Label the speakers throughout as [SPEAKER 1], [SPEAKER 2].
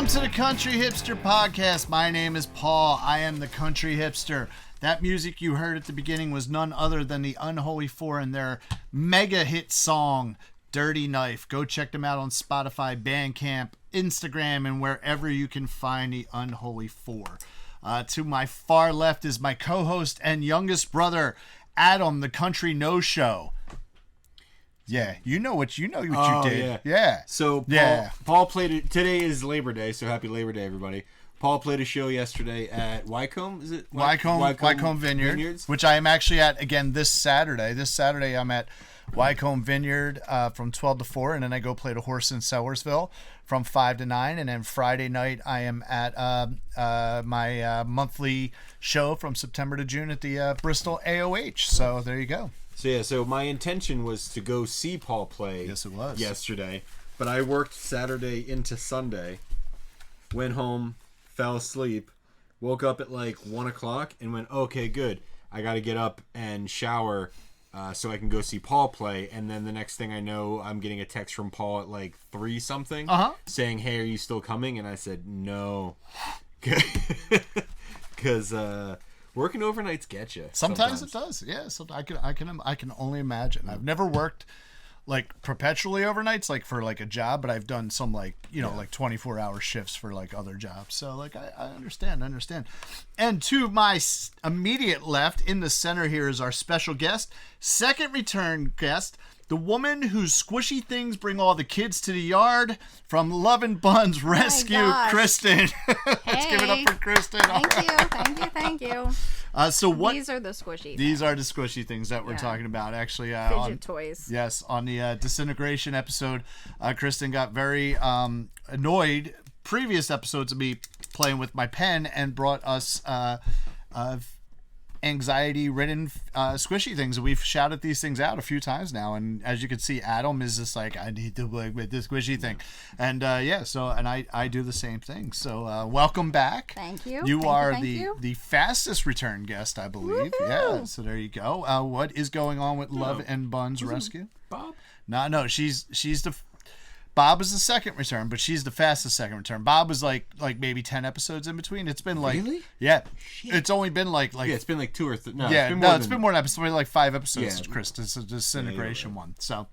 [SPEAKER 1] Welcome to the Country Hipster Podcast. My name is Paul. I am the Country Hipster. That music you heard at the beginning was none other than the Unholy Four and their mega hit song, Dirty Knife. Go check them out on Spotify, Bandcamp, Instagram, and wherever you can find the Unholy Four. To my far left is my co-host and youngest brother, Adam, the Country No-Show. Yeah, you know what you did. Yeah.
[SPEAKER 2] So Paul played it. Today is Labor Day, so happy Labor Day, everybody. Paul played a show yesterday at Wycombe. Is it
[SPEAKER 1] Wycombe Vineyards, which I am actually at again this Saturday. This Saturday I'm at Wycombe Vineyard from 12 to 4, and then I go play the Horse in Sellersville from 5 to 9, and then Friday night I am at my monthly show from September to June at the Bristol AOH. So there you go.
[SPEAKER 2] So my intention was to go see Paul play.
[SPEAKER 1] Yes, it was
[SPEAKER 2] yesterday, but I worked Saturday into Sunday. Went home, fell asleep, woke up at like 1 o'clock, and went, okay, good. I got to get up and shower so I can go see Paul play. And then the next thing I know, I'm getting a text from Paul at like 3 something, saying, "Hey, are you still coming?" And I said, "No," because working overnights get you.
[SPEAKER 1] Sometimes it does. Yeah. So I can only imagine. I've never worked like perpetually overnights, like for like a job, but I've done some like, like 24-hour shifts for like other jobs. So like, I understand. And to my immediate left in the center here is our special guest, second return guest, the woman whose squishy things bring all the kids to the yard, from Love and Buns Rescue, Kristen. Let's give it up for Kristen.
[SPEAKER 3] Thank you.
[SPEAKER 1] So what?
[SPEAKER 3] These are the squishy.
[SPEAKER 1] These are the squishy things that we're talking about. Actually,
[SPEAKER 3] fidget toys.
[SPEAKER 1] Yes, on the disintegration episode, Kristen got very annoyed. Previous episodes of me playing with my pen and brought us anxiety-ridden squishy things. We've shouted these things out a few times now, and as you can see, Adam is just like, I need to play with this squishy thing, and I do the same thing. So welcome back.
[SPEAKER 3] Thank you.
[SPEAKER 1] You are the fastest return guest, I believe.
[SPEAKER 3] Woo-hoo!
[SPEAKER 1] Yeah. So there you go. What is going on with Love and Buns Rescue?
[SPEAKER 2] Bob?
[SPEAKER 1] No. She's the. Bob is the second return, but she's the fastest second return. Bob was like maybe 10 episodes in between. It's been like,
[SPEAKER 2] really?
[SPEAKER 1] Yeah.
[SPEAKER 2] Shit.
[SPEAKER 1] It's only been like
[SPEAKER 2] it's been like 2 or 3. No,
[SPEAKER 1] it's been more than episodes. It's been like 5 episodes. Yeah. Chris, it's a disintegration one. So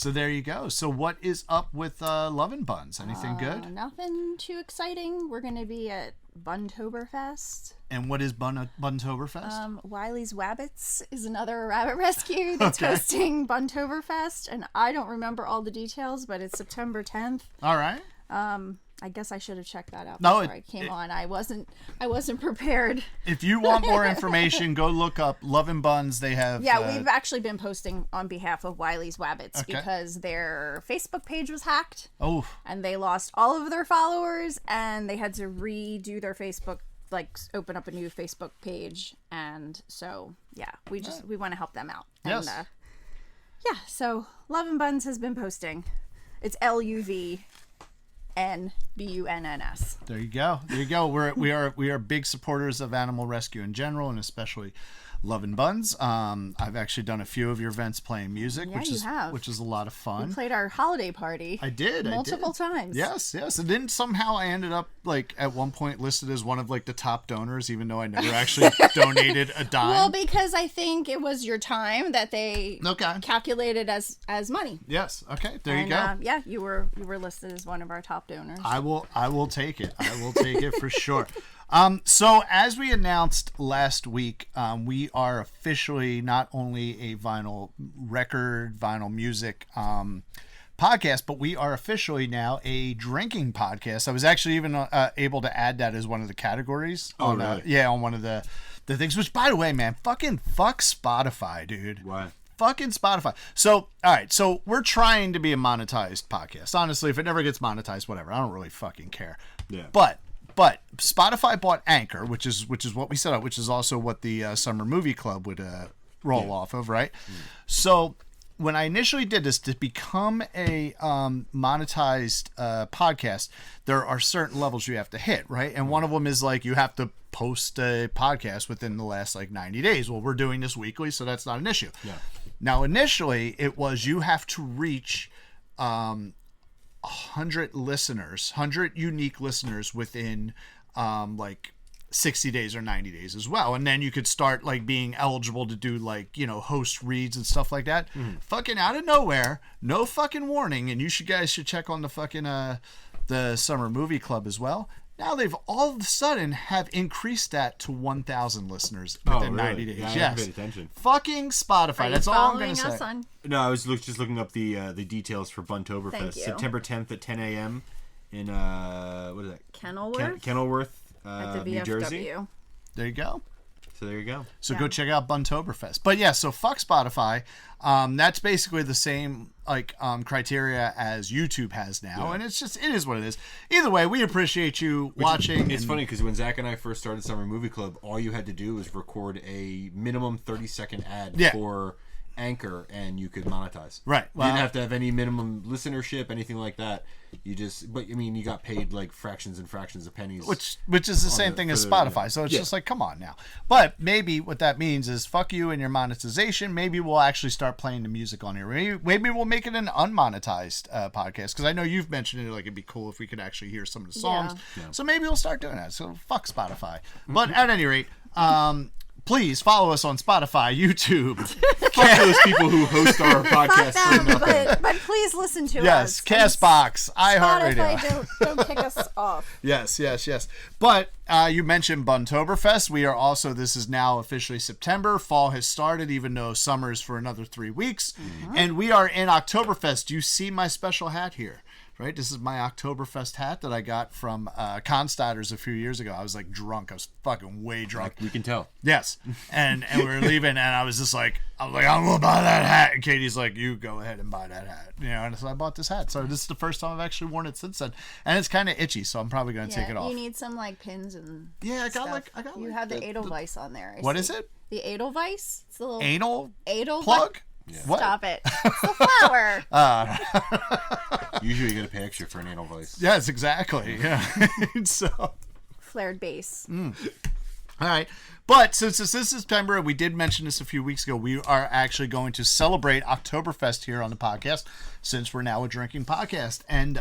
[SPEAKER 1] there you go. So what is up with Love and Buns? Anything good?
[SPEAKER 3] Nothing too exciting. We're gonna be at Buntoberfest.
[SPEAKER 1] And what is Buntoberfest?
[SPEAKER 3] Wiley's Wabbits is another rabbit rescue that's hosting Buntoberfest, and I don't remember all the details, but it's September 10th.
[SPEAKER 1] All right.
[SPEAKER 3] I guess I should have checked that out before I came on. I wasn't prepared.
[SPEAKER 1] If you want more information, go look up Love and Buns. They have
[SPEAKER 3] we've actually been posting on behalf of Wiley's Wabbits because their Facebook page was hacked.
[SPEAKER 1] Oh.
[SPEAKER 3] And they lost all of their followers, and they had to redo their Facebook, like open up a new Facebook page, and so we want to help them out.
[SPEAKER 1] Yes.
[SPEAKER 3] And so Love and Buns has been posting. It's LUVNBUNNS.
[SPEAKER 1] There you go. We are big supporters of animal rescue in general, and especially Love and Buns. I've actually done a few of your events playing music, which is a lot of fun.
[SPEAKER 3] You played our holiday party.
[SPEAKER 1] I did
[SPEAKER 3] multiple times.
[SPEAKER 1] Yes. And then somehow I ended up like at one point listed as one of like the top donors, even though I never actually donated a dime.
[SPEAKER 3] Well, because I think it was your time that they calculated as money.
[SPEAKER 1] Yes. Okay. There you go.
[SPEAKER 3] You were listed as one of our top donors.
[SPEAKER 1] I will take it. I will take it for sure. So as we announced last week, we are officially not only a vinyl music podcast, but we are officially now a drinking podcast. I was actually even able to add that as one of the categories.
[SPEAKER 2] Oh, really?
[SPEAKER 1] On one of the things, which, by the way, man, fuck Spotify, dude.
[SPEAKER 2] Why?
[SPEAKER 1] Fucking Spotify. So, all right. So we're trying to be a monetized podcast. Honestly, if it never gets monetized, whatever. I don't really fucking care.
[SPEAKER 2] Yeah.
[SPEAKER 1] But Spotify bought Anchor, which is what we set up, which is also what the Summer Movie Club would roll off of, right? Mm. So when I initially did this to become a monetized podcast, there are certain levels you have to hit, right? And one of them is like you have to post a podcast within the last like 90 days. Well, we're doing this weekly, so that's not an issue.
[SPEAKER 2] Yeah.
[SPEAKER 1] Now, initially, it was you have to reach 100 listeners, 100 unique listeners within like 60 days or 90 days as well. And then you could start like being eligible to do like, you know, host reads and stuff like that. Fucking out of nowhere, no fucking warning. And you guys should check on the fucking the Summer Movie Club as well. Now they've all of a sudden have increased that to 1,000 listeners within 90 days.
[SPEAKER 2] Yeah, I
[SPEAKER 1] yes.
[SPEAKER 2] haven't paid attention.
[SPEAKER 1] Fucking Spotify.
[SPEAKER 3] Are you
[SPEAKER 1] That's all I'm
[SPEAKER 3] following
[SPEAKER 1] going to
[SPEAKER 3] us
[SPEAKER 1] say.
[SPEAKER 3] on?
[SPEAKER 2] No, I was just looking up the details for
[SPEAKER 3] Thank
[SPEAKER 2] Buntoberfest.
[SPEAKER 3] you.
[SPEAKER 2] September 10th at 10 a.m. in what is that?
[SPEAKER 3] Kenilworth?
[SPEAKER 2] Kenilworth,
[SPEAKER 3] At the
[SPEAKER 2] New
[SPEAKER 3] VFW.
[SPEAKER 2] Jersey.
[SPEAKER 1] There you go.
[SPEAKER 2] So there you go.
[SPEAKER 1] So
[SPEAKER 3] Yeah.
[SPEAKER 1] go check out Buntoberfest. But yeah, so fuck Spotify. That's basically the same like criteria as YouTube has now,
[SPEAKER 2] Yeah.
[SPEAKER 1] and it is what it is. Either way, we appreciate you watching.
[SPEAKER 2] It's
[SPEAKER 1] and-
[SPEAKER 2] funny because when Zach and I first started Summer Movie Club, all you had to do was record a minimum 30-second ad
[SPEAKER 1] Yeah.
[SPEAKER 2] for Anchor, and you could monetize.
[SPEAKER 1] Right.
[SPEAKER 2] You didn't have to have any minimum listenership, anything like that. You just, but I mean, you got paid like fractions and fractions of pennies.
[SPEAKER 1] Which is the same thing as Spotify. So it's just like, come on now. But maybe what that means is fuck you and your monetization. Maybe we'll actually start playing the music on here. Maybe we'll make it an unmonetized podcast, because I know you've mentioned it. Like, it'd be cool if we could actually hear some of the songs.
[SPEAKER 3] Yeah.
[SPEAKER 1] So maybe we'll start doing that. So fuck Spotify. But at any rate, please follow us on Spotify, YouTube.
[SPEAKER 2] Fuck those people who host our podcast
[SPEAKER 3] Fuck
[SPEAKER 2] for
[SPEAKER 3] them,
[SPEAKER 2] nothing.
[SPEAKER 3] but please listen to
[SPEAKER 1] Yes,
[SPEAKER 3] us.
[SPEAKER 1] Castbox, iHeartRadio.
[SPEAKER 3] Spotify, don't kick us off.
[SPEAKER 1] Yes. But you mentioned Buntoberfest. We are also, this is now officially September. Fall has started, even though summer's for another 3 weeks. And we are in Oktoberfest. You see my special hat here, right? This is my Oktoberfest hat that I got from Constadter's a few years ago. I was like drunk. I was fucking way drunk.
[SPEAKER 2] We can tell.
[SPEAKER 1] Yes. And we were leaving, and I was just like, I'm gonna buy that hat. And Katie's like, you go ahead and buy that hat. You know, and so I bought this hat. So this is the first time I've actually worn it since then. And it's kind of itchy, so I'm probably gonna take it off.
[SPEAKER 3] You need some like pins and
[SPEAKER 1] Yeah, I got
[SPEAKER 3] stuff.
[SPEAKER 1] like
[SPEAKER 3] You have the Edelweiss on there.
[SPEAKER 1] What is it?
[SPEAKER 3] The Edelweiss? It's the little
[SPEAKER 1] Anal
[SPEAKER 3] Edelweiss.
[SPEAKER 1] plug? What?
[SPEAKER 3] Stop it. It's the flower.
[SPEAKER 2] Usually you got to pay extra for an anal voice.
[SPEAKER 1] Yes, exactly. Yeah. So,
[SPEAKER 3] Flared bass.
[SPEAKER 1] all right. But since this is September, we did mention this a few weeks ago, we are actually going to celebrate Oktoberfest here on the podcast, since we're now a drinking podcast. And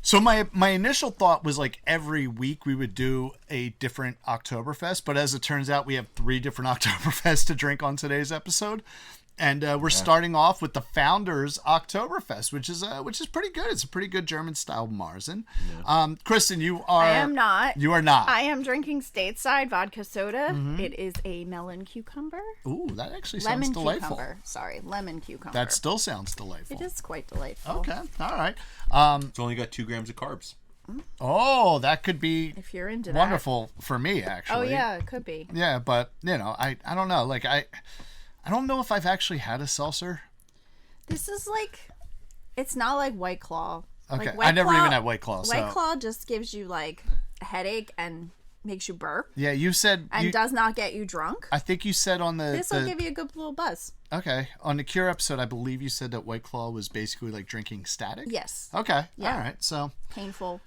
[SPEAKER 1] so my initial thought was like every week we would do a different Oktoberfest, but as it turns out, we have 3 different Oktoberfests to drink on today's episode. And we're starting off with the Founders Oktoberfest, which is pretty good. It's a pretty good German style Marzen. Yeah. Kristen, you are.
[SPEAKER 3] I am not.
[SPEAKER 1] You are not.
[SPEAKER 3] I am drinking Stateside vodka soda. It is a melon cucumber.
[SPEAKER 1] Ooh, that actually sounds
[SPEAKER 3] Lemon
[SPEAKER 1] delightful.
[SPEAKER 3] cucumber. Sorry, lemon cucumber.
[SPEAKER 1] That still sounds delightful.
[SPEAKER 3] It is quite delightful.
[SPEAKER 1] Okay, all right.
[SPEAKER 2] It's only got 2 grams of carbs.
[SPEAKER 1] Oh, that could be
[SPEAKER 3] If you're into
[SPEAKER 1] wonderful for me, actually.
[SPEAKER 3] that. Oh yeah, it could be.
[SPEAKER 1] Yeah, but you know, I don't know. Like I don't know if I've actually had a seltzer.
[SPEAKER 3] This is like, it's not like White Claw.
[SPEAKER 1] Okay,
[SPEAKER 3] Like White
[SPEAKER 1] I never
[SPEAKER 3] Claw-
[SPEAKER 1] even had White Claw. So
[SPEAKER 3] White Claw just gives you like a headache and makes you burp
[SPEAKER 1] yeah, you said.
[SPEAKER 3] and does not get you drunk.
[SPEAKER 1] I think you said on the.
[SPEAKER 3] This will give you a good little buzz.
[SPEAKER 1] Okay, on the Cure episode, I believe you said that White Claw was basically like drinking static.
[SPEAKER 3] Yes.
[SPEAKER 1] Okay.
[SPEAKER 3] Yeah.
[SPEAKER 1] All right. So.
[SPEAKER 3] Painful.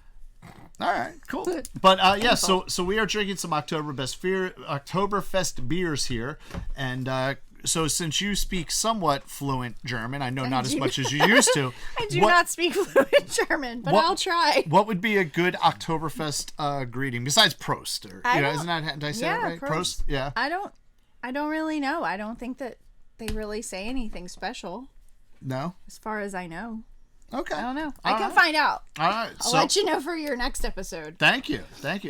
[SPEAKER 1] All right. Cool. But yeah, so we are drinking some Oktoberfest beers here, and so since you speak somewhat fluent German, I know not as much as you used to.
[SPEAKER 3] I do not speak fluent German, but I'll try.
[SPEAKER 1] What would be a good Oktoberfest greeting besides Prost? Or
[SPEAKER 3] I don't-
[SPEAKER 1] isn't that, did I say
[SPEAKER 3] yeah,
[SPEAKER 1] that right?
[SPEAKER 3] Prost.
[SPEAKER 1] Yeah.
[SPEAKER 3] I don't really know. I don't think that they really say anything special,
[SPEAKER 1] No.
[SPEAKER 3] as far as I know.
[SPEAKER 1] Okay.
[SPEAKER 3] I don't know.
[SPEAKER 1] All
[SPEAKER 3] I can
[SPEAKER 1] right.
[SPEAKER 3] find out.
[SPEAKER 1] All right.
[SPEAKER 3] I'll
[SPEAKER 1] So
[SPEAKER 3] let you know for your next episode.
[SPEAKER 1] thank you,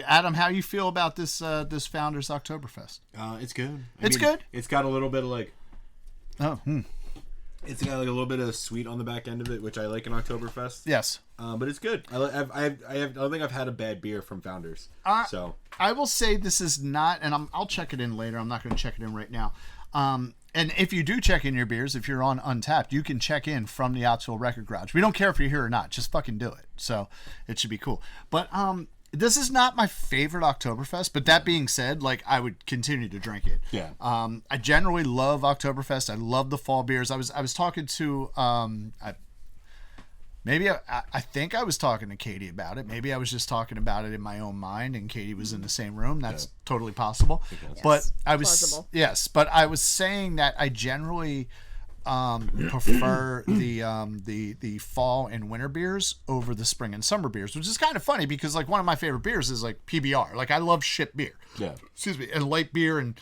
[SPEAKER 1] Adam. How you feel about this Founders Oktoberfest?
[SPEAKER 2] It's good.
[SPEAKER 1] It's good?
[SPEAKER 2] It's got a little bit of like.
[SPEAKER 1] Oh.
[SPEAKER 2] It's got like a little bit of sweet on the back end of it, which I like in Oktoberfest.
[SPEAKER 1] Yes.
[SPEAKER 2] But it's good. I don't think I've had a bad beer from Founders. So
[SPEAKER 1] I will say this is not, and I'll check it in later. I'm not going to check it in right now. And if you do check in your beers, if you're on Untapped, you can check in from the Outsville Record Garage. We don't care if you're here or not. Just fucking do it. So it should be cool. But this is not my favorite Oktoberfest. But that being said, like I would continue to drink it.
[SPEAKER 2] Yeah.
[SPEAKER 1] I generally love Oktoberfest. I love the fall beers. I was talking to I think I was talking to Katie about it. Maybe I was just talking about it in my own mind, and Katie was in the same room. That's totally possible. But I was
[SPEAKER 3] plausible.
[SPEAKER 1] yes, but I was saying that I generally prefer the fall and winter beers over the spring and summer beers, which is kind of funny because like one of my favorite beers is like PBR. Like I love shit beer.
[SPEAKER 2] Yeah.
[SPEAKER 1] Excuse me, and light beer and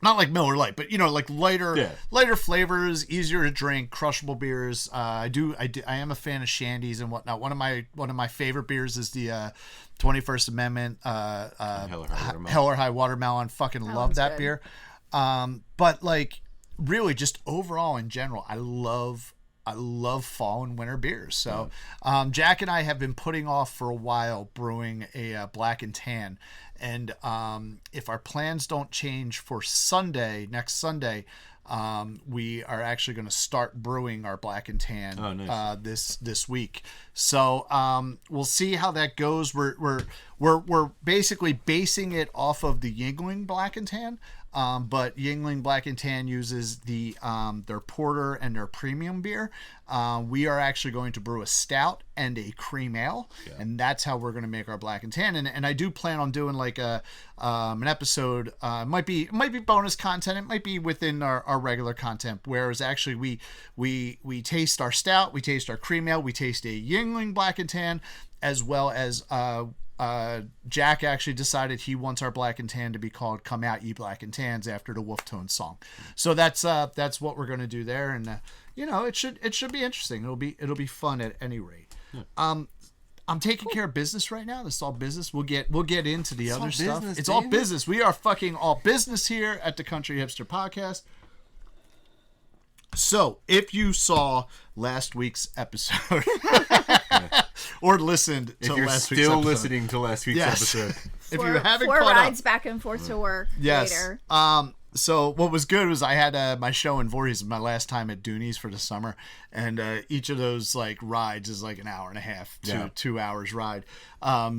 [SPEAKER 1] not like Miller Lite, but like lighter flavors, easier to drink, crushable beers. I am a fan of shandies and whatnot. One of my favorite beers is the 21st Amendment Hell or High Watermelon. Fucking love that beer. But like really just overall in general, I love fall and winter beers. So Jack and I have been putting off for a while brewing a black and tan. And if our plans don't change for next Sunday, we are actually going to start brewing our black and tan this week. So we'll see how that goes. We're basically basing it off of the Yingling black and tan. But Yingling Black and Tan uses their porter and their premium beer. We are actually going to brew a stout and a cream ale, and that's how we're going to make our black and tan. And I do plan on doing like an episode. Might be bonus content. It might be within our regular content. Whereas actually we taste our stout, we taste our cream ale, we taste a Yingling Black and Tan, as well as Jack actually decided he wants our black and tan to be called "Come Out Ye Black and Tans" after the Wolf Tone song. So that's what we're going to do there, and it should be interesting. It'll be fun at any rate. I'm taking care of business right now. This is all business. We'll get into the other stuff. It's all business. We are fucking all business here at the Country Hipster Podcast. So, if you saw last week's episode or listened to last week's episode.
[SPEAKER 2] If you're still listening to last week's episode.
[SPEAKER 1] If you haven't
[SPEAKER 3] four
[SPEAKER 1] caught
[SPEAKER 3] rides
[SPEAKER 1] up.
[SPEAKER 3] back and forth to work later.
[SPEAKER 1] So what was good was I had my show in Voorhees, my last time at Dooney's for the summer, and each of those like rides is like an hour and a half to 2 hours ride.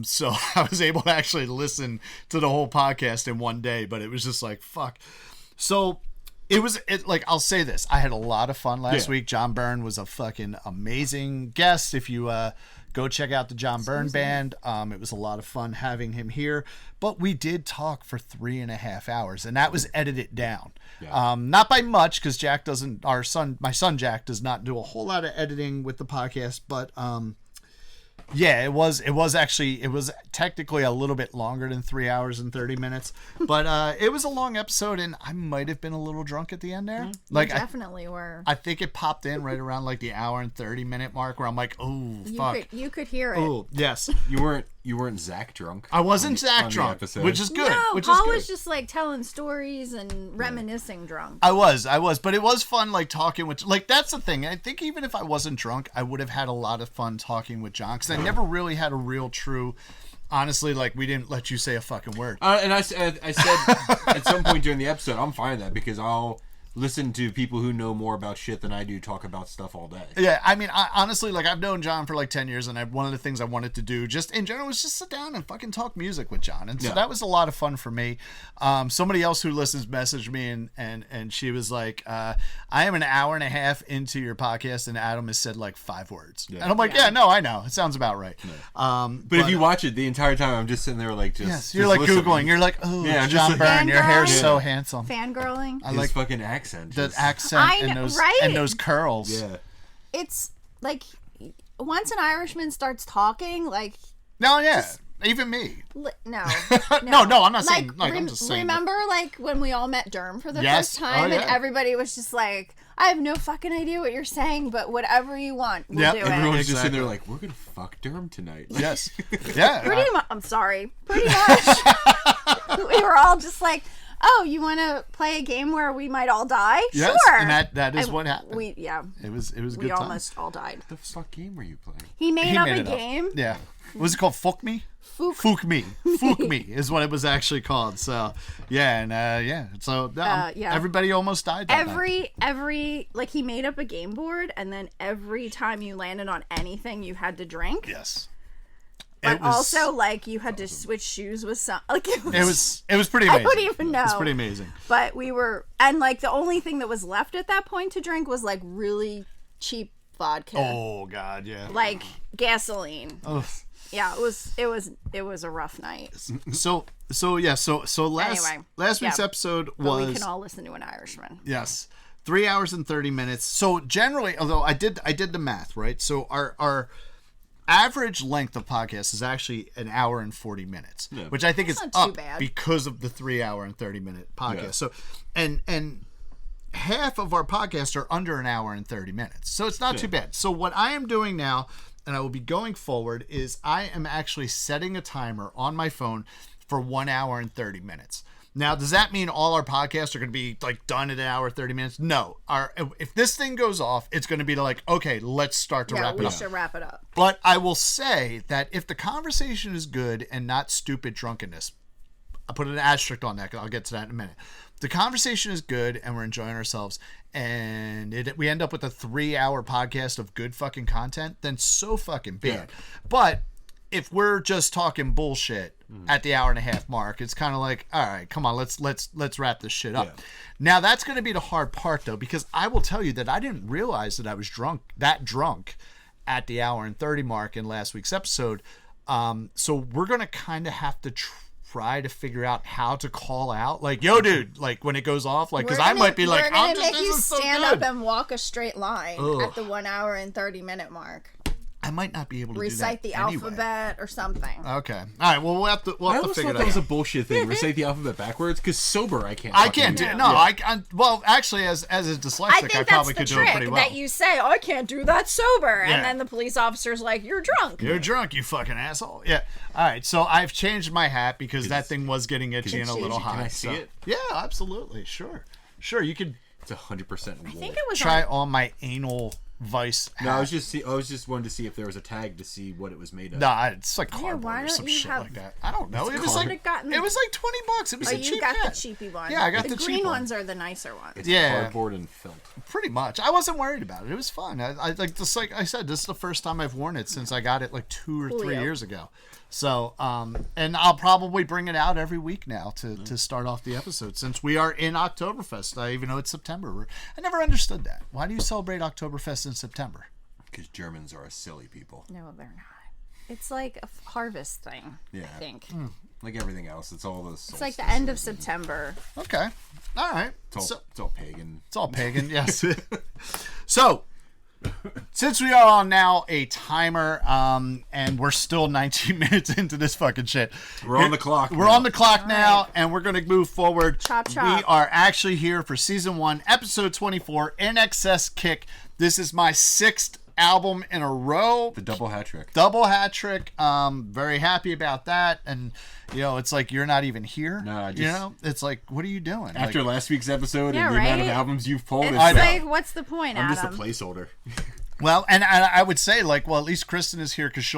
[SPEAKER 1] So I was able to actually listen to the whole podcast in one day, but it was just like fuck. So I'll say this. I had a lot of fun last week. John Byrne was a fucking amazing guest. If you go check out the John Byrne Band, it was a lot of fun having him here. But we did talk for 3.5 hours, and that was edited down. Yeah. Not by much, because Jack doesn't. My son Jack does not do a whole lot of editing with the podcast, but yeah, it was technically a little bit longer than 3 hours and 30 minutes, but it was a long episode, and I might have been a little drunk at the end there.
[SPEAKER 3] Like definitely were.
[SPEAKER 1] I think it popped in right around like the hour and 30 minute mark where I'm like, oh fuck.
[SPEAKER 3] You could hear it.
[SPEAKER 1] Oh yes.
[SPEAKER 2] You weren't Zach drunk.
[SPEAKER 1] I wasn't Zach drunk, which is good.
[SPEAKER 3] No, Paul was just like telling stories and reminiscing drunk.
[SPEAKER 1] I was, but it was fun like talking with, like that's the thing. I think even if I wasn't drunk, I would have had a lot of fun talking with John, because I never really had a real true, honestly, like we didn't let you say a fucking word.
[SPEAKER 2] And I said at some point during the episode, I'm fine with that, because I'll listen to people who know more about shit than I do talk about stuff all day.
[SPEAKER 1] Yeah, I mean, honestly, like I've known John for like 10 years, and one of the things I wanted to do just in general was just sit down and fucking talk music with John, and so that was a lot of fun for me. Somebody else who listens messaged me, and she was like, I am an hour and a half into your podcast, and Adam has said like 5 words. Yeah. And I'm like, no, I know. It sounds about right. Yeah.
[SPEAKER 2] But if you watch it the entire time, I'm just sitting there like
[SPEAKER 1] you're like listening. Googling. You're like, oh, yeah, John Byrne, your hair's so handsome.
[SPEAKER 3] Fangirling.
[SPEAKER 1] I like
[SPEAKER 2] fucking accent.
[SPEAKER 1] The accent and those curls.
[SPEAKER 2] Yeah.
[SPEAKER 3] It's like once an Irishman starts talking, like
[SPEAKER 1] even me.
[SPEAKER 3] No,
[SPEAKER 1] no, I'm not saying. Like, I'm just saying.
[SPEAKER 3] Remember, like when we all met Derm for the first time, and everybody was just like, "I have no fucking idea what you're saying, but whatever you want, we'll do it."
[SPEAKER 2] Everyone's just sitting there like, "We're gonna fuck Derm tonight."
[SPEAKER 1] Yes, yeah.
[SPEAKER 3] Pretty much. I'm sorry. Pretty much. We were all just like, oh, you want to play a game where we might all die?
[SPEAKER 1] Yes,
[SPEAKER 3] sure.
[SPEAKER 1] And that is what happened.
[SPEAKER 3] It
[SPEAKER 1] was good.
[SPEAKER 3] We almost all died.
[SPEAKER 2] What the fuck game were you playing?
[SPEAKER 3] He made up a game.
[SPEAKER 1] Yeah. What was it called? Fuck Me? Fook Me. Fook Me is what it was actually called. So, yeah, and so everybody almost died that night.
[SPEAKER 3] Every like he made up a game board, and then every time you landed on anything, you had to drink.
[SPEAKER 1] Yes.
[SPEAKER 3] But also, like, you had to switch shoes with some. Like, it was
[SPEAKER 1] pretty amazing.
[SPEAKER 3] I wouldn't even know.
[SPEAKER 1] It's pretty amazing.
[SPEAKER 3] But we were, and like the only thing that was left at that point to drink was like really cheap vodka.
[SPEAKER 1] Oh God, yeah.
[SPEAKER 3] Like gasoline.
[SPEAKER 1] Ugh.
[SPEAKER 3] Yeah, it was a rough night.
[SPEAKER 1] So last week's episode was.
[SPEAKER 3] But we can all listen to an Irishman.
[SPEAKER 1] Yes. 3 hours and 30 minutes. So generally, although I did the math, right? So our average length of podcast is actually an hour and 40 minutes, which I think is
[SPEAKER 3] not too
[SPEAKER 1] up
[SPEAKER 3] bad.
[SPEAKER 1] because of the 3 hour and 30 minute podcast.
[SPEAKER 2] Yeah.
[SPEAKER 1] So, and half of our podcasts are under an hour and 30 minutes. So it's not too bad. So what I am doing now, and I will be going forward, is I am actually setting a timer on my phone for 1 hour and 30 minutes. Now, does that mean all our podcasts are going to be like done at an hour, 30 minutes? No. If this thing goes off, it's going to be like, okay, let's start to wrap it
[SPEAKER 3] we
[SPEAKER 1] up.
[SPEAKER 3] should wrap it up.
[SPEAKER 1] But I will say that if the conversation is good and not stupid drunkenness, I'll put an asterisk on that. I'll get to that in a minute. The conversation is good and we're enjoying ourselves and we end up with a 3 hour podcast of good fucking content, then so fucking be it. But if we're just talking bullshit at the hour and a half mark, it's kind of like, all right, come on, let's wrap this shit up.
[SPEAKER 2] Yeah.
[SPEAKER 1] Now that's going to be the hard part though, because I will tell you that I didn't realize that I was drunk at the hour and 30 mark in last week's episode. So we're going to kind of have to try to figure out how to call out, like, yo, dude, like when it goes off, like, because I might be like,
[SPEAKER 3] we're gonna
[SPEAKER 1] this
[SPEAKER 3] make you
[SPEAKER 1] is so
[SPEAKER 3] stand
[SPEAKER 1] good.
[SPEAKER 3] up and walk a straight line at the 1 hour and 30 minute mark.
[SPEAKER 1] I might not be able to
[SPEAKER 3] Recite
[SPEAKER 1] do
[SPEAKER 3] the
[SPEAKER 1] that anyway.
[SPEAKER 3] alphabet or something.
[SPEAKER 1] Okay. All right. Well, we'll have to
[SPEAKER 2] I always
[SPEAKER 1] figure
[SPEAKER 2] thought
[SPEAKER 1] that
[SPEAKER 2] that was a
[SPEAKER 1] out.
[SPEAKER 2] bullshit thing. Recite the alphabet backwards, because sober I can't.
[SPEAKER 1] I
[SPEAKER 2] fucking
[SPEAKER 1] can't do
[SPEAKER 2] it.
[SPEAKER 1] it. No, I well, actually, as a dyslexic,
[SPEAKER 3] I think
[SPEAKER 1] I
[SPEAKER 3] that's
[SPEAKER 1] probably
[SPEAKER 3] the
[SPEAKER 1] could do it
[SPEAKER 3] trick
[SPEAKER 1] pretty well.
[SPEAKER 3] that you say, "Oh, I can't do that sober,"
[SPEAKER 1] Yeah.
[SPEAKER 3] and then the police officer's like, "You're drunk."
[SPEAKER 1] You're drunk, you fucking asshole. Yeah. All right. So I've changed my hat because that thing was getting itchy and a little hot.
[SPEAKER 2] Can I see
[SPEAKER 1] so-
[SPEAKER 2] it?
[SPEAKER 1] Yeah, absolutely. Sure. You could
[SPEAKER 2] It's 100% wool.
[SPEAKER 3] I think it was
[SPEAKER 1] try
[SPEAKER 3] on,
[SPEAKER 1] on my anal vice hat.
[SPEAKER 2] No, I was just wanting to see if there was a tag to see what it was made of.
[SPEAKER 1] Nah, it's like cardboard
[SPEAKER 3] why
[SPEAKER 1] or
[SPEAKER 3] don't
[SPEAKER 1] some
[SPEAKER 3] you
[SPEAKER 1] shit
[SPEAKER 3] have-
[SPEAKER 1] like that. I don't know. It was
[SPEAKER 3] cardboard.
[SPEAKER 1] like
[SPEAKER 3] Could've gotten-
[SPEAKER 1] it was like $20. It was
[SPEAKER 3] Oh,
[SPEAKER 1] a
[SPEAKER 3] you
[SPEAKER 1] cheap
[SPEAKER 3] got
[SPEAKER 1] hat.
[SPEAKER 3] the cheapy one.
[SPEAKER 1] Yeah, I got the
[SPEAKER 3] green
[SPEAKER 1] cheap one.
[SPEAKER 3] ones are the nicer ones.
[SPEAKER 2] It's
[SPEAKER 1] Yeah.
[SPEAKER 2] cardboard and felt.
[SPEAKER 1] Pretty much. I wasn't worried about it. It was fun. I like just like I said, this is the first time I've worn it since I got it like 2 or 3
[SPEAKER 3] Julio.
[SPEAKER 1] years ago. So, and I'll probably bring it out every week now to start off the episode since we are in Oktoberfest. Even though it's September. I never understood that. Why do you celebrate Oktoberfest in September?
[SPEAKER 2] Because Germans are a silly people.
[SPEAKER 3] No, they're not. It's like a harvest thing.
[SPEAKER 2] Yeah.
[SPEAKER 3] I think
[SPEAKER 2] Like everything else, it's all those.
[SPEAKER 3] it's like the end of September.
[SPEAKER 1] Okay. All right.
[SPEAKER 2] It's all pagan.
[SPEAKER 1] It's all pagan, yes. So, since we are on now a timer, and we're still 19 minutes into this fucking shit.
[SPEAKER 2] We're on the clock.
[SPEAKER 1] We're
[SPEAKER 2] now.
[SPEAKER 1] on the clock now, and we're going to move forward.
[SPEAKER 3] Chop,
[SPEAKER 1] We
[SPEAKER 3] chop.
[SPEAKER 1] are actually here for Season 1, Episode 24, INXS Kick. This is my 6th album in a row.
[SPEAKER 2] The double hat trick.
[SPEAKER 1] Double hat trick. Very happy about that. And, you know, it's like you're not even here.
[SPEAKER 2] No, I
[SPEAKER 1] you
[SPEAKER 2] just-
[SPEAKER 1] know? It's like, what are you doing?
[SPEAKER 2] After
[SPEAKER 1] Like,
[SPEAKER 2] last week's episode
[SPEAKER 3] Yeah,
[SPEAKER 2] and the amount of
[SPEAKER 3] right?
[SPEAKER 2] albums you've pulled,
[SPEAKER 3] It's
[SPEAKER 2] it's
[SPEAKER 1] I know.
[SPEAKER 3] like, what's the point,
[SPEAKER 2] I'm
[SPEAKER 3] Adam?
[SPEAKER 2] just a placeholder.
[SPEAKER 1] well, and I would say, like, well, at least Kristen is here because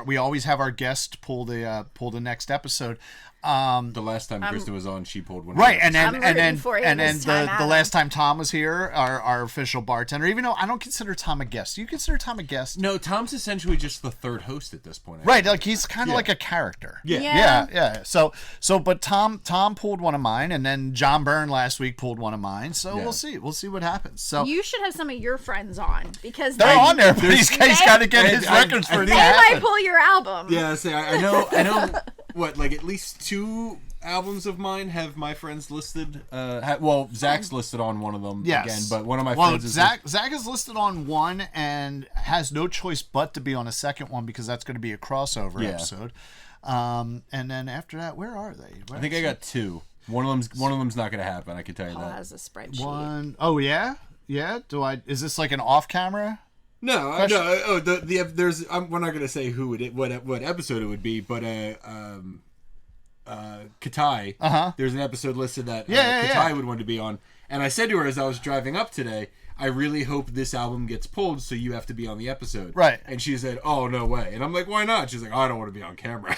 [SPEAKER 1] we always have our guest pull the next episode.
[SPEAKER 2] The last time Kristen was on, she pulled one.
[SPEAKER 1] Right,
[SPEAKER 2] of
[SPEAKER 1] and then
[SPEAKER 3] I'm
[SPEAKER 1] and
[SPEAKER 3] rooting
[SPEAKER 1] then
[SPEAKER 3] for you
[SPEAKER 1] and then
[SPEAKER 3] this time,
[SPEAKER 1] the
[SPEAKER 3] Adam.
[SPEAKER 1] last time Tom was here, our official bartender. Even though I don't consider Tom a guest, do you consider Tom a guest?
[SPEAKER 2] No, Tom's essentially just the third host at this point.
[SPEAKER 1] Right, like he's kind of
[SPEAKER 2] Yeah.
[SPEAKER 1] like a character.
[SPEAKER 3] Yeah.
[SPEAKER 1] Yeah. So, but Tom pulled one of mine, and then John Byrne last week pulled one of mine. So
[SPEAKER 2] Yeah.
[SPEAKER 1] we'll see what happens. So
[SPEAKER 3] You should have some of your friends on because
[SPEAKER 1] they're
[SPEAKER 3] they,
[SPEAKER 1] on there, but he's got to get
[SPEAKER 2] I-
[SPEAKER 1] his
[SPEAKER 2] I-
[SPEAKER 1] records
[SPEAKER 2] I
[SPEAKER 1] for it
[SPEAKER 2] think-
[SPEAKER 1] to
[SPEAKER 3] they might
[SPEAKER 1] happen.
[SPEAKER 3] pull your album.
[SPEAKER 2] Yeah, see, I know. What, like at least 2 albums of mine have my friends listed. Zach's listed on one of them
[SPEAKER 1] Yes.
[SPEAKER 2] again, but one of my
[SPEAKER 1] Well,
[SPEAKER 2] friends is
[SPEAKER 1] Zach is listed on one and has no choice but to be on a second one because that's going to be a crossover
[SPEAKER 2] Yeah.
[SPEAKER 1] episode. And then after that, where are they?
[SPEAKER 2] I think I got 2. One of them's not going to happen. I can tell you
[SPEAKER 3] Paul
[SPEAKER 2] that.
[SPEAKER 3] has a spreadsheet.
[SPEAKER 1] one. Oh yeah. Is this like an off camera?
[SPEAKER 2] No,
[SPEAKER 1] Question?
[SPEAKER 2] no. Oh, there's. We're not going to say what episode it would be, but Katai. There's an episode listed that Katai would want to be on, and I said to her as I was driving up today, I really hope this album gets pulled, so you have to be on the episode.
[SPEAKER 1] Right.
[SPEAKER 2] And she said, "Oh, no way." And I'm like, "Why not?" She's like, "Oh, I don't want to be on camera."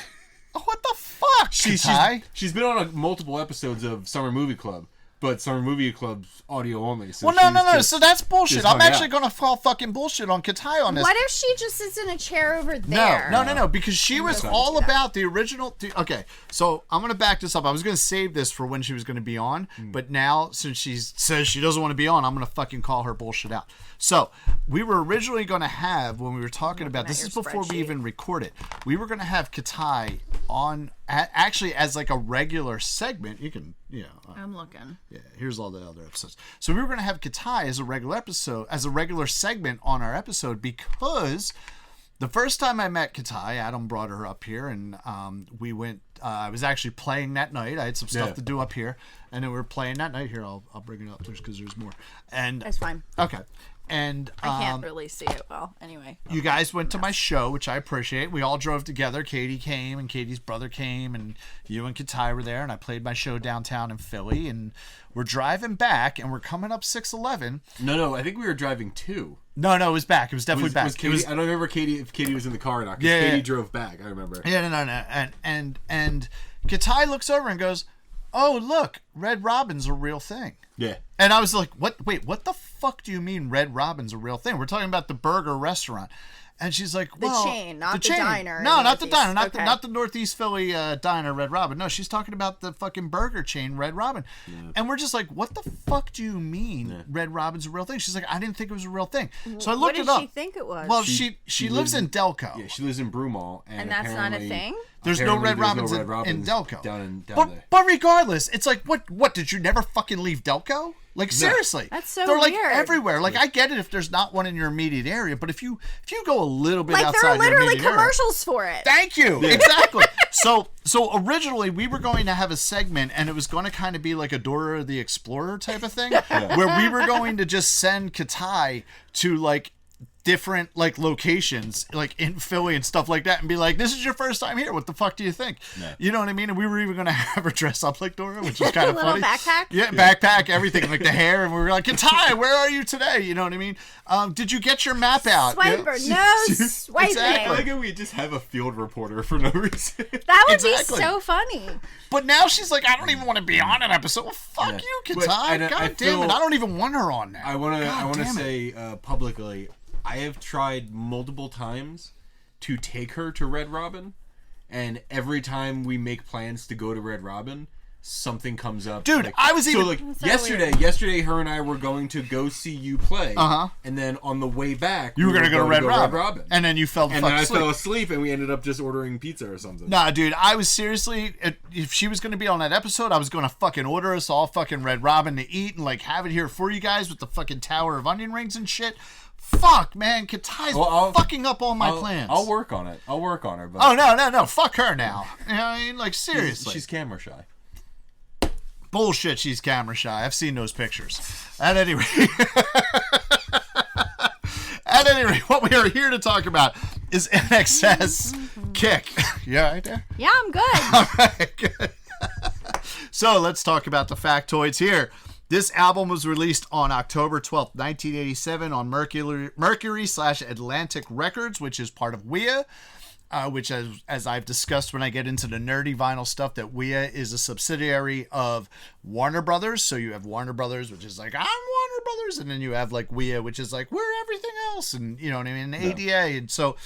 [SPEAKER 1] Oh, what the fuck, Katai?
[SPEAKER 2] She's been on multiple episodes of Summer Movie Club, but Summer Movie Club's audio only. So
[SPEAKER 1] Well, no.
[SPEAKER 2] she's just-
[SPEAKER 1] So that's bullshit.
[SPEAKER 2] just
[SPEAKER 1] I'm
[SPEAKER 2] hung
[SPEAKER 1] actually
[SPEAKER 2] out.
[SPEAKER 1] going to fall fucking bullshit on Katai on this.
[SPEAKER 3] What if she just sits in a chair over there?
[SPEAKER 1] No, because she was
[SPEAKER 3] not
[SPEAKER 1] all
[SPEAKER 3] do that.
[SPEAKER 1] about the original. Okay, so I'm going to back this up. I was going to save this for when she was going to be on, but now since she says she doesn't want to be on, I'm going to fucking call her bullshit out. So we were originally going to have, when we were talking about,
[SPEAKER 3] at
[SPEAKER 1] this
[SPEAKER 3] your
[SPEAKER 1] is before we
[SPEAKER 3] spreadsheet.
[SPEAKER 1] even recorded, we were going to have Katai on actually as like a regular segment. You can,
[SPEAKER 3] I'm looking.
[SPEAKER 1] yeah, here's all the other episodes. So we were going to have Katai as a regular episode, as a regular segment on our episode, because the first time I met Katai, Adam brought her up here, and we went. I was actually playing that night. I had some stuff to do up here, and then we were playing that night. Here, I'll bring it up because there's more. And
[SPEAKER 3] That's fine.
[SPEAKER 1] okay. And
[SPEAKER 3] I can't really see it well. Anyway,
[SPEAKER 1] you guys went to my show, which I appreciate. We all drove together. Katie came, and Katie's brother came, and you and Katai were there. And I played my show downtown in Philly. And we're driving back, and we're coming up 611.
[SPEAKER 2] No, I think we were driving too.
[SPEAKER 1] No, it was back. It was definitely back.
[SPEAKER 2] Was Katie, I don't remember if Katie was in the car or not. Because Katie drove back. I remember.
[SPEAKER 1] Yeah, no. And Katai looks over and goes, "Oh, look, Red Robin's a real thing."
[SPEAKER 2] Yeah.
[SPEAKER 1] And I was like, "What? Wait, what the fuck do you mean Red Robin's a real thing? We're talking about the burger restaurant." And she's like, "Well,
[SPEAKER 3] the chain, not the diner.
[SPEAKER 1] No, not the diner,
[SPEAKER 3] Okay.
[SPEAKER 1] not the Northeast Philly diner, Red Robin. No, she's talking about the fucking burger chain, Red Robin." Yeah. And we're just like, "What the fuck do you mean Red Robin's a real thing?" She's like, "I didn't think it was a real thing." So I looked it up.
[SPEAKER 3] What did she think it was?
[SPEAKER 1] Well, she lives in Delco.
[SPEAKER 2] Yeah, she lives in Broomall,
[SPEAKER 3] and that's not a thing.
[SPEAKER 1] There's no Red Robins in Delco.
[SPEAKER 2] Down there.
[SPEAKER 1] But regardless, it's like, what? Did you never fucking leave Delco? Like, seriously.
[SPEAKER 3] That's so
[SPEAKER 1] They're like
[SPEAKER 3] weird.
[SPEAKER 1] everywhere. Like, I get it if there's not one in your immediate area, but if you go a little bit
[SPEAKER 3] Like,
[SPEAKER 1] outside
[SPEAKER 3] there are
[SPEAKER 1] your
[SPEAKER 3] literally
[SPEAKER 1] immediate area,
[SPEAKER 3] commercials for it.
[SPEAKER 1] thank you. Exactly. So originally we were going to have a segment, and it was going to kind of be like a Dora the Explorer type of thing, where we were going to just send Katai to like different like locations like in Philly and stuff like that, and be like, "This is your first time here. What the fuck do you think?" Yeah. You know what I mean? And we were even going to have her dress up like Dora, which is kind of funny.
[SPEAKER 3] Backpack.
[SPEAKER 1] Yeah, backpack, everything, like the hair, and we were like, "Katai, where are you today?" You know what I mean? Did you get your map out?
[SPEAKER 3] Swiper, no swiping.
[SPEAKER 1] Exactly.
[SPEAKER 2] I like how we just have a field reporter for no reason.
[SPEAKER 3] That would
[SPEAKER 1] Exactly.
[SPEAKER 3] be so funny.
[SPEAKER 1] But now she's like, "I don't even want to be on an episode." Well, fuck you, Katai. God damn it! I don't even want her on there.
[SPEAKER 2] I want to say publicly, I have tried multiple times to take her to Red Robin, and every time we make plans to go to Red Robin, something comes up.
[SPEAKER 1] Dude,
[SPEAKER 2] like,
[SPEAKER 1] I was even...
[SPEAKER 2] So, like, yesterday, her and I were going to go see you play. And then on the way back,
[SPEAKER 1] you were going to go to Red Robin.
[SPEAKER 2] Robin.
[SPEAKER 1] And then you fell asleep.
[SPEAKER 2] And then I fell asleep, and we ended up just ordering pizza or something.
[SPEAKER 1] Nah, dude, I was seriously... If she was going to be on that episode, I was going to fucking order us all fucking Red Robin to eat and, like, have it here for you guys with the fucking tower of onion rings and shit. Fuck, man, Katai's fucking up all my plans.
[SPEAKER 2] I'll work on it. I'll work on her. But
[SPEAKER 1] oh, no. Fuck her now. You know what I mean? Like, seriously.
[SPEAKER 2] She's camera shy.
[SPEAKER 1] Bullshit, she's camera shy. I've seen those pictures. At any rate... what we are here to talk about is INXS Kick. Yeah, right there?
[SPEAKER 3] Yeah, I'm good.
[SPEAKER 1] All right, good. So let's talk about the factoids here. This album was released on October 12th, 1987 on Mercury/Atlantic Records, which is part of WEA, which, as I've discussed when I get into the nerdy vinyl stuff, that WEA is a subsidiary of Warner Brothers. So you have Warner Brothers, which is like, I'm Warner Brothers, and then you have like WEA, which is like, we're everything else, and you know what I mean, ADA. And so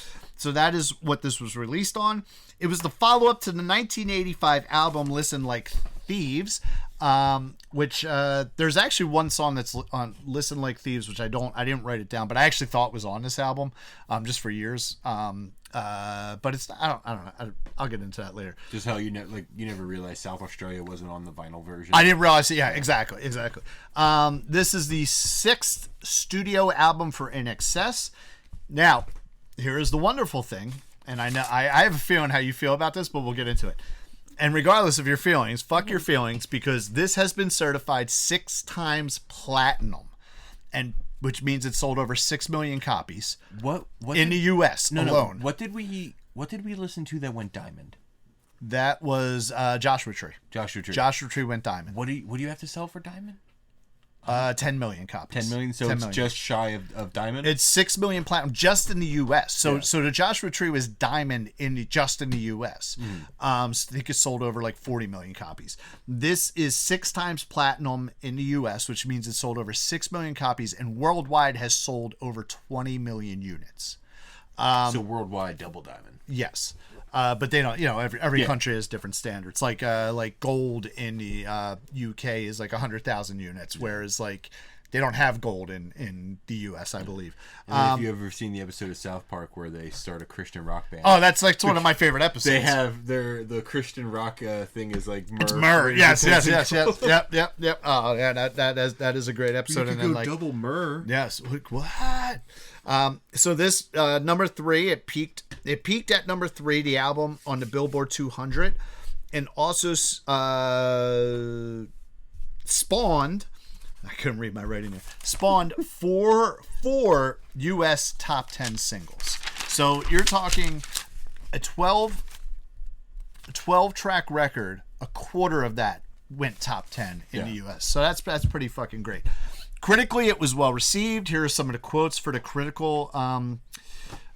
[SPEAKER 1] that is what this was released on. It was the follow-up to the 1985 album Listen Like Thieves, which there's actually one song that's on Listen Like Thieves, which I didn't write it down, but I actually thought was on this album, just for years. But it's I don't know. I'll get into that later.
[SPEAKER 2] Just how you never realized South Australia wasn't on the vinyl version.
[SPEAKER 1] I didn't realize it. Yeah, exactly. This is the 6th studio album for INXS. Now, here is the wonderful thing, and I know I have a feeling how you feel about this, but we'll get into it. And regardless of your feelings, fuck your feelings, because this has been certified 6 times platinum, and which means it sold over 6 million copies.
[SPEAKER 2] What
[SPEAKER 1] in the U.S. alone?
[SPEAKER 2] No. What did we listen to that went diamond?
[SPEAKER 1] That was Joshua Tree.
[SPEAKER 2] Joshua
[SPEAKER 1] Tree went diamond.
[SPEAKER 2] What do you have to sell for diamond?
[SPEAKER 1] 10 million copies.
[SPEAKER 2] 10 million, so 10 million. Just shy of diamond.
[SPEAKER 1] It's 6 million platinum just in the U.S. So the Joshua Tree was diamond just in the U.S. So I think it sold over like 40 million copies. This is 6 times platinum in the U.S., which means it sold over 6 million copies, and worldwide has sold over 20 million units.
[SPEAKER 2] So worldwide double diamond.
[SPEAKER 1] Yes. But they don't, every country has different standards. Like gold in the UK is like 100,000 units, whereas like They don't have gold in the U.S., I believe.
[SPEAKER 2] And if you ever seen the episode of South Park where they start a Christian rock band,
[SPEAKER 1] oh, that's like one of my favorite episodes.
[SPEAKER 2] they have the Christian rock thing is like myrrh.
[SPEAKER 1] It's myrrh. Yes. Yep. Oh, yeah, that is a great episode.
[SPEAKER 2] You could
[SPEAKER 1] and then
[SPEAKER 2] go double myrrh.
[SPEAKER 1] Yes. What? So this number 3, it peaked at number 3, the album on the Billboard 200, and also spawned. I couldn't read my writing there. Spawned four U.S. top 10 singles. So you're talking a 12 track record. A quarter of that went top 10 in the U.S. So that's pretty fucking great. Critically, it was well received. Here are some of the quotes for the critical,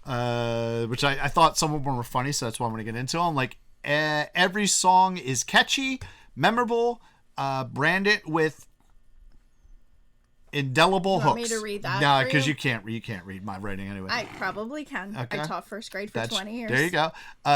[SPEAKER 1] which I thought some of them were funny, so that's why I'm going to get into them. Like, every song is catchy, memorable, branded with indelible hooks.
[SPEAKER 3] Want me to read that?
[SPEAKER 1] No,
[SPEAKER 3] for
[SPEAKER 1] because
[SPEAKER 3] you?
[SPEAKER 1] you can't read my writing anyway.
[SPEAKER 3] I probably can.
[SPEAKER 1] Okay.
[SPEAKER 3] I taught first grade for 20 years.
[SPEAKER 1] There you go.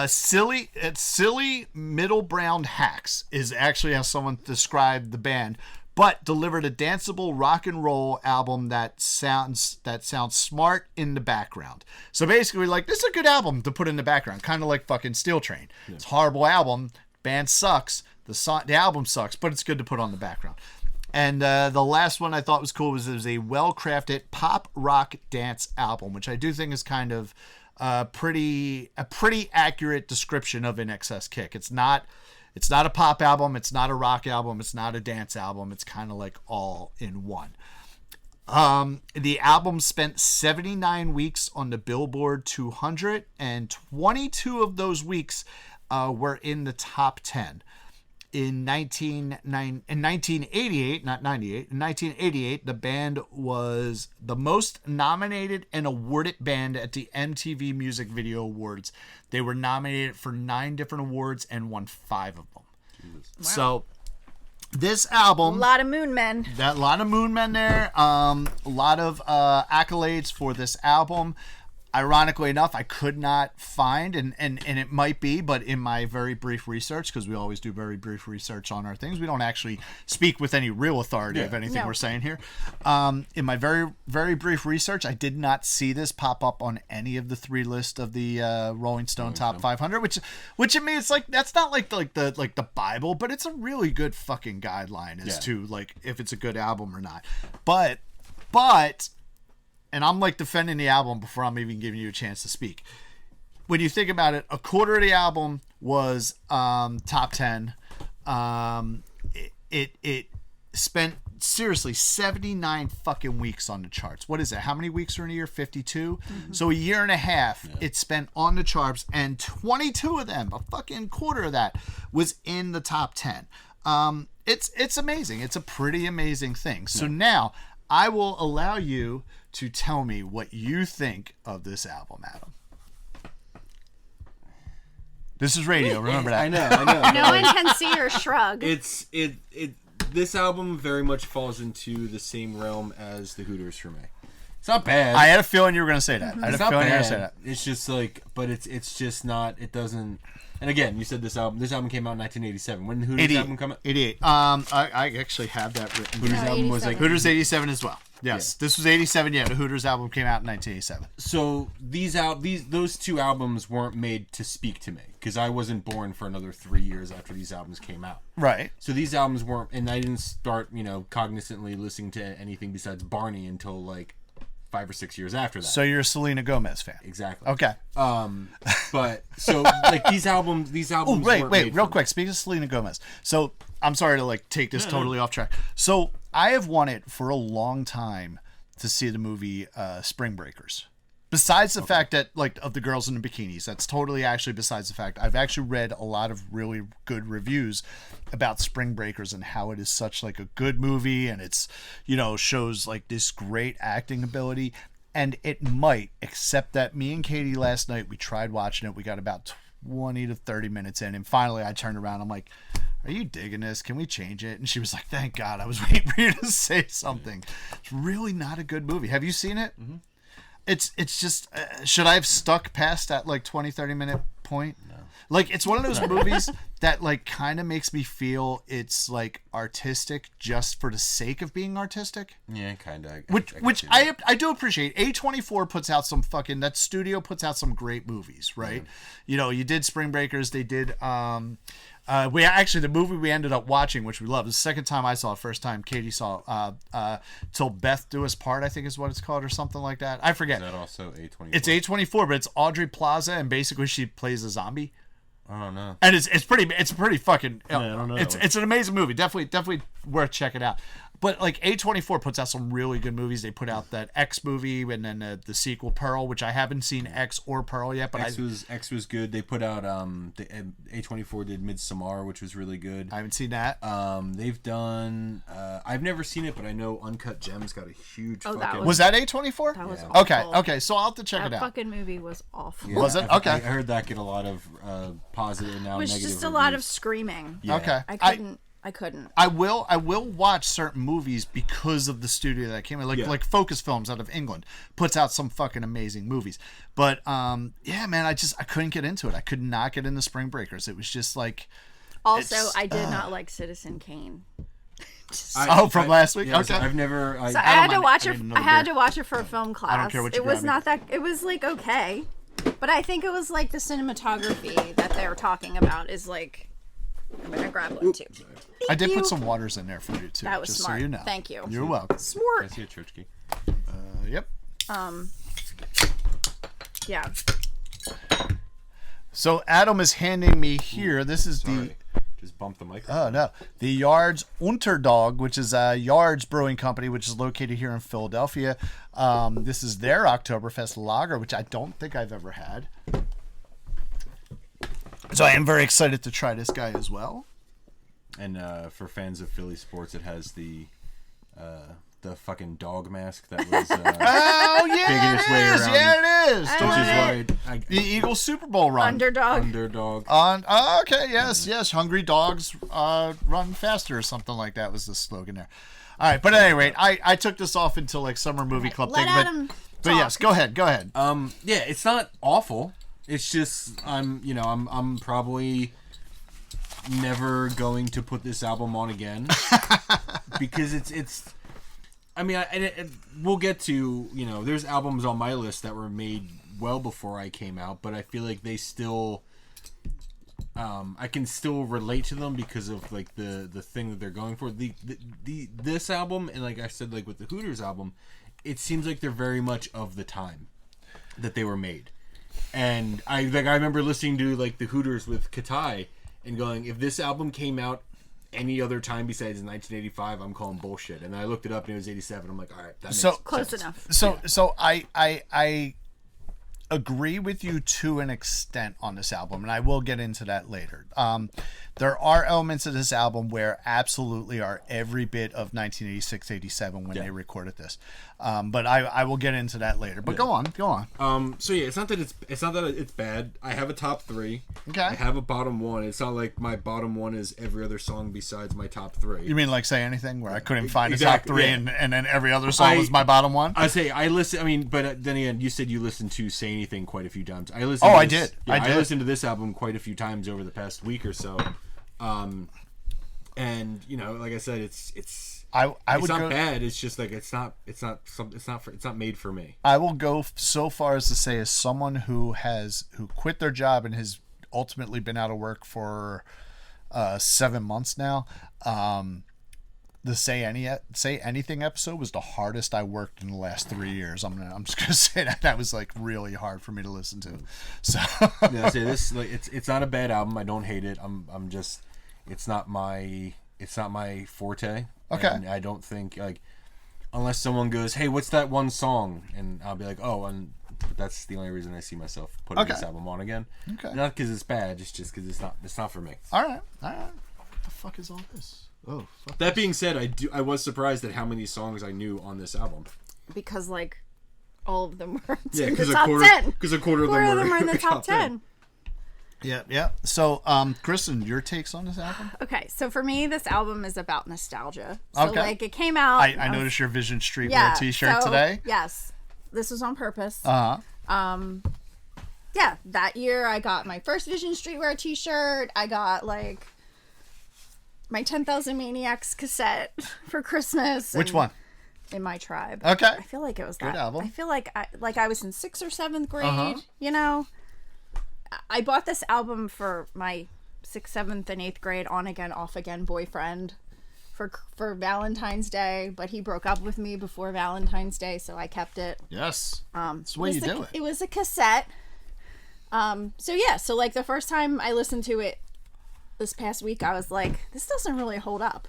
[SPEAKER 1] Silly middle brown hacks is actually how someone described the band, but delivered a danceable rock and roll album that sounds smart in the background. So basically, like, this is a good album to put in the background, kind of like fucking Steel Train. Yeah. It's a horrible album. Band sucks. The album sucks, but it's good to put on the background. And the last one I thought was cool was it was a well-crafted pop rock dance album, which I do think is kind of a pretty accurate description of INXS Kick. It's not a pop album, it's not a rock album, it's not a dance album. It's kind of like all in one. The album spent 79 weeks on the Billboard 200, and 22 of those weeks were in the top 10. In 1988, not 98, in 1988, the band was the most nominated and awarded band at the MTV Music Video Awards. They were nominated for 9 different awards and won 5 of them. Wow. So this album,
[SPEAKER 3] a lot of Moon Men.
[SPEAKER 1] That lot of Moon Men there. A lot of accolades for this album. Ironically enough, I could not find, and it might be, but in my very brief research, because we always do very brief research on our things, we don't actually speak with any real authority of anything we're saying here. In my very, very brief research, I did not see this pop up on any of the 3 lists of the Rolling Stone Top 500, which to me, it's like, that's not like the Bible, but it's a really good fucking guideline as to like if it's a good album or not. But. And I'm like defending the album before I'm even giving you a chance to speak. When you think about it, a quarter of the album was top 10. It spent seriously 79 fucking weeks on the charts. What is that? How many weeks are in a year? 52. Mm-hmm. So a year and a half it spent on the charts, and 22 of them, a fucking quarter of that, was in the top 10. It's amazing. It's a pretty amazing thing. So now I will allow you to tell me what you think of this album, Adam. This is radio, remember that.
[SPEAKER 2] I know.
[SPEAKER 3] No one can see your shrug.
[SPEAKER 2] This album very much falls into the same realm as the Hooters for me. It's not bad.
[SPEAKER 1] I had a feeling you were going to say that.
[SPEAKER 2] It's not bad. It's just like, but it's just not. It doesn't. And again, you said this album came out in 1987. When did the Hooters album come out?
[SPEAKER 1] 88. I actually have that written.
[SPEAKER 2] Hooters album was like
[SPEAKER 1] Hooters 87 as well. Yes, this was 87. Yeah, the Hooters album came out in 1987.
[SPEAKER 2] So those 2 albums weren't made to speak to me because I wasn't born for another 3 years after these albums came out.
[SPEAKER 1] Right.
[SPEAKER 2] So these albums weren't, and I didn't start, cognizantly listening to anything besides Barney until like 5 or 6 years after that.
[SPEAKER 1] So you're a Selena Gomez fan.
[SPEAKER 2] Exactly.
[SPEAKER 1] Okay.
[SPEAKER 2] But so like these albums.
[SPEAKER 1] Oh, wait, real quick. Speaking of Selena Gomez, so I'm sorry to like take this totally off track. So I have wanted for a long time to see the movie Spring Breakers. Besides the fact that, like, of the girls in the bikinis, that's totally actually besides the fact. I've actually read a lot of really good reviews about Spring Breakers and how it is such like a good movie, and it's, shows like this great acting ability. And it might, except that me and Katie last night, we tried watching it. We got about 20 to 30 minutes in, and finally I turned around. I'm like, are you digging this? Can we change it? And she was like, thank God. I was waiting for you to say something. It's really not a good movie. Have you seen it? Mm-hmm. It's just, should I have stuck past that like 20, 30 minute point. No. Like, it's one of those movies that, like, kind of makes me feel it's, like, artistic just for the sake of being artistic.
[SPEAKER 2] Yeah, kind of.
[SPEAKER 1] Which I do appreciate. A24 puts out some fucking... That studio puts out some great movies, right? Yeah. You know, you did Spring Breakers. They did... we actually, the movie we ended up watching, which we loved, the second time I saw it, first time Katie saw Till Beth Do Us Part, I think is what it's called, or something like that. I forget.
[SPEAKER 2] Is that also A24?
[SPEAKER 1] It's A24, but it's Audrey Plaza, and basically she plays a zombie.
[SPEAKER 2] I don't know.
[SPEAKER 1] And it's pretty fucking.
[SPEAKER 2] Yeah, I don't know.
[SPEAKER 1] It's an amazing movie. Definitely worth checking out. But like A24 puts out some really good movies. They put out that X movie and then the sequel Pearl, which I haven't seen X or Pearl yet. But
[SPEAKER 2] X was good. They put out A24 did Midsommar, which was really good.
[SPEAKER 1] I haven't seen that.
[SPEAKER 2] They've done. I've never seen it, but I know Uncut Gems got a huge.
[SPEAKER 1] Was that A24?
[SPEAKER 3] That was awful.
[SPEAKER 1] Okay. So I'll have to check it out.
[SPEAKER 3] That fucking movie was awful.
[SPEAKER 1] Yeah, was it? Okay.
[SPEAKER 2] I heard that get a lot of positive and now negative.
[SPEAKER 3] It was just a
[SPEAKER 2] reviews.
[SPEAKER 3] lot of screaming.
[SPEAKER 2] Yeah.
[SPEAKER 1] Okay.
[SPEAKER 3] I couldn't.
[SPEAKER 1] I will watch certain movies because of the studio that came in. Like Focus Films out of England puts out some fucking amazing movies. But yeah, man, I couldn't get into it. I could not get into Spring Breakers. It was just like.
[SPEAKER 3] Also, I did not like Citizen Kane.
[SPEAKER 1] From last week.
[SPEAKER 2] Yeah,
[SPEAKER 1] okay.
[SPEAKER 2] I've never.
[SPEAKER 3] I had to watch it. I had to watch it for a film class.
[SPEAKER 1] I don't care what you
[SPEAKER 3] It was not that. It was like okay, but I think it was like the cinematography that they were talking about is like. I'm gonna grab one too.
[SPEAKER 1] I did put some waters in there for you too.
[SPEAKER 3] That was
[SPEAKER 1] just
[SPEAKER 3] smart.
[SPEAKER 1] So you know.
[SPEAKER 3] Thank you.
[SPEAKER 1] You're welcome.
[SPEAKER 3] Smart.
[SPEAKER 2] I see a church key.
[SPEAKER 1] Yep.
[SPEAKER 3] Yeah.
[SPEAKER 1] So Adam is handing me here. This is
[SPEAKER 2] Sorry. Just bump the mic.
[SPEAKER 1] Oh no, the Yards Unterdog, which is a Yards Brewing Company, which is located here in Philadelphia. This is their Oktoberfest lager, which I don't think I've ever had. So I am very excited to try this guy as well.
[SPEAKER 2] And for fans of Philly sports, it has the fucking dog mask that was
[SPEAKER 1] oh yeah,
[SPEAKER 2] making its way around.
[SPEAKER 1] Yeah, it is.
[SPEAKER 2] Which is why
[SPEAKER 1] the Eagles Super Bowl run.
[SPEAKER 3] Underdog.
[SPEAKER 1] Okay, yes. Hungry dogs run faster or something like that was the slogan there. All right, but at any rate, I took this off into like summer movie club thing. But yes, go ahead.
[SPEAKER 2] Yeah, it's not awful. It's just I'm probably never going to put this album on again because it's. I mean, we'll get to there's albums on my list that were made well before I came out, but I feel like they still. I can still relate to them because of like the thing that they're going for. This album and like I said, like with the Hooters album, it seems like they're very much of the time that they were made. And I remember listening to like the Hooters with Katai and going, if this album came out any other time besides 1985, I'm calling bullshit. And I looked it up and it was 87. I'm like, all right, that makes
[SPEAKER 3] close
[SPEAKER 2] sense.
[SPEAKER 3] enough.
[SPEAKER 1] So I agree with you to an extent on this album, and I will get into that later. There are elements of this album where absolutely are every bit of 1986-87 when they recorded this. But I will get into that later. But go on.
[SPEAKER 2] So yeah, it's not that it's bad. I have a top 3.
[SPEAKER 1] Okay.
[SPEAKER 2] I have a bottom 1. It's not like my bottom 1 is every other song besides my top 3.
[SPEAKER 1] You mean like Say Anything, where I couldn't find
[SPEAKER 2] Exactly,
[SPEAKER 1] a top 3 and then every other song was my bottom 1?
[SPEAKER 2] I listen. I mean, but then again, you said you listened to Say Anything quite a few times. I listened.
[SPEAKER 1] Oh,
[SPEAKER 2] to
[SPEAKER 1] I
[SPEAKER 2] this,
[SPEAKER 1] did.
[SPEAKER 2] Yeah,
[SPEAKER 1] I did.
[SPEAKER 2] I listened to this album quite a few times over the past week or so. And like I said, it's
[SPEAKER 1] I would
[SPEAKER 2] not
[SPEAKER 1] go,
[SPEAKER 2] bad. It's just like it's not made for me.
[SPEAKER 1] I will go so far as to say, as someone who quit their job and has ultimately been out of work for 7 months now, the Say Anything episode was the hardest I worked in the last 3 years. I'm just gonna say that was like really hard for me to listen to. So
[SPEAKER 2] yeah, say this like it's not a bad album. I don't hate it. I'm just it's not my forte.
[SPEAKER 1] Okay.
[SPEAKER 2] And I don't think like unless someone goes, hey, what's that one song? And I'll be like, oh, but that's the only reason I see myself putting this album on again.
[SPEAKER 1] Okay.
[SPEAKER 2] Not because it's bad, it's just because it's not for me.
[SPEAKER 1] All right. What the fuck is all this? Oh. Fuck
[SPEAKER 2] That being said, I was surprised at how many songs I knew on this album.
[SPEAKER 3] Because like all of them were
[SPEAKER 2] Yeah,
[SPEAKER 3] in the top 10.
[SPEAKER 2] Because a quarter of them
[SPEAKER 3] were in the top 10.
[SPEAKER 1] Yeah. So, Kristen, your takes on this album?
[SPEAKER 3] Okay, so for me, this album is about nostalgia. So,
[SPEAKER 1] Okay.
[SPEAKER 3] like, it came out...
[SPEAKER 1] I noticed your Vision Streetwear t-shirt today.
[SPEAKER 3] Yes. This was on purpose.
[SPEAKER 1] Uh-huh.
[SPEAKER 3] yeah, that year I got my first Vision Streetwear t-shirt. I got like my 10,000 Maniacs cassette for Christmas.
[SPEAKER 1] Which one?
[SPEAKER 3] In My Tribe.
[SPEAKER 1] Okay.
[SPEAKER 3] I feel like it was that.
[SPEAKER 1] Good album.
[SPEAKER 3] I feel like I was in 6th or 7th grade, you know. I bought this album for my 6th, 7th, and 8th grade on again, off again boyfriend for Valentine's Day, but he broke up with me before Valentine's Day, so I kept it.
[SPEAKER 1] Yes. That's the way you do it.
[SPEAKER 3] It was a cassette. So like the first time I listened to it this past week, I was like, this doesn't really hold up.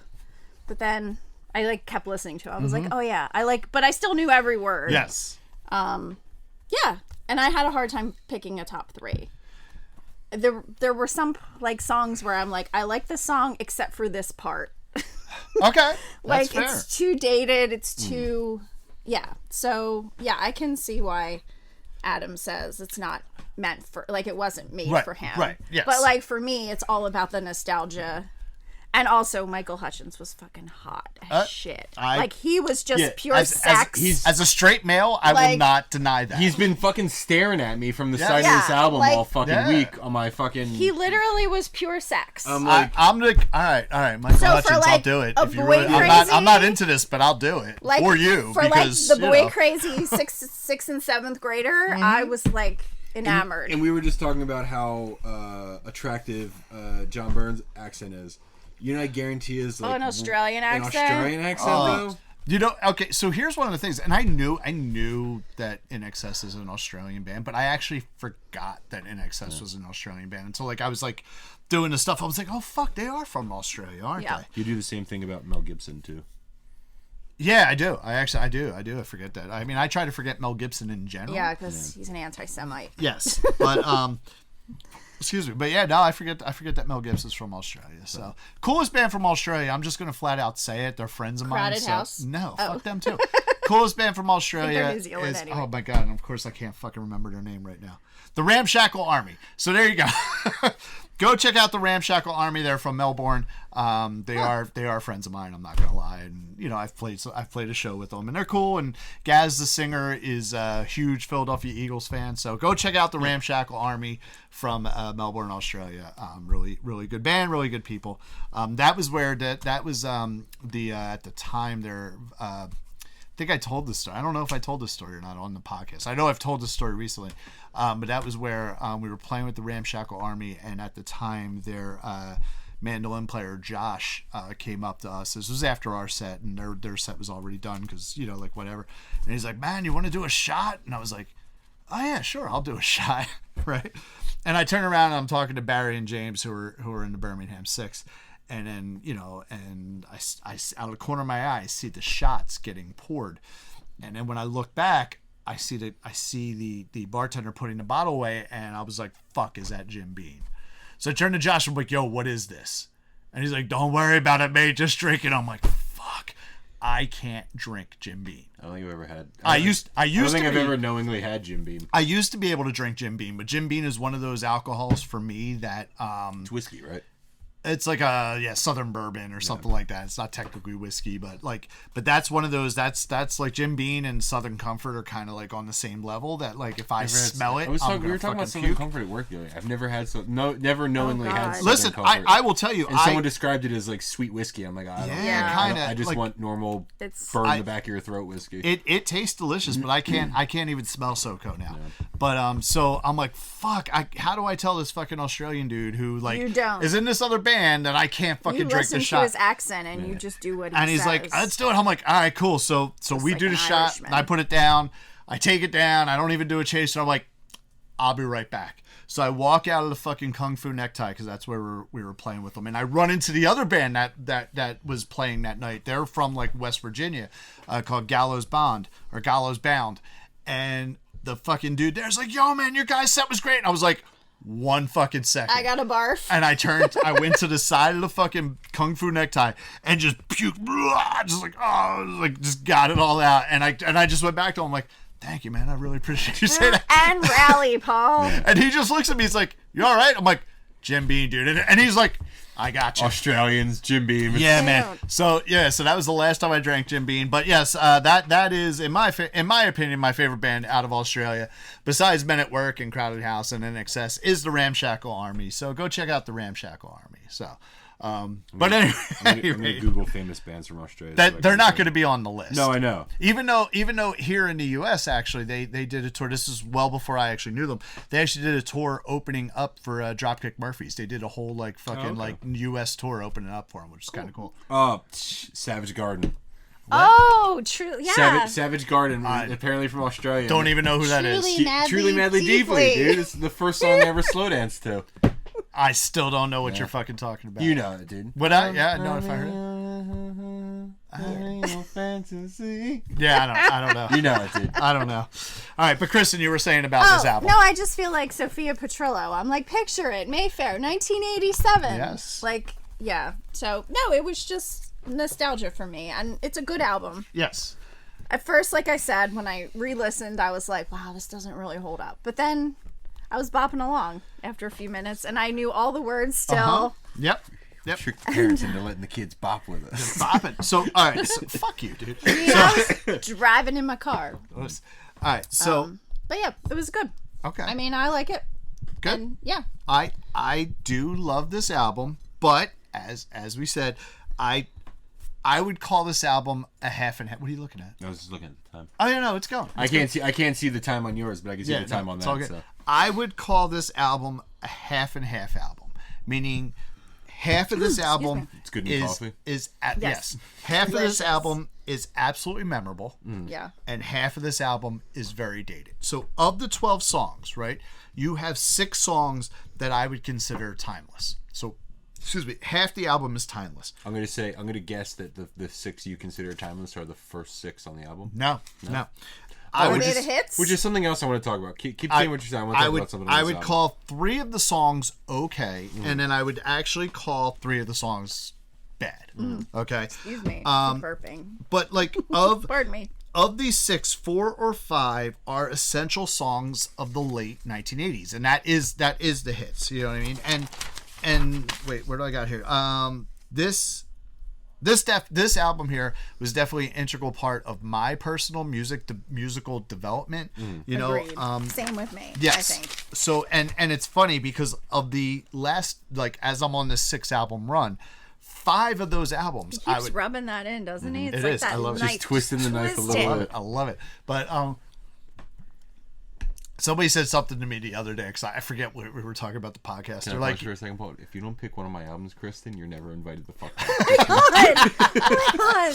[SPEAKER 3] But then I like kept listening to it. I was like, oh yeah, but I still knew every word.
[SPEAKER 1] Yes.
[SPEAKER 3] Yeah, and I had a hard time picking a top 3. There were some like songs where I'm like, I like this song except for this part.
[SPEAKER 1] Okay.
[SPEAKER 3] Like,
[SPEAKER 1] That's fair.
[SPEAKER 3] it's too dated. It's too, yeah. So yeah, I can see why Adam says it's not meant for, like, it wasn't made for him.
[SPEAKER 1] Right. Yes.
[SPEAKER 3] But like for me, it's all about the nostalgia. And also, Michael Hutchence was fucking hot as shit. Like, he was just pure sex.
[SPEAKER 1] As a straight male, I will not deny that.
[SPEAKER 2] He's been fucking staring at me from the side of
[SPEAKER 3] Yeah,
[SPEAKER 2] this album
[SPEAKER 3] like-
[SPEAKER 2] all fucking week on my fucking...
[SPEAKER 3] He literally was pure sex.
[SPEAKER 2] I'm like...
[SPEAKER 1] I'm like, all right, Michael
[SPEAKER 3] So for,
[SPEAKER 1] Hutchence, I'll
[SPEAKER 3] like,
[SPEAKER 1] do it.
[SPEAKER 3] a
[SPEAKER 1] If you
[SPEAKER 3] boy
[SPEAKER 1] really, I'm
[SPEAKER 3] crazy-
[SPEAKER 1] not into this, but I'll do it
[SPEAKER 3] like,
[SPEAKER 1] for you.
[SPEAKER 3] For
[SPEAKER 1] because,
[SPEAKER 3] like the boy
[SPEAKER 1] you know,
[SPEAKER 3] crazy sixth and 7th grader, I was like enamored.
[SPEAKER 2] And we were just talking about how attractive John Burns' accent is. You know, I guarantee is like
[SPEAKER 3] an Australian accent.
[SPEAKER 2] An Australian accent, though.
[SPEAKER 1] You know, okay, so here's one of the things, and I knew that INXS is an Australian band, but I actually forgot that INXS was an Australian band until like I was like doing the stuff. I was like, oh fuck, they are from Australia, aren't they?
[SPEAKER 2] You do the same thing about Mel Gibson too.
[SPEAKER 1] Yeah, I do. I do. I forget that. I mean, I try to forget Mel Gibson in general.
[SPEAKER 3] Yeah, because he's an anti-Semite.
[SPEAKER 1] Yes, but excuse me, but yeah, no, I forget that Mel Gibson's from Australia. So coolest band from Australia. I'm just gonna flat out say it. They're friends of mine.
[SPEAKER 3] Crowded
[SPEAKER 1] so,
[SPEAKER 3] House?
[SPEAKER 1] No, fuck them too. Coolest band from Australia
[SPEAKER 3] they're New Zealand
[SPEAKER 1] is
[SPEAKER 3] anyway.
[SPEAKER 1] oh my god, and of course I can't fucking remember their name right now. The Ramshackle Army. So there you go. Go check out the Ramshackle Army. They're from Melbourne. They are friends of mine. I'm not gonna lie, and you know I've played a show with them, and they're cool. And Gaz, the singer, is a huge Philadelphia Eagles fan. So go check out the Ramshackle Army from Melbourne, Australia. Really good band, really good people. That was where that was at the time there. I think I told this story. I don't know if I told this story or not on the podcast. I know I've told this story recently, but that was where we were playing with the Ramshackle Army, and at the time their mandolin player Josh came up to us. This was after our set, and their set was already done because, you know, like whatever. And he's like, man, you want to do a shot? And I was like, oh yeah, sure, I'll do a shot. Right. And I turn around and I'm talking to Barry and James who are in the Birmingham Six. And then, you know, and I out of the corner of my eye, I see the shots getting poured. And then when I look back, I see the bartender putting the bottle away, and I was like, fuck, is that Jim Beam? So I turned to Josh and I'm like, yo, what is this? And he's like, don't worry about it, mate, just drink it. I'm like, fuck, I can't drink Jim Beam.
[SPEAKER 2] I don't think I've ever had.
[SPEAKER 1] I don't think
[SPEAKER 2] I've ever knowingly had Jim Beam.
[SPEAKER 1] I used to be able to drink Jim Beam, but Jim Beam is one of those alcohols for me that
[SPEAKER 2] It's whiskey, right?
[SPEAKER 1] it's like a Southern bourbon or something like that. It's not technically whiskey, but that's one of those. That's like Jim Beam and Southern Comfort are kind of like on the same level. That like if I smell it,
[SPEAKER 2] we were talking about Southern
[SPEAKER 1] puke.
[SPEAKER 2] Comfort at work the other day. I've never had never knowingly had. Southern
[SPEAKER 1] Listen,
[SPEAKER 2] Comfort.
[SPEAKER 1] I will tell you.
[SPEAKER 2] And someone described it as like sweet whiskey. I'm like, I don't know.
[SPEAKER 1] Kind of.
[SPEAKER 2] I just
[SPEAKER 1] like,
[SPEAKER 2] want normal burn the back of your throat whiskey.
[SPEAKER 1] It tastes delicious, but I can't even smell SoCo now. Yeah. But so I'm like, fuck. How do I tell this fucking Australian dude who like is in this other band that I can't fucking
[SPEAKER 3] you
[SPEAKER 1] drink the shot?
[SPEAKER 3] You listen to his accent and you just do what he says.
[SPEAKER 1] And he's like, let's do it. I'm like, all right, cool. So we
[SPEAKER 3] like
[SPEAKER 1] do the shot.
[SPEAKER 3] Irishman.
[SPEAKER 1] I put it down. I take it down. I don't even do a chaser. I'm like, I'll be right back. So I walk out of the fucking Kung Fu Necktie because that's where we were playing with them. And I run into the other band that was playing that night. They're from like West Virginia, called Gallows Bound. And the fucking dude there's like, yo, man, your guys' set was great. And I was like, one fucking second.
[SPEAKER 3] I got a barf.
[SPEAKER 1] And I went to the side of the fucking Kung Fu Necktie and just puked, just like, oh, like just got it all out. And I just went back to him like, thank you, man. I really appreciate you saying that.
[SPEAKER 3] And rally, Paul.
[SPEAKER 1] And he just looks at me. He's like, you all right? I'm like, Jim Beam, dude. And he's like, I got you.
[SPEAKER 2] Australians, Jim Beam.
[SPEAKER 1] Yeah, man. So that was the last time I drank Jim Beam. But yes, that is in my opinion my favorite band out of Australia, besides Men at Work and Crowded House and INXS, is the Ramshackle Army. So go check out the Ramshackle Army. So, but anyway,
[SPEAKER 2] I'm gonna Google famous bands from Australia.
[SPEAKER 1] that they're not going to be on the list.
[SPEAKER 2] No, I know.
[SPEAKER 1] Even though here in the U.S. actually they did a tour. This is well before I actually knew them. They actually did a tour opening up for Dropkick Murphys. They did a whole like fucking like U.S. tour opening up for them, which is kind of cool.
[SPEAKER 2] Oh, Savage Garden.
[SPEAKER 3] Oh, true. Yeah.
[SPEAKER 2] Savage Garden, apparently from Australia.
[SPEAKER 1] Don't even know who that is.
[SPEAKER 3] Truly
[SPEAKER 2] Madly, Deeply, dude. It's the first song I ever slow danced to.
[SPEAKER 1] I still don't know what you're fucking talking about.
[SPEAKER 2] You know it, dude.
[SPEAKER 1] Would I? Yeah, I know if I heard it.
[SPEAKER 2] Fantasy.
[SPEAKER 1] Yeah, I don't know.
[SPEAKER 2] You know it, dude.
[SPEAKER 1] I don't know. All right, but Kristen, you were saying about this album.
[SPEAKER 3] No, I just feel like Sophia Petrillo. I'm like, picture it, Mayfair, 1987.
[SPEAKER 1] Yes.
[SPEAKER 3] Like, yeah. So, no, it was just nostalgia for me, and it's a good album.
[SPEAKER 1] Yes.
[SPEAKER 3] At first, like I said, when I re-listened, I was like, wow, this doesn't really hold up. But then I was bopping along after a few minutes, and I knew all the words still.
[SPEAKER 1] Uh-huh. Yep.
[SPEAKER 2] Trick the parents into letting the kids bop with us.
[SPEAKER 1] Bopping. So, all right. So, fuck you, dude.
[SPEAKER 3] I was driving in my car.
[SPEAKER 1] All right. So,
[SPEAKER 3] But yeah, it was good.
[SPEAKER 1] okay.
[SPEAKER 3] I mean, I like it.
[SPEAKER 1] Good.
[SPEAKER 3] And yeah.
[SPEAKER 1] I do love this album, but as we said, I would call this album a half and half. What are you looking at?
[SPEAKER 2] I was just looking at the time.
[SPEAKER 1] Oh, no, it's going.
[SPEAKER 2] I can't see the time on yours, but I can see the time on
[SPEAKER 1] it's
[SPEAKER 2] that.
[SPEAKER 1] all good.
[SPEAKER 2] So.
[SPEAKER 1] I would call this album a half and half album, meaning half of this album
[SPEAKER 2] It's good in coffee.
[SPEAKER 1] yes. Half
[SPEAKER 3] Delicious.
[SPEAKER 1] of this album is absolutely memorable.
[SPEAKER 3] Yeah.
[SPEAKER 1] And half of this album is very dated. So of the 12 songs, right, you have 6 songs that I would consider timeless. So, excuse me, half the album is timeless.
[SPEAKER 2] I'm gonna guess that the 6 you consider timeless are the first 6 on the album.
[SPEAKER 1] No.
[SPEAKER 3] Are they the hits?
[SPEAKER 2] Which is something else I want to talk about. Keep saying what you're saying. I want to talk about something else.
[SPEAKER 1] I would call 3 of the songs okay, and then I would actually call 3 of the songs bad. Okay.
[SPEAKER 3] Excuse me. Burping.
[SPEAKER 1] But like of
[SPEAKER 3] Pardon me.
[SPEAKER 1] of these 6, 4 or 5 are essential songs of the late 1980s, and that is the hits. You know what I mean? And wait, where do I got here? This album here was definitely an integral part of my personal musical development. You know,
[SPEAKER 3] Agreed. Same with me.
[SPEAKER 1] yes.
[SPEAKER 3] I think.
[SPEAKER 1] So and it's funny because of the last, like, as I'm on this 6 album run, 5 of those albums
[SPEAKER 3] He keeps rubbing that in, doesn't he? It's
[SPEAKER 1] It
[SPEAKER 3] like
[SPEAKER 1] is.
[SPEAKER 3] that
[SPEAKER 1] I love it.
[SPEAKER 3] knife
[SPEAKER 2] Just twisting the knife a little bit.
[SPEAKER 1] I love it. But somebody said something to me the other day because I forget what we were talking about the podcast.
[SPEAKER 2] Can
[SPEAKER 1] They're
[SPEAKER 2] I
[SPEAKER 1] like,
[SPEAKER 2] pause for a second, Paul? If you don't pick one of my albums, Kristen, you're never invited the fuck out.
[SPEAKER 3] Oh my god.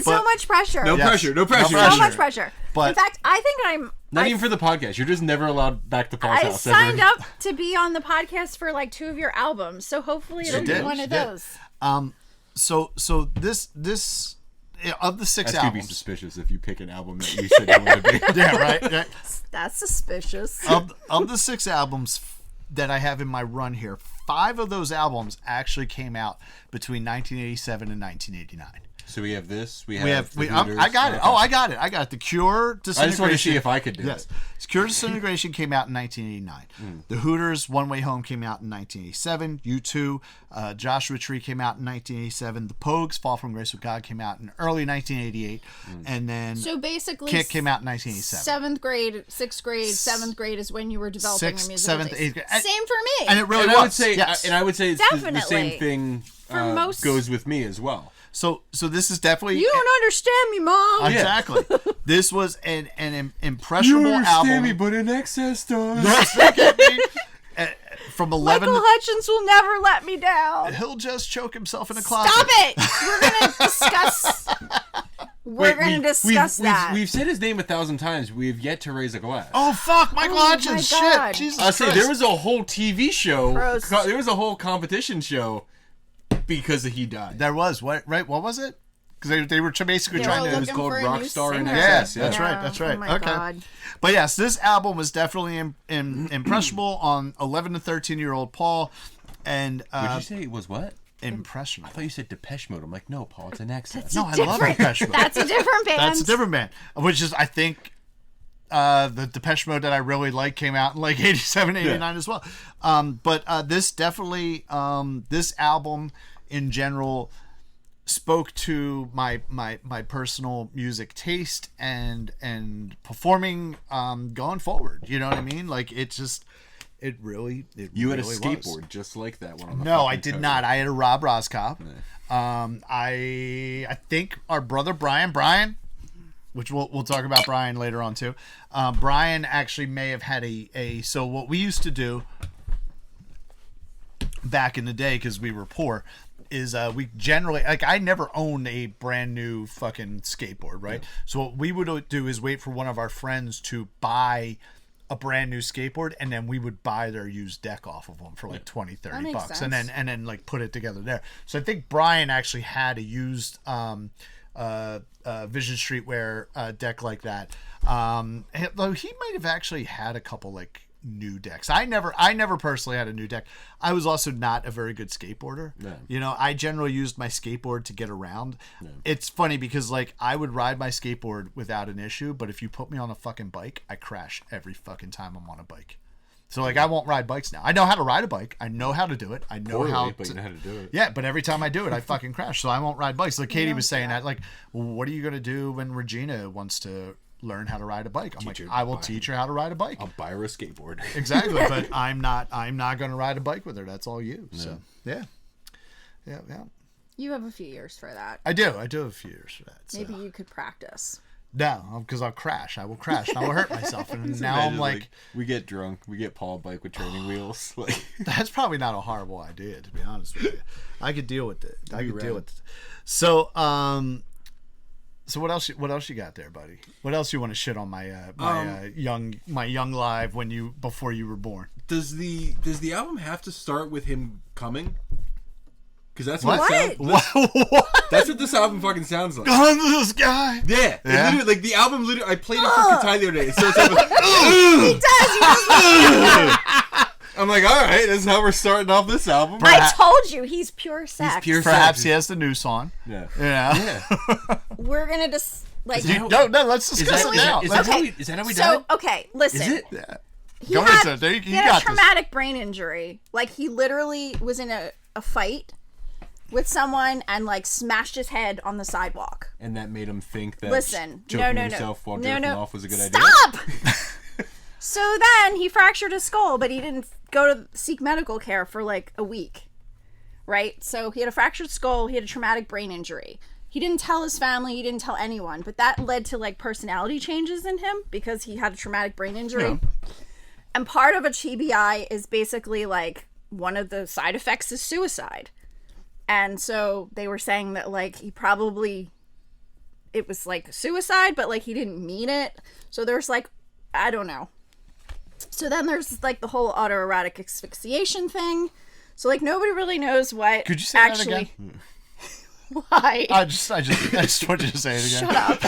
[SPEAKER 3] So much pressure.
[SPEAKER 2] No
[SPEAKER 1] Yes.
[SPEAKER 2] pressure. No pressure.
[SPEAKER 3] So much pressure.
[SPEAKER 1] But-
[SPEAKER 3] in fact, I think I'm
[SPEAKER 2] Not even for the podcast. You're just never allowed back to Paul's
[SPEAKER 3] I
[SPEAKER 2] house.
[SPEAKER 3] signed
[SPEAKER 2] ever.
[SPEAKER 3] up to be on the podcast for like 2 of your albums, so hopefully it'll be
[SPEAKER 1] did.
[SPEAKER 3] one
[SPEAKER 1] She
[SPEAKER 3] of
[SPEAKER 1] did.
[SPEAKER 3] those.
[SPEAKER 1] so this of the 6
[SPEAKER 2] That's gonna be
[SPEAKER 1] albums.
[SPEAKER 2] suspicious if you pick an album that you said you want to be.
[SPEAKER 1] Yeah, right.
[SPEAKER 3] That's suspicious.
[SPEAKER 1] Of the 6 albums that I have in my run here, 5 of those albums actually came out between 1987 and 1989.
[SPEAKER 2] So we have this.
[SPEAKER 1] I
[SPEAKER 2] I
[SPEAKER 1] got it. Oh, I got it. I got it. The Cure, Disintegration.
[SPEAKER 2] I just want to see if I could do
[SPEAKER 1] Yes.
[SPEAKER 2] it.
[SPEAKER 1] Cure Disintegration came out in 1989. The Hooters, One Way Home came out in 1987. U2, Joshua Tree came out in 1987. The Pogues, Fall from Grace with God came out in early 1988. And then
[SPEAKER 3] So basically,
[SPEAKER 1] Kick came out in 1987.
[SPEAKER 3] 7th grade, 6th grade, 7th grade is when you were developing your
[SPEAKER 1] 6th,
[SPEAKER 3] musical
[SPEAKER 1] 7th,
[SPEAKER 3] taste.
[SPEAKER 1] 8th grade.
[SPEAKER 3] Same for me.
[SPEAKER 1] And it really
[SPEAKER 2] And
[SPEAKER 1] was.
[SPEAKER 2] I would say,
[SPEAKER 1] yes.
[SPEAKER 2] and I would say it's the
[SPEAKER 3] Definitely.
[SPEAKER 2] same thing
[SPEAKER 3] most-
[SPEAKER 2] goes with me as well.
[SPEAKER 1] So this is definitely...
[SPEAKER 3] You don't understand me, Mom.
[SPEAKER 1] Exactly. This was an impressionable album.
[SPEAKER 2] but INXS does.
[SPEAKER 1] Yes, look at me. From 11
[SPEAKER 3] Michael Hutchins will never let me down.
[SPEAKER 1] he'll just choke himself in a closet.
[SPEAKER 3] Stop it! We're gonna discuss. We're gonna discuss that.
[SPEAKER 2] We've said his name 1,000 times. We've yet to raise a glass.
[SPEAKER 1] Oh fuck, Michael
[SPEAKER 3] Oh,
[SPEAKER 1] Hutchins!
[SPEAKER 3] my
[SPEAKER 1] Shit,
[SPEAKER 3] God.
[SPEAKER 1] Jesus
[SPEAKER 2] I'll say
[SPEAKER 1] Christ.
[SPEAKER 2] there was a whole TV show.
[SPEAKER 3] Gross.
[SPEAKER 2] There was a whole competition show because he died.
[SPEAKER 1] There was what? Right? What was it? Because they were basically
[SPEAKER 3] They
[SPEAKER 1] trying
[SPEAKER 3] were
[SPEAKER 1] to.
[SPEAKER 2] It was
[SPEAKER 3] looking
[SPEAKER 2] called
[SPEAKER 3] for a new
[SPEAKER 2] Rockstar
[SPEAKER 3] singer.
[SPEAKER 2] INXS.
[SPEAKER 1] Yeah,
[SPEAKER 2] Yeah.
[SPEAKER 1] that's right. That's right.
[SPEAKER 3] Oh my
[SPEAKER 1] Okay.
[SPEAKER 3] God.
[SPEAKER 1] But yes, this album was definitely impressionable on 11 to 13-year-old Paul, and
[SPEAKER 2] Would you say it was what?
[SPEAKER 1] impressionable.
[SPEAKER 2] I thought you said Depeche Mode. I'm like, no, Paul, it's INXS.
[SPEAKER 1] No, I love Depeche Mode.
[SPEAKER 3] That's a different band.
[SPEAKER 1] That's a different band, which is I think the Depeche Mode that I really like came out in like 87, 89 as well. But this definitely, this album in general spoke to my personal music taste and performing going forward. You know what I mean? Like it really
[SPEAKER 2] You had a
[SPEAKER 1] really
[SPEAKER 2] skateboard
[SPEAKER 1] was.
[SPEAKER 2] just like that one on the
[SPEAKER 1] No,
[SPEAKER 2] fucking
[SPEAKER 1] I did
[SPEAKER 2] cover.
[SPEAKER 1] not. I had a Rob Roscop.
[SPEAKER 2] Yeah.
[SPEAKER 1] I think our brother Brian, which we'll talk about Brian later on too. Brian actually may have had a so what we used to do back in the day, because we were poor, is we generally, like, I never owned a brand new fucking skateboard, right? Yeah. So what we would do is wait for one of our friends to buy a brand new skateboard, and then we would buy their used deck off of them for like 20, 30 bucks, and then like put it together there. So I think Brian actually had a used Vision Streetwear deck like that. Though he might have actually had a couple like new decks. I never personally had a new deck. I was also not a very good skateboarder. No. You know, I generally used my skateboard to get around. No. It's funny because like I would ride my skateboard without an issue, but if you put me on a fucking bike, I crash every fucking time I'm on a bike. So like I won't ride bikes now. I know how to ride a bike. I know how to do it. I know
[SPEAKER 2] but you know how to do it.
[SPEAKER 1] Yeah, but every time I do it, I fucking crash. So I won't ride bikes. Like Katie was saying that, like, well, what are you gonna do when Regina wants to learn how to ride a bike? I'm I will teach her how to ride a bike.
[SPEAKER 2] I'll buy her a skateboard.
[SPEAKER 1] Exactly, but I'm not going to ride a bike with her. That's all you. No. So yeah.
[SPEAKER 3] You have a few years for that.
[SPEAKER 1] I do have a few years for that. So.
[SPEAKER 3] Maybe you could practice.
[SPEAKER 1] No, because I'll crash. I will crash. I will hurt myself. And now I'm like,
[SPEAKER 2] we get drunk. We get Paul a bike with training wheels. Like
[SPEAKER 1] that's probably not a horrible idea, to be honest with you. I could deal with it. Deal with it. So, So what else you got there, buddy? What else you want to shit on my young live before you were born?
[SPEAKER 2] Does the album have to start with him coming? Because that's
[SPEAKER 1] what
[SPEAKER 2] it sounds.
[SPEAKER 1] What?
[SPEAKER 2] That's what this album fucking sounds like.
[SPEAKER 1] I'm this guy.
[SPEAKER 2] Yeah. Literally, like the album. Literally, I played it for Katai the other day. It starts off with,
[SPEAKER 3] he does.
[SPEAKER 2] I'm like, all right, this is how we're starting off this album.
[SPEAKER 3] I told you, he's pure sex.
[SPEAKER 1] Perhaps he has the new song.
[SPEAKER 2] Yeah.
[SPEAKER 1] Yeah.
[SPEAKER 3] We're gonna just like.
[SPEAKER 1] No, let's discuss it now.
[SPEAKER 2] Is that how we done it?
[SPEAKER 3] Okay, listen.
[SPEAKER 2] Is it?
[SPEAKER 1] Yeah.
[SPEAKER 3] He had a traumatic brain injury. Like he literally was in a fight with someone and like smashed his head on the sidewalk.
[SPEAKER 2] And that made him think that
[SPEAKER 3] choking
[SPEAKER 2] himself while jerking off was a good idea.
[SPEAKER 3] Stop! So then he fractured his skull, but he didn't go to seek medical care for like a week. Right? So he had a fractured skull, he had a traumatic brain injury. He didn't tell his family, he didn't tell anyone, but that led to like personality changes in him because he had a traumatic brain injury. Yeah. And part of a TBI is basically like one of the side effects is suicide. And so they were saying that like it was like suicide, but like he didn't mean it. So there's like, I don't know. So then there's like the whole autoerotic asphyxiation thing. So like nobody really knows what.
[SPEAKER 1] Could you say
[SPEAKER 3] actually
[SPEAKER 1] that again?
[SPEAKER 3] Why?
[SPEAKER 1] I just want you to say it again.
[SPEAKER 3] Shut up.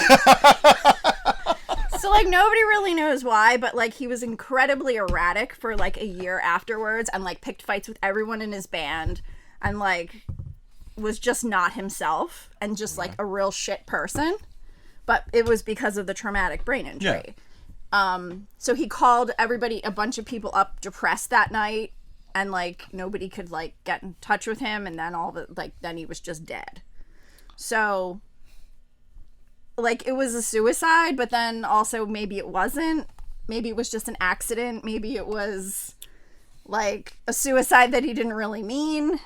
[SPEAKER 3] So like nobody really knows why, but like he was incredibly erratic for like a year afterwards and like picked fights with everyone in his band and like was just not himself and just like a real shit person. But it was because of the traumatic brain injury. Yeah. So he called a bunch of people up depressed that night and like nobody could like get in touch with him, and then then he was just dead. So like it was a suicide, but then also maybe it wasn't. Maybe it was just an accident. Maybe it was like a suicide that he didn't really mean.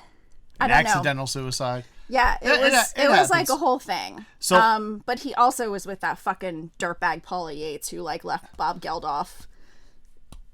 [SPEAKER 3] I don't know.
[SPEAKER 1] Accidental suicide.
[SPEAKER 3] Yeah, it was like a whole thing. So, but he also was with that fucking dirtbag Paula Yates who like left Bob Geldof.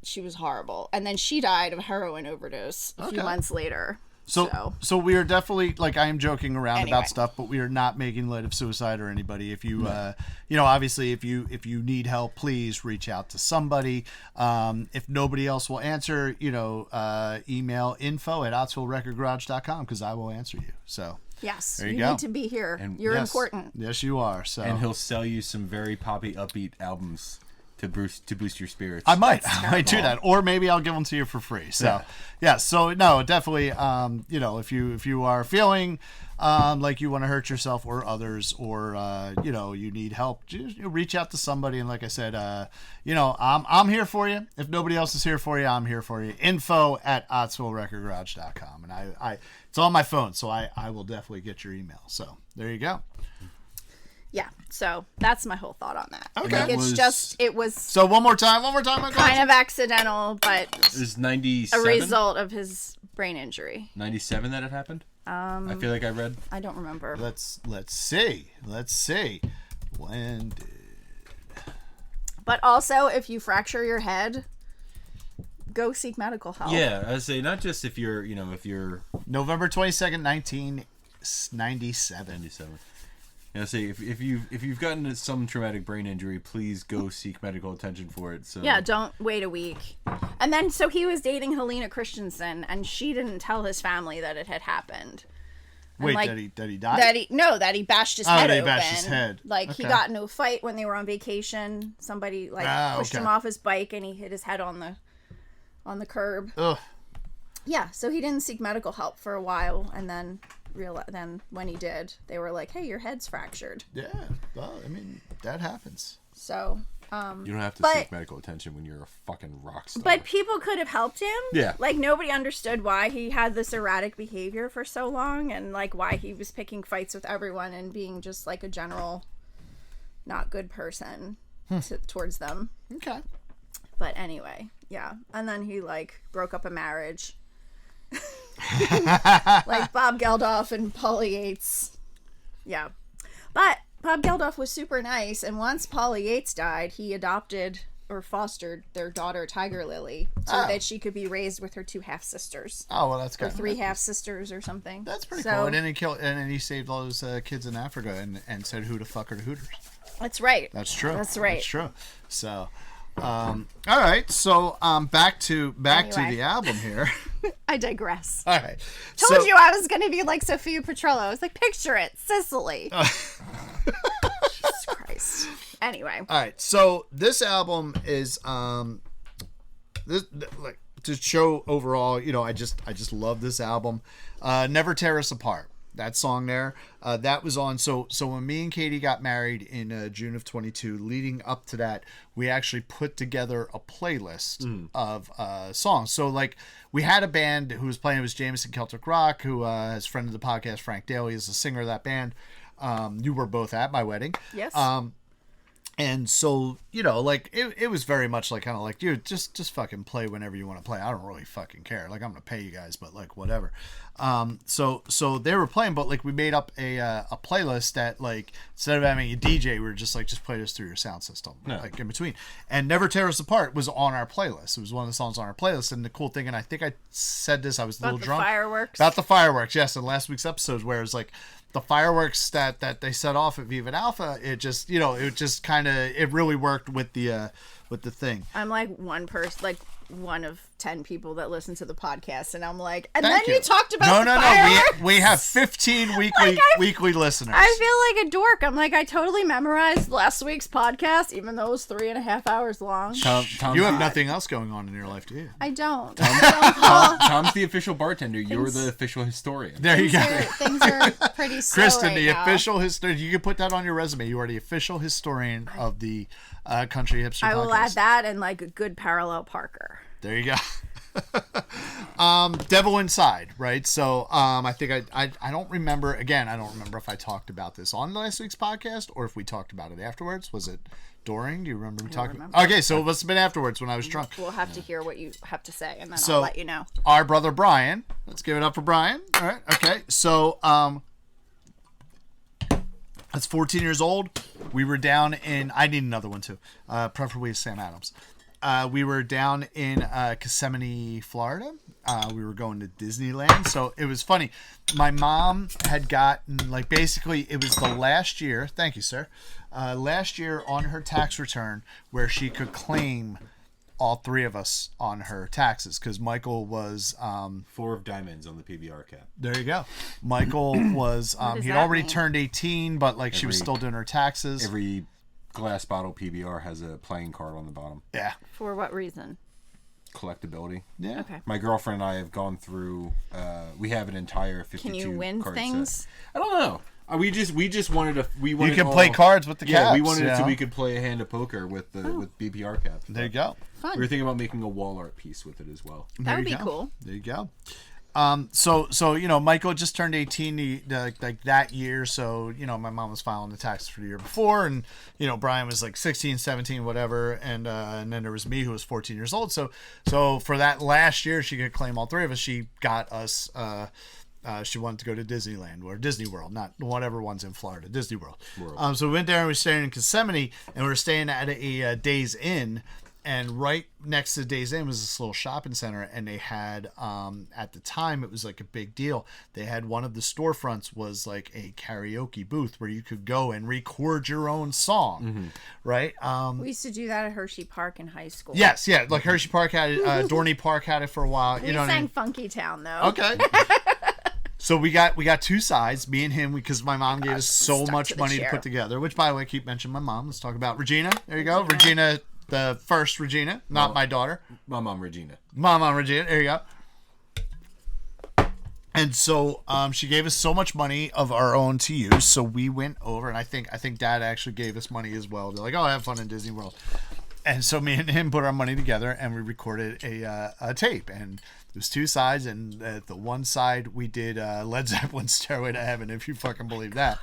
[SPEAKER 3] She was horrible, and then she died of heroin overdose a few months later.
[SPEAKER 1] So we are definitely, like, I am joking around about stuff, but we are not making light of suicide or anybody. If you, obviously, if you need help, please reach out to somebody. If nobody else will answer, email info@OttsvilleRecordGarage.com because I will answer you. So
[SPEAKER 3] yes,
[SPEAKER 1] there you
[SPEAKER 3] need to be here. And you're important.
[SPEAKER 1] Yes, you are. So
[SPEAKER 2] and he'll sell you some very poppy, upbeat albums. to boost your spirits.
[SPEAKER 1] I might do that, or maybe I'll give them to you for free. So yeah, so no, definitely. If you are feeling like you want to hurt yourself or others, or you need help, just reach out to somebody. And like I said, I'm here for you. If nobody else is here for you, I'm here for you. info@ottsvillerecordgarage.com, and I it's on my phone, so I will definitely get your email. So there you go.
[SPEAKER 3] Yeah, so that's my whole thought on that.
[SPEAKER 1] Okay.
[SPEAKER 3] Like, it was
[SPEAKER 1] So one more time.
[SPEAKER 3] kind of accidental, but
[SPEAKER 2] Is 97?
[SPEAKER 3] a result of his brain injury.
[SPEAKER 2] 97 that it happened? I feel like I read.
[SPEAKER 3] I don't remember.
[SPEAKER 1] Let's see. When did...
[SPEAKER 3] But also, if you fracture your head, go seek medical help.
[SPEAKER 2] Yeah, I say not just if you're,
[SPEAKER 1] November 22nd, 1997.
[SPEAKER 2] 97. I say if you've gotten some traumatic brain injury, please go seek medical attention for it. So
[SPEAKER 3] yeah, don't wait a week. And then so he was dating Helena Christensen, and she didn't tell his family that it had happened. And
[SPEAKER 1] Wait,
[SPEAKER 3] like,
[SPEAKER 1] did he die?
[SPEAKER 3] that he bashed his head
[SPEAKER 1] that he
[SPEAKER 3] open.
[SPEAKER 1] bashed his head.
[SPEAKER 3] Like he
[SPEAKER 1] Okay.
[SPEAKER 3] got into a fight when they were on vacation. Somebody pushed him off his bike, and he hit his head on the curb.
[SPEAKER 1] Ugh.
[SPEAKER 3] Yeah, so he didn't seek medical help for a while, and then when he did, they were like, "Hey, your head's fractured."
[SPEAKER 1] Yeah. Well, I mean, that happens.
[SPEAKER 3] So,
[SPEAKER 2] you don't have to seek medical attention when you're a fucking rock star.
[SPEAKER 3] but people could have helped him.
[SPEAKER 2] Yeah.
[SPEAKER 3] Like nobody understood why he had this erratic behavior for so long, and like why he was picking fights with everyone and being just like a general not good person towards them.
[SPEAKER 1] Okay.
[SPEAKER 3] But anyway, yeah. And then he like broke up a marriage. Like Bob Geldof and Polly Yates. Yeah. But Bob Geldof was super nice, and once Polly Yates died, he adopted or fostered their daughter Tiger Lily so that she could be raised with her two half sisters.
[SPEAKER 1] Oh, well, that's
[SPEAKER 3] Or
[SPEAKER 1] good.
[SPEAKER 3] three half sisters or something.
[SPEAKER 1] That's pretty cool. And then he saved all those kids in Africa and said who to fuck her to Hooters.
[SPEAKER 3] That's right.
[SPEAKER 1] That's true.
[SPEAKER 3] That's right.
[SPEAKER 1] That's true. So, all right. So, back to the album here.
[SPEAKER 3] I digress.
[SPEAKER 1] All right.
[SPEAKER 3] Told you I was going to be like Sophia Petrello. I was like, picture it, Sicily. Jesus Christ. Anyway.
[SPEAKER 1] All right. So this album is like to show overall. I just love this album. Never Tear Us Apart. That song there, that was on. So when me and Katie got married in June of 22, leading up to that, we actually put together a playlist of songs. So like we had a band who was playing. It was Jameson Celtic Rock, who has a friend of the podcast, Frank Daly, is the singer of that band. You were both at my wedding.
[SPEAKER 3] Yes.
[SPEAKER 1] And so, like it was very much like kind of like, dude, just fucking play whenever you want to play. I don't really fucking care. Like I'm gonna pay you guys, but like whatever. So they were playing, but like we made up a playlist that like instead of having a DJ, we were just play this through your sound system, like in between. And Never Tear Us Apart was on our playlist. It was one of the songs on our playlist. And the cool thing, and I think I said this, I was a little drunk.
[SPEAKER 3] About
[SPEAKER 1] the fireworks, yes, in last week's episodes, where it's like the fireworks that they set off at Viva Alpha, it just it really worked with the thing.
[SPEAKER 3] I'm like one person, like one of 10 people that listen to the podcast, and I'm like, and
[SPEAKER 1] Thank
[SPEAKER 3] then you talked about
[SPEAKER 1] no,
[SPEAKER 3] fireworks?
[SPEAKER 1] we have 15 weekly listeners.
[SPEAKER 3] I feel like a dork. I'm like, I totally memorized last week's podcast, even though it was 3.5 hours long.
[SPEAKER 1] You have nothing else going on in your life, do you?
[SPEAKER 3] I don't.
[SPEAKER 2] Tom's the official bartender. You're the official historian.
[SPEAKER 1] There you go.
[SPEAKER 3] Things are pretty slow
[SPEAKER 1] Kristen,
[SPEAKER 3] right
[SPEAKER 1] the
[SPEAKER 3] now.
[SPEAKER 1] official historian. You can put that on your resume. You are the official historian of the Country Hipster
[SPEAKER 3] I will
[SPEAKER 1] podcast.
[SPEAKER 3] add that and like a good parallel Parker.
[SPEAKER 1] There you go. Devil Inside, right? So I think I don't remember. Again, I don't remember if I talked about this on last week's podcast or if we talked about it afterwards. Was it during? Do you remember me talking? Okay, so it must have been afterwards when I was drunk.
[SPEAKER 3] We'll have to hear what you have to say, and then
[SPEAKER 1] So,
[SPEAKER 3] I'll let you know.
[SPEAKER 1] Our brother Brian. Let's give it up for Brian. All right. Okay. So that's 14 years old. We were down in. I need another one too. Preferably Sam Adams. We were down in Kissimmee, Florida. We were going to Disneyland. So it was funny. My mom had gotten, like, basically it was the last year. Thank you, sir. Last year on her tax return where she could claim all three of us on her taxes because Michael was
[SPEAKER 2] 4 of diamonds on the PBR cap.
[SPEAKER 1] there you go. Michael was
[SPEAKER 3] does
[SPEAKER 1] he'd
[SPEAKER 3] that
[SPEAKER 1] already
[SPEAKER 3] mean?
[SPEAKER 1] turned 18, but like she was still doing her taxes.
[SPEAKER 2] Every glass bottle PBR has a playing card on the bottom.
[SPEAKER 1] Yeah.
[SPEAKER 3] For what reason?
[SPEAKER 2] Collectability.
[SPEAKER 1] Yeah.
[SPEAKER 3] Okay.
[SPEAKER 2] My girlfriend and I have gone through. We have an entire 52.
[SPEAKER 3] Can you win
[SPEAKER 2] card
[SPEAKER 3] things?
[SPEAKER 2] Set. I don't know. We just wanted to. We
[SPEAKER 1] You
[SPEAKER 2] wanted
[SPEAKER 1] can play cards with the caps.
[SPEAKER 2] Yeah, we wanted it so
[SPEAKER 1] yeah.
[SPEAKER 2] we could play a hand of poker with the with BPR caps.
[SPEAKER 1] There you go.
[SPEAKER 3] Fun.
[SPEAKER 2] We were thinking about making a wall art piece with it as well.
[SPEAKER 3] That
[SPEAKER 1] There
[SPEAKER 3] would be
[SPEAKER 1] you go.
[SPEAKER 3] cool.
[SPEAKER 1] There you go. So Michael just turned 18 like that year. So my mom was filing the taxes for the year before, and Brian was like 16, 17, whatever, and then there was me who was 14 years old. So for that last year, she could claim all three of us. She got us. She wanted to go to Disneyland or Disney World, not whatever one's in Florida, Disney World. So we went there and we were staying in Kissimmee, and we were staying at a Days Inn. And right next to Days Inn was this little shopping center, and they had, at the time, it was like a big deal. They had one of the storefronts was like a karaoke booth where you could go and record your own song, right?
[SPEAKER 3] We used to do that at Hershey Park in high school.
[SPEAKER 1] Yes, yeah, like Hershey Park had it, Dorney Park had it for a while.
[SPEAKER 3] We
[SPEAKER 1] You know what I
[SPEAKER 3] sang
[SPEAKER 1] mean?
[SPEAKER 3] Funky Town though.
[SPEAKER 1] Okay. So we got two sides, me and him, because my mom gave us so
[SPEAKER 3] Stuck
[SPEAKER 1] much
[SPEAKER 3] to the
[SPEAKER 1] money to
[SPEAKER 3] chair.
[SPEAKER 1] put together. Which, by the way, I keep mentioning my mom. Let's talk about Regina. There you go, Regina. The first Regina, not my daughter.
[SPEAKER 2] My mom, Regina.
[SPEAKER 1] Mama Regina, there you go. And so she gave us so much money of our own to use. So we went over, and I think Dad actually gave us money as well. They're like, "Oh, have fun in Disney World." And so me and him put our money together, and we recorded a tape. And there's two sides, and at the one side we did Led Zeppelin's "Stairway to Heaven," if you fucking believe that.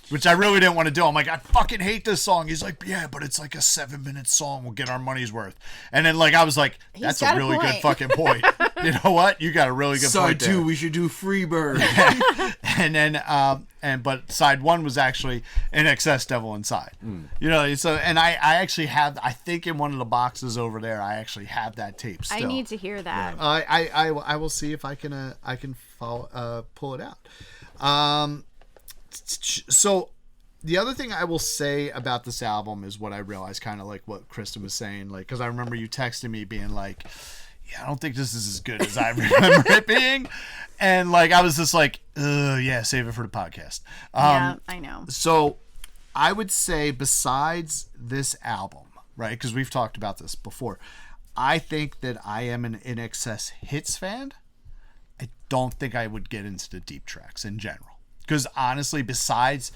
[SPEAKER 1] Which I really didn't want to do. I'm like, I fucking hate this song. He's like, yeah, but it's like a 7-minute song. We'll get our money's worth. And then I was like, that's a really good fucking point. You know what? You got a really good point
[SPEAKER 2] Side
[SPEAKER 1] there.
[SPEAKER 2] 2, we should do Freebird.
[SPEAKER 1] And then, but side 1 was actually INXS Devil Inside. So, and I actually have, I think in one of the boxes over there, I actually have that tape still.
[SPEAKER 3] I need to hear that.
[SPEAKER 1] I will see if I can follow, pull it out. So the other thing I will say about this album is what I realized, kind of like what Kristen was saying, like, because I remember you texting me being like, yeah, I don't think this is as good as I remember it being. And like, I was just like, yeah, save it for the podcast.
[SPEAKER 3] Yeah, I know.
[SPEAKER 1] So I would say besides this album, right, because we've talked about this before, I think that I am an INXS hits fan. I don't think I would get into the deep tracks in general. Because honestly, besides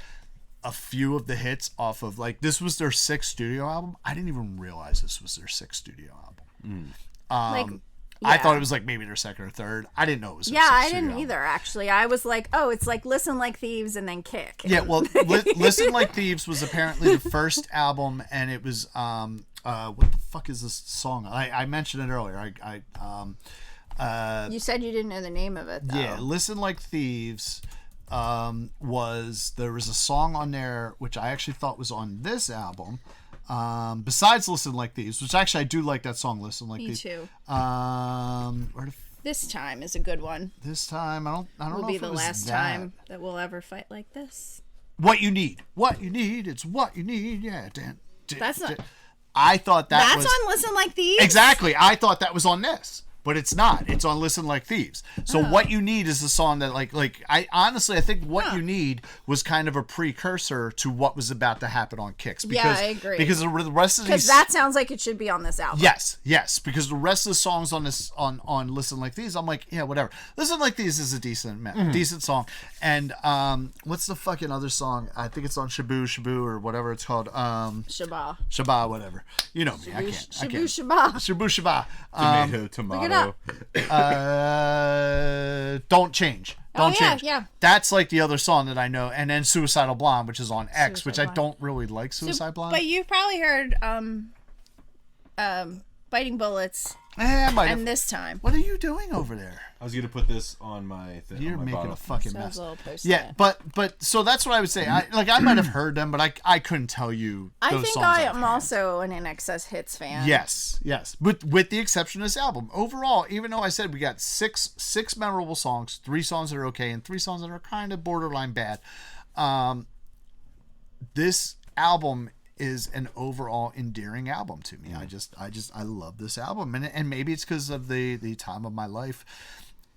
[SPEAKER 1] a few of the hits off of, like, this was their 6th studio album. I didn't even realize this was their 6th studio album. I thought it was like maybe their 2nd or 3rd. I didn't know it was their 6th
[SPEAKER 3] I
[SPEAKER 1] studio
[SPEAKER 3] didn't
[SPEAKER 1] album.
[SPEAKER 3] either, actually. I was like, oh, it's like Listen Like Thieves and then Kick.
[SPEAKER 1] Yeah, well, Listen Like Thieves was apparently the first album, and it was, what the fuck is this song? I mentioned it earlier.
[SPEAKER 3] You said you didn't know the name of it, though.
[SPEAKER 1] Yeah, Listen Like Thieves there was a song on there which I actually thought was on this album, besides Listen Like Thieves, which actually I do like that song, Listen Like Thieves.
[SPEAKER 3] Me too.
[SPEAKER 1] Where
[SPEAKER 3] This Time is a good one.
[SPEAKER 1] this time I don't
[SPEAKER 3] Will
[SPEAKER 1] know
[SPEAKER 3] be
[SPEAKER 1] if it
[SPEAKER 3] the
[SPEAKER 1] was
[SPEAKER 3] last
[SPEAKER 1] that.
[SPEAKER 3] time that we'll ever fight like this.
[SPEAKER 1] What you need, it's what you need. Yeah,
[SPEAKER 3] That's not-
[SPEAKER 1] I thought that
[SPEAKER 3] That's
[SPEAKER 1] was
[SPEAKER 3] on Listen Like Thieves?
[SPEAKER 1] exactly. I thought that was on this. But it's not. It's on Listen Like Thieves. So
[SPEAKER 3] Oh.
[SPEAKER 1] What You Need is the song that I honestly I think What You Need was kind of a precursor to what was about to happen on Kicks. Because,
[SPEAKER 3] I agree.
[SPEAKER 1] Because the rest of
[SPEAKER 3] Because
[SPEAKER 1] these
[SPEAKER 3] that sounds like it should be on this album.
[SPEAKER 1] Yes. Because the rest of the songs on this on Listen Like These, I'm like, yeah, whatever. Listen Like These is a decent song. And what's the fucking other song? I think it's on Shabu or whatever it's called.
[SPEAKER 3] Shabba.
[SPEAKER 1] Whatever. You know me. I can't.
[SPEAKER 3] Shabba.
[SPEAKER 1] Shabba.
[SPEAKER 2] Tomato.
[SPEAKER 3] up.
[SPEAKER 1] Don't Change. Don't Change.
[SPEAKER 3] Yeah.
[SPEAKER 1] That's like the other song that I know. And then Suicidal Blonde, which is on X, which I
[SPEAKER 3] Blonde.
[SPEAKER 1] don't really like Suicide Blonde.
[SPEAKER 3] But you've probably heard Biting Bullets
[SPEAKER 1] I might have.
[SPEAKER 3] and This Time.
[SPEAKER 1] What are you doing over there?
[SPEAKER 2] I was going to put this on my thing.
[SPEAKER 1] You're
[SPEAKER 2] on my
[SPEAKER 1] making
[SPEAKER 2] bottle.
[SPEAKER 1] a fucking
[SPEAKER 3] So I was
[SPEAKER 1] mess.
[SPEAKER 3] a little post
[SPEAKER 1] Yeah, but so that's what I would say. I might have heard them, but I couldn't tell you.
[SPEAKER 3] I
[SPEAKER 1] those
[SPEAKER 3] think
[SPEAKER 1] songs
[SPEAKER 3] I am
[SPEAKER 1] offhand.
[SPEAKER 3] also an INXS hits fan.
[SPEAKER 1] Yes. With the exception of this album, overall, even though I said we got six memorable songs, 3 songs that are okay, and 3 songs that are kind of borderline bad, this album is an overall endearing album to me. I love this album, and maybe it's because of the time of my life.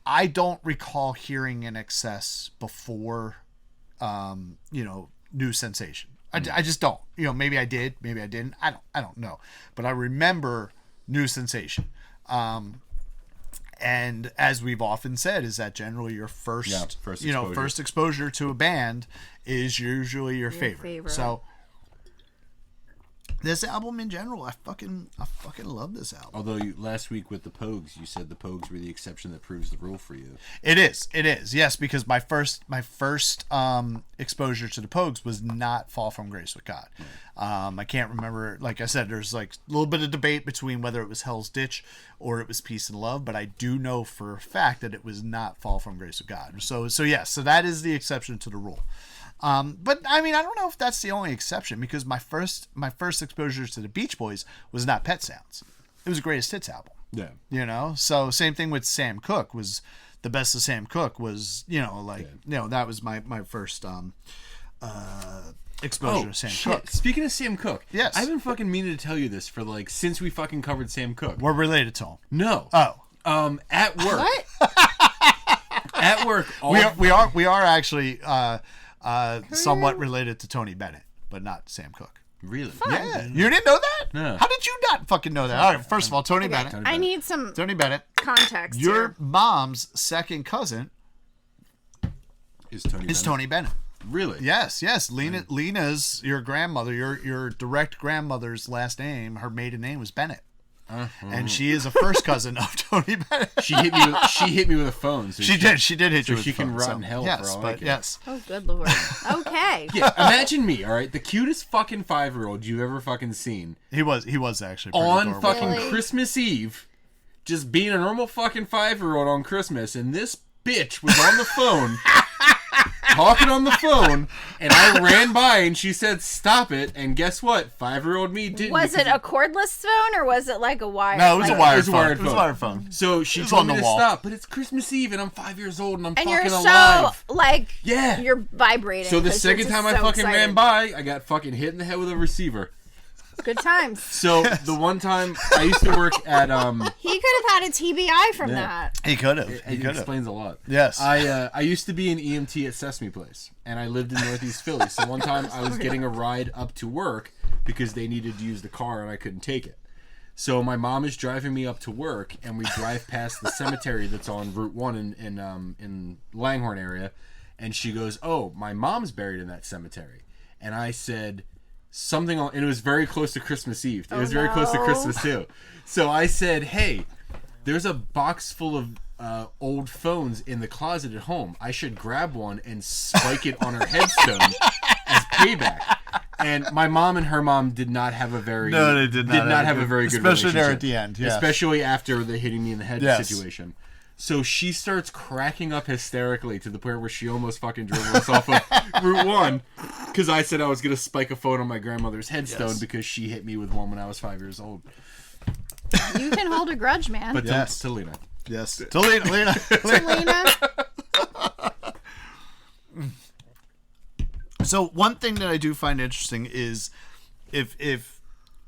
[SPEAKER 1] I don't recall hearing INXS before, New Sensation. I just don't. Maybe I did, maybe I didn't. I don't know. But I remember New Sensation. And as we've often said, is that generally your first
[SPEAKER 2] exposure.
[SPEAKER 1] First exposure to a band is usually your favorite. So this album in general, I fucking love this album.
[SPEAKER 2] Although last week with the Pogues, you said the Pogues were the exception that proves the rule for you.
[SPEAKER 1] It is. Yes, because my first exposure to the Pogues was not Fall from Grace with God. I can't remember. Like I said, there's like a little bit of debate between whether it was Hell's Ditch or it was Peace and Love, but I do know for a fact that it was not Fall from Grace with God. So that is the exception to the rule. But I mean, I don't know if that's the only exception, because my first exposure to the Beach Boys was not Pet Sounds. It was a Greatest Hits album.
[SPEAKER 2] Yeah.
[SPEAKER 1] So same thing with Sam Cooke. Was the best of Sam Cooke was, that was my first exposure to Sam Cooke.
[SPEAKER 2] Speaking of Sam Cooke,
[SPEAKER 1] yes.
[SPEAKER 2] I've been fucking meaning to tell you this for since we fucking covered Sam Cooke.
[SPEAKER 1] We're related to him.
[SPEAKER 2] No.
[SPEAKER 1] Oh.
[SPEAKER 2] At work.
[SPEAKER 3] What?
[SPEAKER 2] At work.
[SPEAKER 1] We are actually somewhat related to Tony Bennett, but not Sam Cooke.
[SPEAKER 2] Really?
[SPEAKER 1] Yeah. You didn't know that?
[SPEAKER 2] No.
[SPEAKER 1] How did you not fucking know that? All right, first of all, Tony Bennett.
[SPEAKER 3] I need some
[SPEAKER 1] Tony Bennett.
[SPEAKER 3] context.
[SPEAKER 1] Your
[SPEAKER 3] here.
[SPEAKER 1] mom's second cousin
[SPEAKER 2] Is Tony
[SPEAKER 1] Bennett.
[SPEAKER 2] Really?
[SPEAKER 1] Yes. Lena's your grandmother, your direct grandmother's last name, her maiden name was Bennett. And she is a first cousin of Tony Bennett.
[SPEAKER 2] She hit me with a phone. So
[SPEAKER 1] she did hit you with
[SPEAKER 2] she
[SPEAKER 1] a
[SPEAKER 2] can
[SPEAKER 1] phone,
[SPEAKER 2] rot in hell
[SPEAKER 1] yes,
[SPEAKER 2] for all
[SPEAKER 1] but yes.
[SPEAKER 3] Oh, good lord. Okay.
[SPEAKER 2] Yeah, imagine me, all right? The cutest fucking 5-year-old you've ever fucking seen.
[SPEAKER 1] He was actually pretty
[SPEAKER 2] On
[SPEAKER 1] adorable.
[SPEAKER 2] fucking
[SPEAKER 3] Really?
[SPEAKER 2] Christmas Eve, just being a normal fucking 5-year-old on Christmas, and this bitch was on the phone, talking on the phone, and I ran by and she said, "Stop it." And guess what? 5-year-old me didn't.
[SPEAKER 3] Was it a cordless phone or was it like a wire?
[SPEAKER 1] No, it was a wired phone.
[SPEAKER 2] wired
[SPEAKER 1] It was a
[SPEAKER 2] phone.
[SPEAKER 1] wired phone.
[SPEAKER 2] So she
[SPEAKER 1] was
[SPEAKER 2] told
[SPEAKER 1] on
[SPEAKER 2] me
[SPEAKER 1] the
[SPEAKER 2] to
[SPEAKER 1] wall.
[SPEAKER 2] stop, but it's Christmas Eve and I'm 5 years old and I'm
[SPEAKER 3] And
[SPEAKER 2] fucking
[SPEAKER 3] you're
[SPEAKER 2] alive.
[SPEAKER 3] so, like,
[SPEAKER 2] Yeah.
[SPEAKER 3] you're vibrating.
[SPEAKER 2] So the
[SPEAKER 3] 'cause you're
[SPEAKER 2] second
[SPEAKER 3] just
[SPEAKER 2] time I
[SPEAKER 3] so
[SPEAKER 2] fucking ran
[SPEAKER 3] excited.
[SPEAKER 2] by, I got fucking hit in the head with a receiver.
[SPEAKER 3] Good times.
[SPEAKER 2] So the one time I used to work at
[SPEAKER 3] He could have had a TBI from that.
[SPEAKER 1] He could have.
[SPEAKER 2] it explains a lot.
[SPEAKER 1] Yes.
[SPEAKER 2] I used to be an EMT at Sesame Place, and I lived in Northeast Philly. So one time I was getting a ride up to work because they needed to use the car and I couldn't take it. So my mom is driving me up to work, and we drive past the cemetery that's on Route 1 in Langhorne area, and she goes, "Oh, my mom's buried in that cemetery," and I said something on, and it was very close to Christmas Eve. It was very close to Christmas too. So I said, "Hey, there's a box full of old phones in the closet at home. I should grab one and spike it on her headstone as payback." And my mom and her mom did not have a very
[SPEAKER 1] they did not
[SPEAKER 2] have a very good
[SPEAKER 1] especially there
[SPEAKER 2] relationship.
[SPEAKER 1] at the end, yes.
[SPEAKER 2] Especially after the hitting me in the head
[SPEAKER 1] Yes.
[SPEAKER 2] situation. So she starts cracking up hysterically to the point where she almost fucking drove us off of Route 1 because I said I was going to spike a phone on my grandmother's headstone
[SPEAKER 1] Yes.
[SPEAKER 2] because she hit me with one when I was 5 years old.
[SPEAKER 3] You can hold a grudge, man.
[SPEAKER 2] But
[SPEAKER 1] Yes.
[SPEAKER 2] to Lena.
[SPEAKER 1] Yes. To Lena.
[SPEAKER 3] Lena.
[SPEAKER 1] So one thing that I do find interesting is if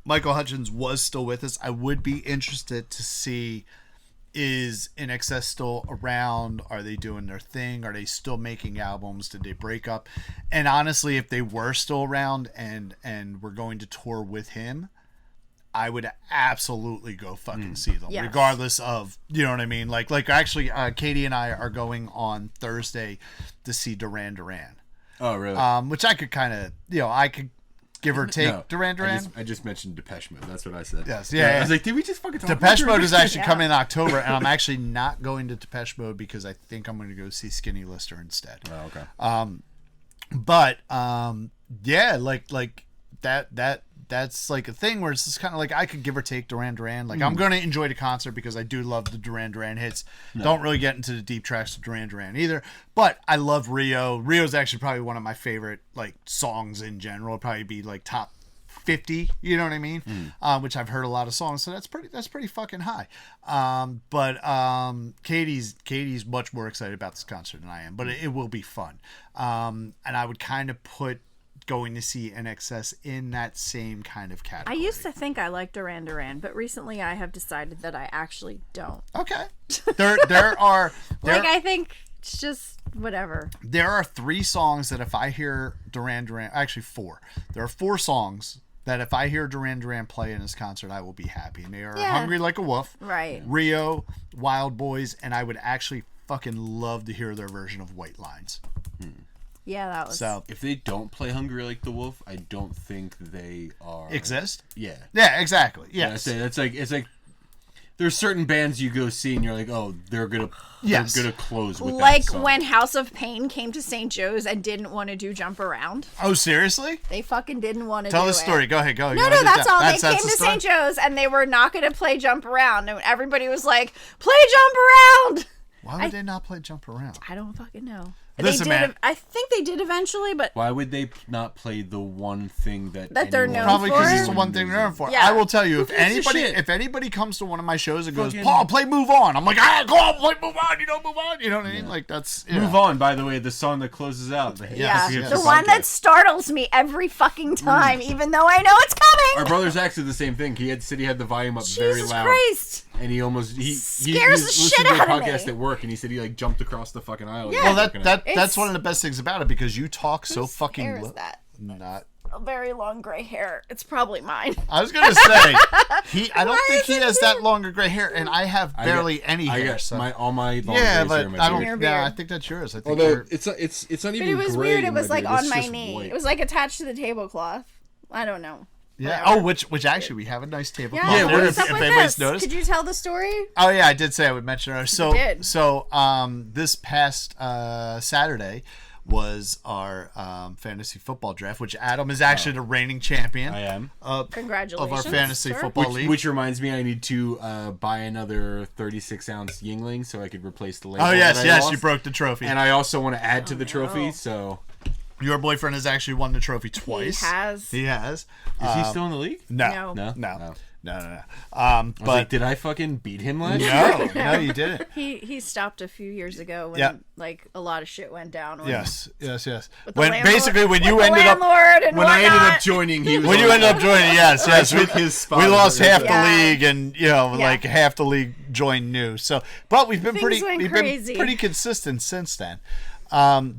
[SPEAKER 1] Michael Hutchins was still with us, I would be interested to see, is INXS still around? Are they doing their thing? Are they still making albums? Did they break up? And honestly, if they were still around and we're going to tour with him, I would absolutely go fucking see them,
[SPEAKER 3] Yes.
[SPEAKER 1] regardless of, you know what I mean? Like actually, Katie and I are going on Thursday to see Duran Duran.
[SPEAKER 2] Oh, really?
[SPEAKER 1] Which I could kind of, I could give or take
[SPEAKER 2] No,
[SPEAKER 1] Duran Duran.
[SPEAKER 2] I just mentioned Depeche Mode. That's what I said.
[SPEAKER 1] Yes, yeah.
[SPEAKER 2] I was like, did we just fucking talk
[SPEAKER 1] Depeche
[SPEAKER 2] about
[SPEAKER 1] Mode is actually
[SPEAKER 3] Yeah.
[SPEAKER 1] coming in October, and I'm actually not going to Depeche Mode because I think I'm going to go see Skinny Lister instead.
[SPEAKER 2] Oh, okay.
[SPEAKER 1] But yeah, like that's like a thing where it's just kind of like I could give or take Duran Duran. Like I'm going to enjoy the concert because I do love the Duran Duran hits. Don't really get into the deep tracks of Duran Duran either. But I love Rio. Rio's actually probably one of my favorite like songs in general. It'd probably be like top 50. You know what I mean? Which I've heard a lot of songs, so that's pretty fucking high. But Katie's much more excited about this concert than I am. But it will be fun. And I would kind of put going to see INXS in that same kind of
[SPEAKER 3] I
[SPEAKER 1] category.
[SPEAKER 3] used to think I liked Duran Duran, but recently I have decided that I actually don't.
[SPEAKER 1] Okay. There are
[SPEAKER 3] I think it's just whatever.
[SPEAKER 1] there are 3 songs that if I hear Duran Duran, actually 4. There are 4 songs that if I hear Duran Duran play in this concert, I will be happy. And they are
[SPEAKER 3] Yeah.
[SPEAKER 1] Hungry Like a Wolf,
[SPEAKER 3] Right.
[SPEAKER 1] Rio, Wild Boys, and I would actually fucking love to hear their version of White Lines.
[SPEAKER 3] Yeah, that was.
[SPEAKER 1] So
[SPEAKER 2] If they don't play Hungry Like the Wolf, I don't think they are
[SPEAKER 1] exist?
[SPEAKER 2] Yeah.
[SPEAKER 1] Yeah, exactly.
[SPEAKER 2] Yeah,
[SPEAKER 1] Yes.
[SPEAKER 2] it's like there's certain bands you go see and you're like, oh, they're gonna close with
[SPEAKER 3] like
[SPEAKER 2] that song.
[SPEAKER 3] when House of Pain came to St. Joe's and didn't want to do Jump Around.
[SPEAKER 1] Oh, seriously?
[SPEAKER 3] They fucking didn't want to do
[SPEAKER 1] Tell
[SPEAKER 3] it.
[SPEAKER 1] the story. Go ahead. Go.
[SPEAKER 3] No, that's all. They came to St. Joe's and they were not going to play Jump Around. And everybody was like, play Jump Around!
[SPEAKER 1] Why would they not play Jump Around?
[SPEAKER 3] I don't fucking know.
[SPEAKER 1] Listen,
[SPEAKER 3] they did.
[SPEAKER 1] man.
[SPEAKER 3] I think they did eventually, but
[SPEAKER 2] Why would they not play the one thing that
[SPEAKER 3] they're
[SPEAKER 2] anyone
[SPEAKER 3] known
[SPEAKER 1] Probably because it's
[SPEAKER 3] for?
[SPEAKER 1] the one thing they're known for.
[SPEAKER 3] Yeah.
[SPEAKER 1] I will tell you,
[SPEAKER 2] gives a shit?
[SPEAKER 1] if anybody comes to one of my shows and goes,
[SPEAKER 2] Fucking-
[SPEAKER 1] Paul, play Move On, I'm like, go on, play Move On. Move On. You know what I mean? Like that's
[SPEAKER 2] Move On, by the way, the song that closes out.
[SPEAKER 3] yeah,
[SPEAKER 1] yes,
[SPEAKER 3] the
[SPEAKER 1] yes.
[SPEAKER 3] one that startles me every fucking time, even though I know it's coming.
[SPEAKER 2] Our brother's actually the same thing. He said he had the volume up very
[SPEAKER 3] Jesus
[SPEAKER 2] loud,
[SPEAKER 3] Christ!
[SPEAKER 2] and he almost he
[SPEAKER 3] Scares the
[SPEAKER 2] listened
[SPEAKER 3] shit
[SPEAKER 2] to a
[SPEAKER 3] out of
[SPEAKER 2] podcast
[SPEAKER 3] me.
[SPEAKER 2] at work, and he said he like jumped across the fucking aisle.
[SPEAKER 3] Yeah.
[SPEAKER 1] Well, that's
[SPEAKER 3] It's-
[SPEAKER 1] one of the best things about it because you talk so fucking
[SPEAKER 3] Hair is
[SPEAKER 1] low.
[SPEAKER 3] that
[SPEAKER 1] Not.
[SPEAKER 3] a very long gray hair? It's probably mine.
[SPEAKER 1] I was gonna say I don't
[SPEAKER 3] Why
[SPEAKER 1] think
[SPEAKER 3] is
[SPEAKER 1] he
[SPEAKER 3] it
[SPEAKER 1] has that longer gray hair, and I have barely any
[SPEAKER 2] I
[SPEAKER 1] hair.
[SPEAKER 2] got
[SPEAKER 1] So.
[SPEAKER 2] all my long
[SPEAKER 1] Yeah,
[SPEAKER 2] grays
[SPEAKER 1] but
[SPEAKER 2] are in my
[SPEAKER 1] I
[SPEAKER 2] beard.
[SPEAKER 1] don't.
[SPEAKER 3] Your
[SPEAKER 1] Yeah, I
[SPEAKER 3] beard.
[SPEAKER 1] think that's yours. I think
[SPEAKER 2] Although
[SPEAKER 1] you're-
[SPEAKER 2] it's not
[SPEAKER 3] But
[SPEAKER 2] even
[SPEAKER 3] it was
[SPEAKER 2] gray
[SPEAKER 3] weird.
[SPEAKER 2] in
[SPEAKER 3] It was
[SPEAKER 2] my
[SPEAKER 3] like
[SPEAKER 2] beard.
[SPEAKER 3] on
[SPEAKER 2] It's
[SPEAKER 3] my
[SPEAKER 2] just
[SPEAKER 3] knee.
[SPEAKER 2] white.
[SPEAKER 3] It was like attached to the tablecloth. I don't know.
[SPEAKER 1] yeah.
[SPEAKER 3] Whatever.
[SPEAKER 1] Oh, which actually we have a nice table.
[SPEAKER 3] Yeah,
[SPEAKER 1] there
[SPEAKER 3] what's
[SPEAKER 1] if
[SPEAKER 3] up with
[SPEAKER 1] anybody's
[SPEAKER 3] this?
[SPEAKER 1] noticed.
[SPEAKER 3] Could you tell the story?
[SPEAKER 1] Oh yeah, I did say I would mention her. So
[SPEAKER 3] did.
[SPEAKER 1] this past Saturday was our fantasy football draft, which Adam is actually the reigning champion.
[SPEAKER 2] I am.
[SPEAKER 3] Congratulations.
[SPEAKER 1] Of our fantasy
[SPEAKER 3] sir.
[SPEAKER 1] football league.
[SPEAKER 2] Which reminds me, I need to buy another 36-ounce Yingling so I could replace the label.
[SPEAKER 1] Oh yes,
[SPEAKER 2] that I
[SPEAKER 1] yes,
[SPEAKER 2] lost.
[SPEAKER 1] you broke the trophy.
[SPEAKER 2] And I also want to add to the
[SPEAKER 3] no.
[SPEAKER 2] trophy. So
[SPEAKER 1] Your boyfriend has actually won the trophy twice.
[SPEAKER 3] He has.
[SPEAKER 1] He has.
[SPEAKER 2] is he still in the league?
[SPEAKER 1] No.
[SPEAKER 3] No.
[SPEAKER 2] No.
[SPEAKER 1] No.
[SPEAKER 2] I was
[SPEAKER 1] But
[SPEAKER 2] like, did I fucking beat him last year?
[SPEAKER 1] no, you didn't.
[SPEAKER 3] He stopped a few years ago when
[SPEAKER 1] Yeah.
[SPEAKER 3] like a lot of shit went down. When,
[SPEAKER 1] Yes.
[SPEAKER 3] with the
[SPEAKER 1] When
[SPEAKER 3] landlord-
[SPEAKER 1] basically when
[SPEAKER 3] with
[SPEAKER 1] you
[SPEAKER 3] the
[SPEAKER 1] ended up
[SPEAKER 3] landlord and
[SPEAKER 2] When I ended
[SPEAKER 3] whatnot.
[SPEAKER 2] up joining, he was
[SPEAKER 1] when you
[SPEAKER 2] on-
[SPEAKER 1] ended up joining, yes,
[SPEAKER 2] took his spot.
[SPEAKER 1] we lost half the
[SPEAKER 3] Yeah.
[SPEAKER 1] league, and
[SPEAKER 3] Yeah.
[SPEAKER 1] like half the league joined new. So, but we've been
[SPEAKER 3] Things went crazy.
[SPEAKER 1] pretty consistent since then. So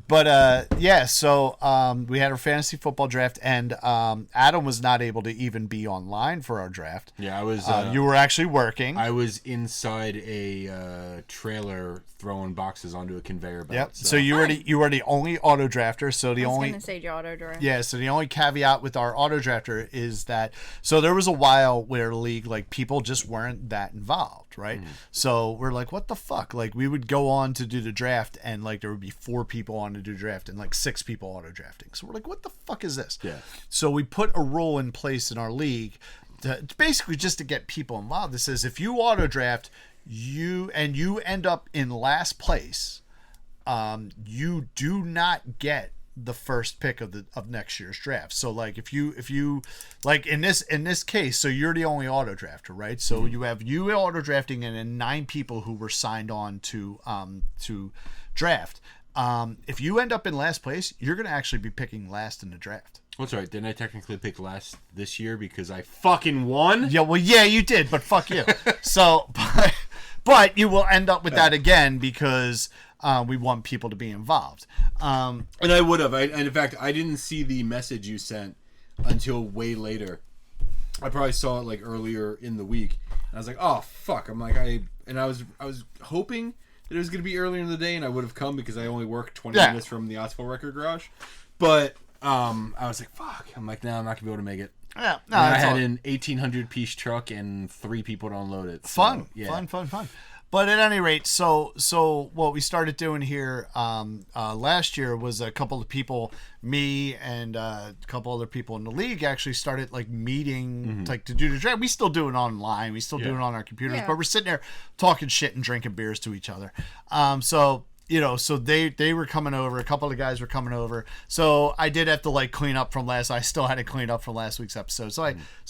[SPEAKER 1] we had our fantasy football draft, and Adam was not able to even be online for our draft.
[SPEAKER 2] Yeah, I was.
[SPEAKER 1] You were actually working.
[SPEAKER 2] I was inside a trailer throwing boxes onto a conveyor belt.
[SPEAKER 1] Yep. So you were the only auto drafter. So the
[SPEAKER 3] I was
[SPEAKER 1] only
[SPEAKER 3] gonna say auto draft.
[SPEAKER 1] Yeah, so the only caveat with our auto drafter is that so there was a while where the league like people just weren't that involved, right? So we're like, what the fuck? Like we would go on to do the draft and like there would be 4 people on to do draft and like 6 people auto drafting. So we're like, what the fuck is this?
[SPEAKER 2] Yeah.
[SPEAKER 1] So we put a rule in place in our league to basically just to get people involved. That says if you auto draft you end up in last place, you do not get the first pick of next year's draft. So like if you like in this case, so you're the only auto drafter, right? So you have you auto drafting and then 9 people who were signed on to draft. If you end up in last place, you're going to actually be picking last in the draft.
[SPEAKER 2] What's right? Didn't I technically pick last this year because I fucking won?
[SPEAKER 1] Yeah, well, yeah, you did, but fuck you. So, but you will end up with that again because we want people to be involved.
[SPEAKER 2] And I would have. And in fact, I didn't see the message you sent until way later. I probably saw it like earlier in the week. And I was like, oh fuck. I'm like I was hoping that it was going to be earlier in the day and I would have come because I only work 20 minutes from the Oswald Record Garage. But I was like, fuck. I'm like, no, I'm not going to be able to make it.
[SPEAKER 1] Yeah, no,
[SPEAKER 2] And I
[SPEAKER 1] that's
[SPEAKER 2] had
[SPEAKER 1] all.
[SPEAKER 2] an 1,800 piece truck and 3 people to unload it. So,
[SPEAKER 1] Fun. But at any rate, so what we started doing here last year was a couple of people, me and a couple other people in the league actually started like meeting like to do the draft. We still do it online. We still do it on our computers,
[SPEAKER 3] Yeah.
[SPEAKER 1] but we're sitting there talking shit and drinking beers to each other. So so they were coming over. A couple of guys were coming over. So I did have to like clean up from last. I still had to clean up from last week's episode. So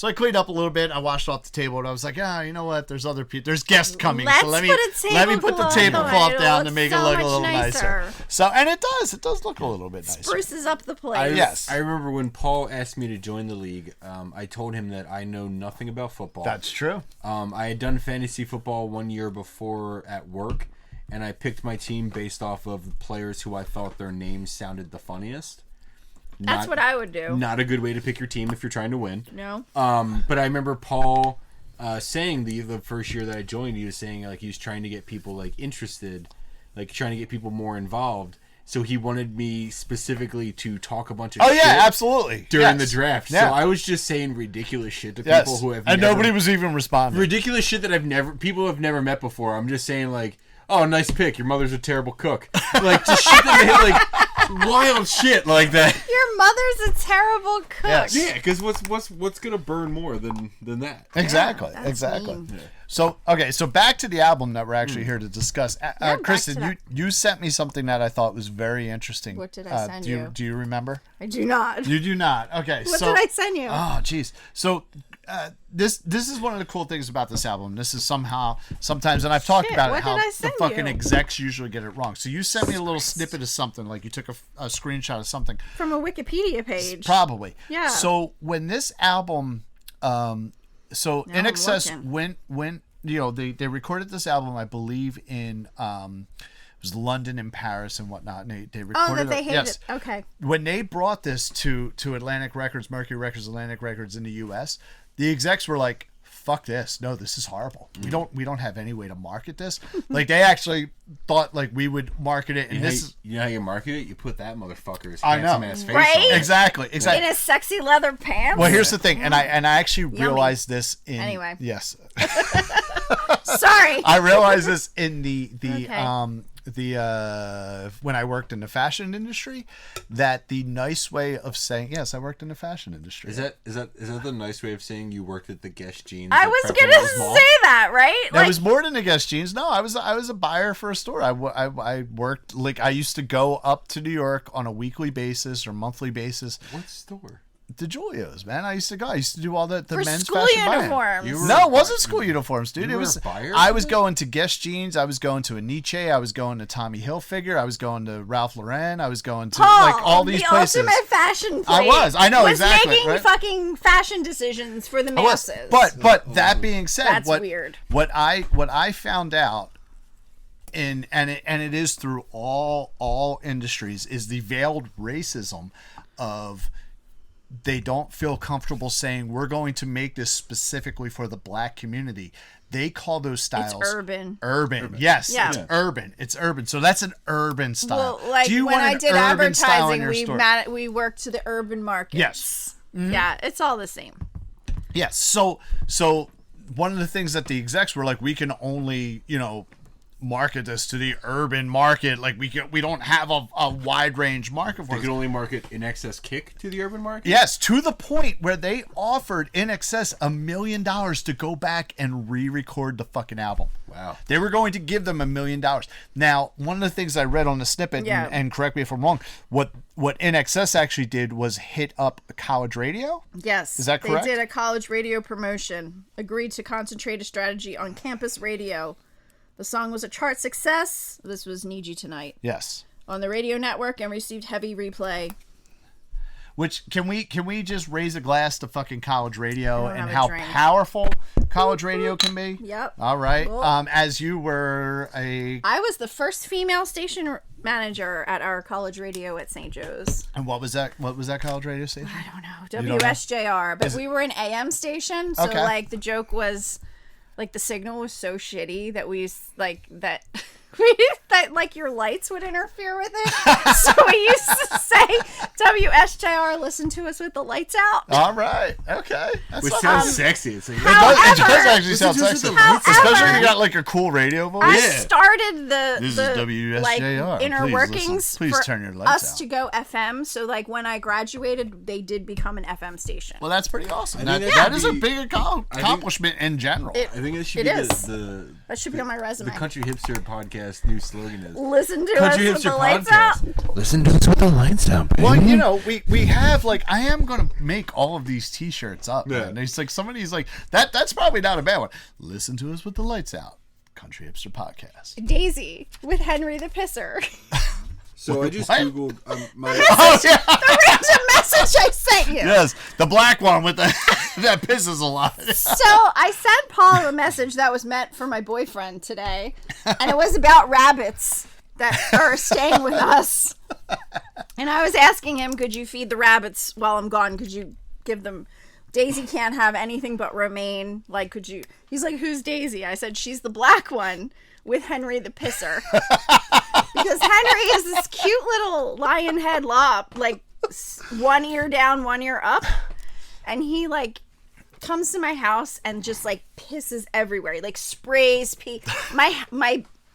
[SPEAKER 1] I cleaned up a little bit. I washed off the table, and I was like, you know what? There's other people. There's guests coming.
[SPEAKER 3] Let's
[SPEAKER 1] so let me
[SPEAKER 3] put
[SPEAKER 1] the
[SPEAKER 3] the
[SPEAKER 1] tablecloth down to
[SPEAKER 3] It'll
[SPEAKER 1] make
[SPEAKER 3] look
[SPEAKER 1] it
[SPEAKER 3] so
[SPEAKER 1] look a
[SPEAKER 3] much
[SPEAKER 1] little nicer.
[SPEAKER 3] nicer.
[SPEAKER 1] So and it does look a little bit nicer.
[SPEAKER 3] Spruces up the place.
[SPEAKER 1] Yes.
[SPEAKER 2] I remember when Paul asked me to join the league, I told him that I know nothing about football.
[SPEAKER 1] That's true.
[SPEAKER 2] I had done fantasy football 1 year before at work, and I picked my team based off of the players who I thought their names sounded the funniest.
[SPEAKER 3] That's what I would do.
[SPEAKER 2] Not a good way to pick your team if you're trying to win.
[SPEAKER 3] No.
[SPEAKER 2] But I remember Paul saying the first year that I joined, he was saying like he was trying to get people like interested, like trying to get people more involved. So he wanted me specifically to talk a bunch of shit
[SPEAKER 1] absolutely.
[SPEAKER 2] during the draft.
[SPEAKER 1] Yeah.
[SPEAKER 2] So I was just saying ridiculous shit to people who have
[SPEAKER 1] and
[SPEAKER 2] never,
[SPEAKER 1] nobody was even responding.
[SPEAKER 2] ridiculous shit that people have never met before. I'm just saying like, oh, nice pick. Your mother's a terrible cook. Like just shit that hit like wild shit like that.
[SPEAKER 3] Your mother's a terrible cook.
[SPEAKER 1] Yes.
[SPEAKER 2] Yeah, because what's gonna burn more than that?
[SPEAKER 1] Exactly.
[SPEAKER 3] that's
[SPEAKER 1] Exactly.
[SPEAKER 3] mean.
[SPEAKER 1] Yeah. So so back to the album that we're actually here to discuss.
[SPEAKER 3] back
[SPEAKER 1] Kristen,
[SPEAKER 3] to that.
[SPEAKER 1] you sent me something that I thought was very interesting.
[SPEAKER 3] What did I send you?
[SPEAKER 1] Do you remember?
[SPEAKER 3] I do not.
[SPEAKER 1] You do not. Okay.
[SPEAKER 3] What
[SPEAKER 1] so,
[SPEAKER 3] did I send you?
[SPEAKER 1] Oh, jeez. So this is one of the cool things about this album. This is sometimes, and I've talked
[SPEAKER 3] Shit,
[SPEAKER 1] about
[SPEAKER 3] what
[SPEAKER 1] it, how
[SPEAKER 3] did I
[SPEAKER 1] the
[SPEAKER 3] send
[SPEAKER 1] fucking
[SPEAKER 3] you?
[SPEAKER 1] execs usually get it wrong. So you sent me a little snippet of something, like you took a screenshot of something.
[SPEAKER 3] From a Wikipedia page.
[SPEAKER 1] Probably.
[SPEAKER 3] Yeah.
[SPEAKER 1] So when this album, so
[SPEAKER 3] Now I'm
[SPEAKER 1] INXS
[SPEAKER 3] looking.
[SPEAKER 1] went, they recorded this album, I believe, in it was London and Paris and whatnot. And they recorded
[SPEAKER 3] Oh, that they
[SPEAKER 1] it.
[SPEAKER 3] hated
[SPEAKER 1] Yes.
[SPEAKER 3] it. Okay.
[SPEAKER 1] When they brought this to Atlantic Records, Mercury Records, Atlantic Records in the U.S., the execs were like, "Fuck this! No, this is horrible. We don't have any way to market this." Like they actually thought like we would market it, and
[SPEAKER 2] You know how you market it? You put that motherfucker's
[SPEAKER 1] I know.
[SPEAKER 2] handsome ass face
[SPEAKER 3] Right?
[SPEAKER 2] on it.
[SPEAKER 1] exactly.
[SPEAKER 3] In his sexy leather pants.
[SPEAKER 1] Well, here's the thing, and I actually realized this in
[SPEAKER 3] Anyway.
[SPEAKER 1] Yes,
[SPEAKER 3] Sorry.
[SPEAKER 1] I realized this in the
[SPEAKER 3] Okay.
[SPEAKER 1] when I worked in the fashion industry, that the nice way of saying yes, I worked in the fashion industry.
[SPEAKER 2] Is that the nice way of saying you worked at the Guess Jeans?
[SPEAKER 3] I
[SPEAKER 2] at
[SPEAKER 3] was
[SPEAKER 2] Pepper
[SPEAKER 3] gonna
[SPEAKER 2] Rose Mall?
[SPEAKER 3] say that, right?
[SPEAKER 1] That was more than a Guess Jeans. No, I was a buyer for a store. I worked like I used to go up to New York on a weekly basis or monthly basis.
[SPEAKER 2] What store?
[SPEAKER 1] The Julios, man. I used to go. I used to do all the
[SPEAKER 3] for
[SPEAKER 1] men's
[SPEAKER 3] school
[SPEAKER 1] fashion buying.
[SPEAKER 3] uniforms.
[SPEAKER 2] You were-
[SPEAKER 1] No, it wasn't school uniforms, dude.
[SPEAKER 2] You
[SPEAKER 1] It
[SPEAKER 2] were
[SPEAKER 1] was.
[SPEAKER 2] a buyer
[SPEAKER 1] I
[SPEAKER 2] for
[SPEAKER 1] was
[SPEAKER 2] this?
[SPEAKER 1] going to Guess Jeans. I was going to a Nietzsche. I was going to Tommy Hilfiger. I was going to Ralph Lauren. I was going to like all these
[SPEAKER 3] the
[SPEAKER 1] places.
[SPEAKER 3] ultimate fashion
[SPEAKER 1] I
[SPEAKER 3] plate
[SPEAKER 1] was. I know,
[SPEAKER 3] was
[SPEAKER 1] exactly,
[SPEAKER 3] making
[SPEAKER 1] right?
[SPEAKER 3] fucking fashion decisions for the
[SPEAKER 1] I was.
[SPEAKER 3] masses.
[SPEAKER 1] But that being said,
[SPEAKER 3] That's
[SPEAKER 1] what
[SPEAKER 3] weird.
[SPEAKER 1] What I found out, and it is through all industries, is the veiled racism of. They don't feel comfortable saying we're going to make this specifically for the black community. They call those styles
[SPEAKER 3] urban.
[SPEAKER 1] Urban. Yes,
[SPEAKER 3] Yeah.
[SPEAKER 1] it's urban. It's urban. So that's an urban style.
[SPEAKER 3] Well, like
[SPEAKER 1] Do you
[SPEAKER 3] when
[SPEAKER 1] want
[SPEAKER 3] I
[SPEAKER 1] an
[SPEAKER 3] did
[SPEAKER 1] urban style in
[SPEAKER 3] advertising,
[SPEAKER 1] your store?
[SPEAKER 3] we worked to the urban markets.
[SPEAKER 1] Yes. Mm-hmm.
[SPEAKER 3] Yeah, it's all the same.
[SPEAKER 1] Yes. So one of the things that the execs were like, we can only, market this to the urban market. Like we don't have a wide range market for
[SPEAKER 2] You
[SPEAKER 1] it.
[SPEAKER 2] could only market INXS Kick to the urban market?
[SPEAKER 1] Yes, to the point where they offered INXS $1 million to go back and re-record the fucking album.
[SPEAKER 2] Wow.
[SPEAKER 1] They were going to give them $1 million. Now, one of the things I read on the snippet,
[SPEAKER 3] Yeah.
[SPEAKER 1] and correct me if I'm wrong, what INXS actually did was hit up college radio.
[SPEAKER 3] Yes.
[SPEAKER 1] Is that correct?
[SPEAKER 3] They did a college radio promotion, agreed to concentrate a strategy on campus radio. The song was a chart success. This was Need You Tonight.
[SPEAKER 1] Yes.
[SPEAKER 3] On the radio network and received heavy replay.
[SPEAKER 1] Which can we just raise a glass to fucking college radio
[SPEAKER 3] I don't
[SPEAKER 1] and
[SPEAKER 3] have a
[SPEAKER 1] how
[SPEAKER 3] drink.
[SPEAKER 1] powerful college radio can be?
[SPEAKER 3] Yep.
[SPEAKER 1] All right.
[SPEAKER 3] Cool.
[SPEAKER 1] As you were a
[SPEAKER 3] I was the first female station manager at our college radio at St. Joe's.
[SPEAKER 1] and what was that college radio station?
[SPEAKER 3] I don't know.
[SPEAKER 1] don't know?
[SPEAKER 3] WSJR. But we were an AM station, so
[SPEAKER 1] Okay.
[SPEAKER 3] like the joke was like the signal was so shitty that that like your lights would interfere with it. So we used to say WSJR, listen to us with the lights out.
[SPEAKER 1] All right. Okay. That's
[SPEAKER 2] Which
[SPEAKER 1] not
[SPEAKER 2] sounds
[SPEAKER 1] bad.
[SPEAKER 2] sexy. It's like,
[SPEAKER 1] It does
[SPEAKER 3] However-
[SPEAKER 1] actually sound
[SPEAKER 2] Listen to
[SPEAKER 1] sexy.
[SPEAKER 2] the lights.
[SPEAKER 1] Especially when you got like a cool radio voice.
[SPEAKER 3] I
[SPEAKER 2] Yeah.
[SPEAKER 3] started
[SPEAKER 1] This
[SPEAKER 3] the
[SPEAKER 1] is WSJR.
[SPEAKER 3] like inner
[SPEAKER 1] Please
[SPEAKER 3] workings
[SPEAKER 1] listen. Please
[SPEAKER 3] for
[SPEAKER 1] turn your lights
[SPEAKER 3] us
[SPEAKER 1] out.
[SPEAKER 3] to go FM. So like when I graduated, they did become an FM station.
[SPEAKER 1] Well, that's pretty awesome.
[SPEAKER 2] I think
[SPEAKER 1] That
[SPEAKER 2] that
[SPEAKER 1] is
[SPEAKER 2] should
[SPEAKER 1] a
[SPEAKER 2] be-
[SPEAKER 1] big accomplishment in general.
[SPEAKER 3] It-
[SPEAKER 2] I think it should
[SPEAKER 3] It
[SPEAKER 2] be
[SPEAKER 3] is.
[SPEAKER 2] the
[SPEAKER 3] That should be on my resume.
[SPEAKER 2] Country Hipster podcast podcast new slogan is.
[SPEAKER 3] Listen to
[SPEAKER 2] Country
[SPEAKER 3] us with the
[SPEAKER 2] Hipster
[SPEAKER 3] lights out.
[SPEAKER 2] Podcast. Listen to us with the lights down, baby.
[SPEAKER 1] Well, you know, we have like I am gonna make all of these T-shirts up.
[SPEAKER 2] Yeah.
[SPEAKER 1] Man. It's like somebody's like that's probably not a bad one. Listen to us with the lights out. Country Hipster Podcast.
[SPEAKER 3] Daisy with Henry the Pisser.
[SPEAKER 2] So I just
[SPEAKER 1] What?
[SPEAKER 2] Googled my.
[SPEAKER 1] Oh yeah.
[SPEAKER 3] The random message I sent you.
[SPEAKER 1] Yes, the black one with the that pisses a lot.
[SPEAKER 3] So I sent Paul a message that was meant for my boyfriend today, and it was about rabbits that are staying with us. And I was asking him, could you feed the rabbits while I'm gone? Could you give them... Daisy can't have anything but romaine. Like, could you... He's like, who's Daisy? I said, she's the black one with Henry the Pisser. Because Henry is this cute little lion head lop, like one ear down, one ear up. And he, like, comes to my house and just, like, pisses everywhere. He, like, sprays pee.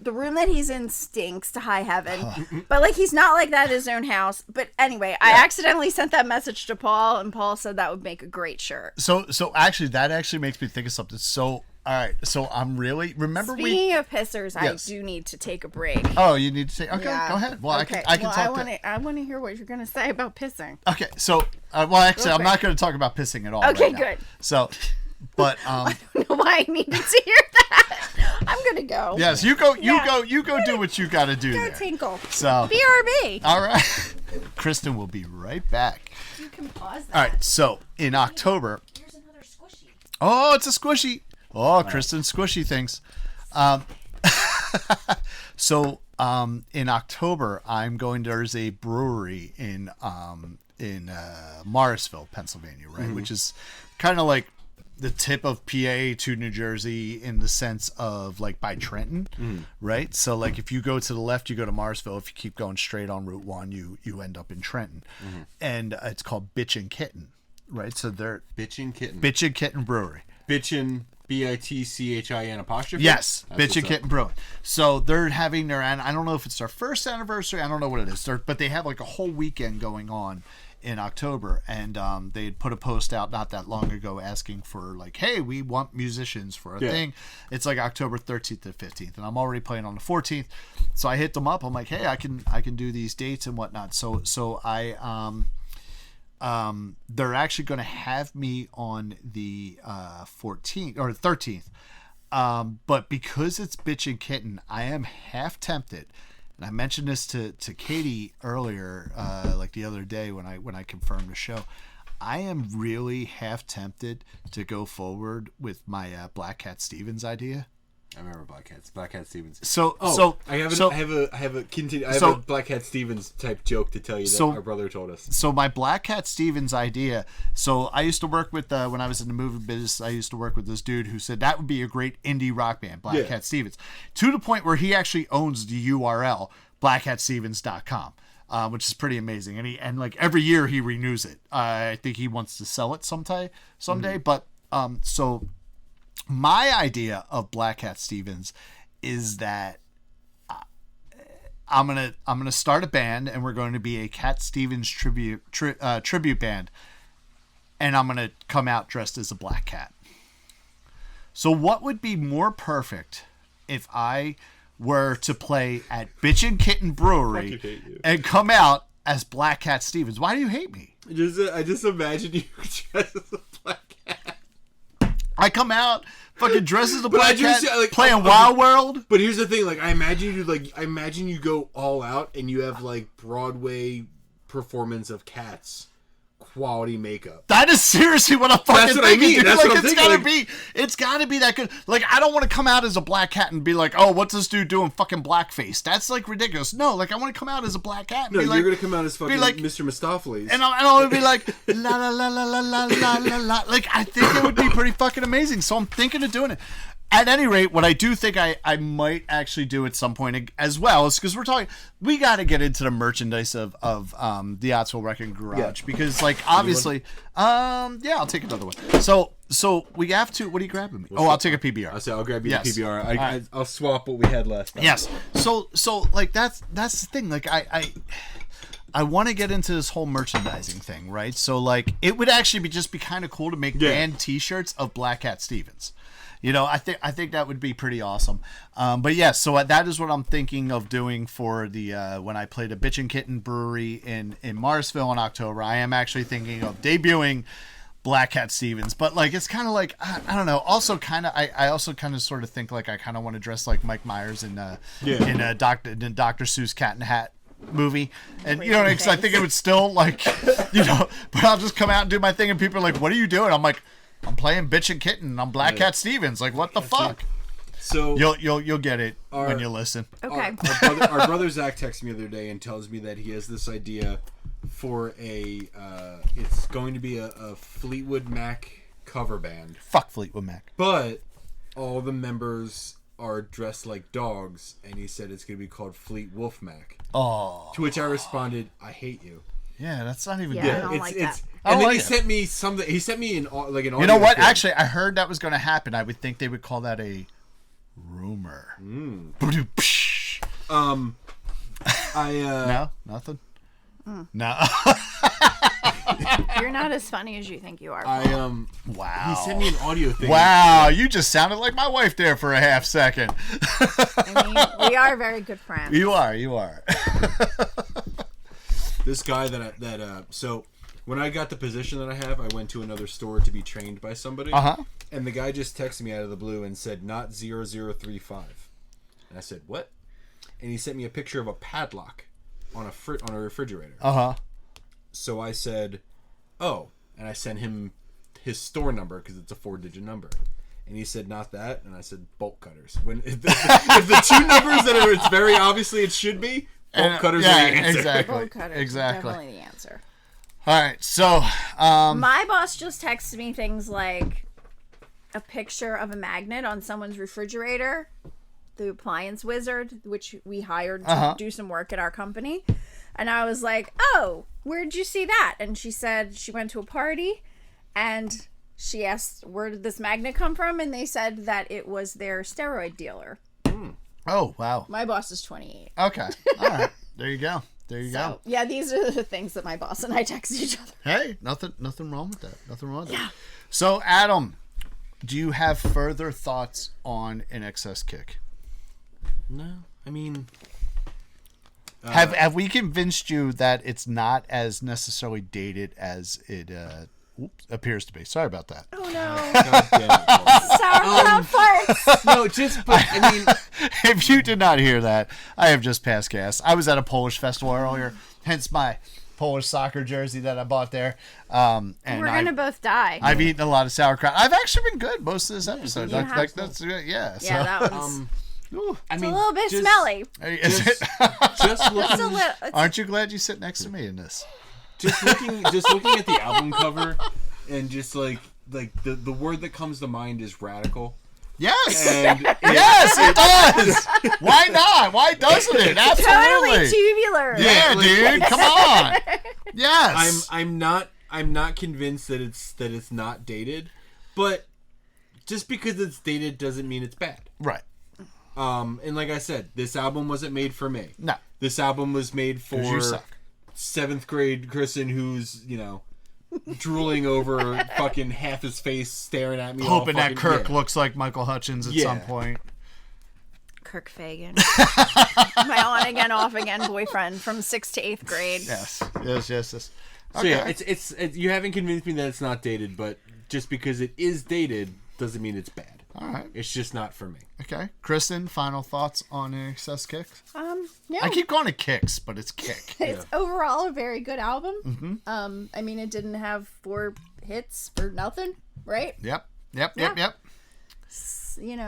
[SPEAKER 3] The room that he's in stinks to high heaven. But, like, he's not like that at his own house. But anyway, I accidentally sent that message to Paul, and Paul said that would make a great shirt.
[SPEAKER 1] So actually, that actually makes me think of something. So, all right. So I'm really
[SPEAKER 3] Speaking of pissers,
[SPEAKER 1] Yes.
[SPEAKER 3] I do need to take a break.
[SPEAKER 1] Oh, you need to say. Okay,
[SPEAKER 3] Yeah.
[SPEAKER 1] go ahead. Well,
[SPEAKER 3] Okay.
[SPEAKER 1] I can
[SPEAKER 3] Well,
[SPEAKER 1] talk.
[SPEAKER 3] I want to hear what you're gonna say about pissing.
[SPEAKER 1] Okay, so well, actually,
[SPEAKER 3] Real
[SPEAKER 1] I'm not
[SPEAKER 3] quick.
[SPEAKER 1] going to talk about pissing at all.
[SPEAKER 3] Okay,
[SPEAKER 1] right now.
[SPEAKER 3] good.
[SPEAKER 1] So, but
[SPEAKER 3] I don't know why I needed to hear that. I'm gonna go.
[SPEAKER 1] yes, you go,
[SPEAKER 3] Yeah.
[SPEAKER 1] you go, do what you got to do
[SPEAKER 3] Go
[SPEAKER 1] there.
[SPEAKER 3] tinkle.
[SPEAKER 1] So,
[SPEAKER 3] BRB.
[SPEAKER 1] all right, Kristen will be right back.
[SPEAKER 3] You can pause that.
[SPEAKER 1] All right, so in October,
[SPEAKER 3] Here's another squishy.
[SPEAKER 1] oh, it's a squishy. Oh, Kristen squishy things. So in October, I'm going. There's a brewery in Morrisville, Pennsylvania, right, which is kind of like the tip of PA to New Jersey in the sense of like by Trenton, right? So like if you go to the left, you go to Morrisville. If you keep going straight on Route 1, you end up in Trenton, and it's called Bitch and Kitten, right? So they're
[SPEAKER 2] Bitchin' Kitten.
[SPEAKER 1] Bitch and Kitten Brewery.
[SPEAKER 2] Bitchin' BITCHIN apostrophe?
[SPEAKER 1] Yes,
[SPEAKER 2] That's
[SPEAKER 1] Bitch
[SPEAKER 2] what's
[SPEAKER 1] and
[SPEAKER 2] up.
[SPEAKER 1] Kitten Brewing. So they're having their, I don't know if it's their first anniversary. I don't know what it is. But they have like a whole weekend going on in October, and they had put a post out not that long ago asking for like, hey, we want musicians for a thing. It's like October 13th to 15th, and I'm already playing on the 14th. So I hit them up. I'm like, hey, I can do these dates and whatnot. So I they're actually going to have me on the 14th or 13th. But because it's Bitch and Kitten, I am half tempted. And I mentioned this to Katie earlier, like the other day when I confirmed the show. I am really half tempted to go forward with my Black Cat Stevens idea.
[SPEAKER 2] I remember Black Cat Stevens. I have a Black Cat Stevens type joke to tell you that our brother told us.
[SPEAKER 1] So my Black Cat Stevens idea. So I used to work with when I was in the movie business. I used to work with this dude who said that would be a great indie rock band, Black Cat Stevens, to the point where he actually owns the URL blackcatstevens.com. Which is pretty amazing, and like every year he renews it. I think he wants to sell it someday. But so my idea of Black Cat Stevens is that I'm gonna start a band, and we're going to be a Cat Stevens tribute band, and I'm gonna come out dressed as a black cat. So what would be more perfect if I were to play at Bitch and Kitten Brewery
[SPEAKER 2] Fucking hate you.
[SPEAKER 1] and come out as Black Cat Stevens? Why do you hate me?
[SPEAKER 2] I just imagine you dressed as a black cat.
[SPEAKER 1] I come out fucking dressed as a
[SPEAKER 2] But I
[SPEAKER 1] black cat,
[SPEAKER 2] just, like,
[SPEAKER 1] playing
[SPEAKER 2] okay.
[SPEAKER 1] Wild World.
[SPEAKER 2] But here's the thing, I imagine you go all out and you have like Broadway performance of Cats quality makeup.
[SPEAKER 1] That is seriously what I'm fucking
[SPEAKER 2] That's what I
[SPEAKER 1] thinking,
[SPEAKER 2] mean.
[SPEAKER 1] dude.
[SPEAKER 2] That's
[SPEAKER 1] Like,
[SPEAKER 2] what I'm thinking,
[SPEAKER 1] it's gotta be that good. Like, I don't want to come out as a black cat and be like, oh, what's this dude doing fucking blackface? That's like ridiculous. No, like I want to come out as a black cat and
[SPEAKER 2] No,
[SPEAKER 1] be
[SPEAKER 2] you're
[SPEAKER 1] like,
[SPEAKER 2] gonna come out as fucking
[SPEAKER 1] like-
[SPEAKER 2] Mr. Mistopheles.
[SPEAKER 1] and I'll be like, la la la la la la la la la. Like, I think it would be pretty fucking amazing. So I'm thinking of doing it. At any rate, what I do think I might actually do at some point as well is because we got to get into the merchandise of the Ottsville Wrecking Garage because, like, obviously, yeah, I'll take another one. So we have to. What are you grabbing me? I'll take a PBR.
[SPEAKER 2] I'll grab you
[SPEAKER 1] Yes.
[SPEAKER 2] the PBR.
[SPEAKER 1] Alright.
[SPEAKER 2] I'll swap what we had last time.
[SPEAKER 1] Yes. So like that's the thing. Like I want to get into this whole merchandising thing, right? So like it would actually be kind of cool to make band T-shirts of Black Cat Stevens. You know, I think that would be pretty awesome. But yeah, so that is what I'm thinking of doing for the when I play the Bitch and Kitten Brewery in Morrisville in October. I am actually thinking of debuting Black Cat Stevens, but like it's kind of like I don't know. Also, kind of I also kind of sort of think like I kind of want to dress like Mike Myers in Dr. Seuss Cat in the Hat movie, and you know, because I think it would still like but I'll just come out and do my thing, and people are like, "What are you doing?" I'm like, I'm playing Bitch and Kitten. I'm Black Cat Stevens. Like, what the fuck?
[SPEAKER 2] So
[SPEAKER 1] you'll get it when you listen.
[SPEAKER 3] Okay.
[SPEAKER 2] Our brother Zach texted me the other day and tells me that he has this idea for it's going to be a Fleetwood Mac cover band.
[SPEAKER 1] Fuck Fleetwood Mac.
[SPEAKER 2] But all the members are dressed like dogs, and he said it's going to be called Fleet Wolf Mac.
[SPEAKER 1] Oh.
[SPEAKER 2] To which I responded, I hate you.
[SPEAKER 1] Yeah, that's not even
[SPEAKER 3] Yeah,
[SPEAKER 1] good.
[SPEAKER 3] I don't like that.
[SPEAKER 2] And then
[SPEAKER 1] like
[SPEAKER 2] he
[SPEAKER 1] it.
[SPEAKER 2] sent me something. He sent me an audio.
[SPEAKER 1] You know what? Actually, I heard that was going to happen. I would think they would call that a rumor. No, nothing. No.
[SPEAKER 3] You're not as funny as you think you are.
[SPEAKER 1] Wow.
[SPEAKER 2] He sent me an audio thing.
[SPEAKER 1] Wow, you just sounded like my wife there for a half second.
[SPEAKER 3] I mean, we are very good friends.
[SPEAKER 1] You are.
[SPEAKER 2] This guy so when I got the position that I have, I went to another store to be trained by somebody. And the guy just texted me out of the blue and said, not 0035. And I said, what? And he sent me a picture of a padlock on a refrigerator. So I said, oh. And I sent him his store number because it's a 4-digit number. And he said, not that. And I said, bolt cutters. When if the two numbers that it's very obviously it should be, bolt cutters are the answer.
[SPEAKER 1] Exactly.
[SPEAKER 3] Bolt cutters
[SPEAKER 1] Exactly.
[SPEAKER 3] are definitely the answer.
[SPEAKER 1] All right, so
[SPEAKER 3] My boss just texted me things like a picture of a magnet on someone's refrigerator, the appliance wizard, which we hired to do some work at our company. And I was like, oh, where'd you see that? And she said she went to a party and she asked, where did this magnet come from? And they said that it was their steroid dealer.
[SPEAKER 1] oh wow.
[SPEAKER 3] My boss is 28.
[SPEAKER 1] Okay. All right. There you go.
[SPEAKER 3] So, yeah, these are the things that my boss and I text each other.
[SPEAKER 1] Hey, nothing wrong with that. Nothing wrong with that. So, Adam, do you have further thoughts on INXS Kick?
[SPEAKER 2] No, I mean,
[SPEAKER 1] Have we convinced you that it's not as necessarily dated as it appears to be? Sorry about that.
[SPEAKER 3] Oh no.
[SPEAKER 2] God damn it, Paul.
[SPEAKER 3] Sauerkraut farts.
[SPEAKER 2] No, I mean,
[SPEAKER 1] If you did not hear that, I have just passed gas. I was at a Polish festival earlier, hence my Polish soccer jersey that I bought there. And
[SPEAKER 3] We're gonna both die.
[SPEAKER 1] I've eaten a lot of sauerkraut. I've actually been good most of this episode.
[SPEAKER 3] You have to.
[SPEAKER 1] That's yeah.
[SPEAKER 3] Yeah,
[SPEAKER 1] So,
[SPEAKER 3] that was
[SPEAKER 2] I
[SPEAKER 3] it's
[SPEAKER 2] mean,
[SPEAKER 3] a little bit
[SPEAKER 2] just-
[SPEAKER 3] smelly.
[SPEAKER 1] is it?
[SPEAKER 2] Just looking,
[SPEAKER 3] It's a little.
[SPEAKER 1] Aren't you glad you sit next to me in this?
[SPEAKER 2] just looking at the album cover, and just like the word that comes to mind is radical.
[SPEAKER 1] Yes.
[SPEAKER 2] And
[SPEAKER 1] Yes, it does. Why not? Why doesn't it? Absolutely.
[SPEAKER 3] Totally tubular.
[SPEAKER 1] Yeah,
[SPEAKER 2] like-
[SPEAKER 1] dude. Come on. Yes.
[SPEAKER 2] I'm not convinced that it's not dated, but just because it's dated doesn't mean it's bad.
[SPEAKER 1] right.
[SPEAKER 2] And like I said, this album wasn't made for me.
[SPEAKER 1] No.
[SPEAKER 2] This album was made
[SPEAKER 1] 'Cause you
[SPEAKER 2] for
[SPEAKER 1] suck.
[SPEAKER 2] 7th grade Kristen who's, drooling over fucking half his face staring at me. all
[SPEAKER 1] Hoping that
[SPEAKER 2] fucking-
[SPEAKER 1] Kirk
[SPEAKER 2] yeah.
[SPEAKER 1] looks like Michael Hutchins at some
[SPEAKER 2] Yeah.
[SPEAKER 1] point.
[SPEAKER 3] Kirk Fagan. My on again, off again boyfriend from 6th to 8th grade.
[SPEAKER 1] Yes.
[SPEAKER 2] So yeah, it's you haven't convinced me that it's not dated, but just because it is dated doesn't mean it's bad.
[SPEAKER 1] All right.
[SPEAKER 2] It's just not for me.
[SPEAKER 1] Okay. Kristen, final thoughts on INXS Kick?
[SPEAKER 3] Yeah.
[SPEAKER 1] I keep going to Kicks, but it's Kick.
[SPEAKER 3] It's overall a very good album. I mean, it didn't have 4 hits for nothing, right?
[SPEAKER 1] Yep.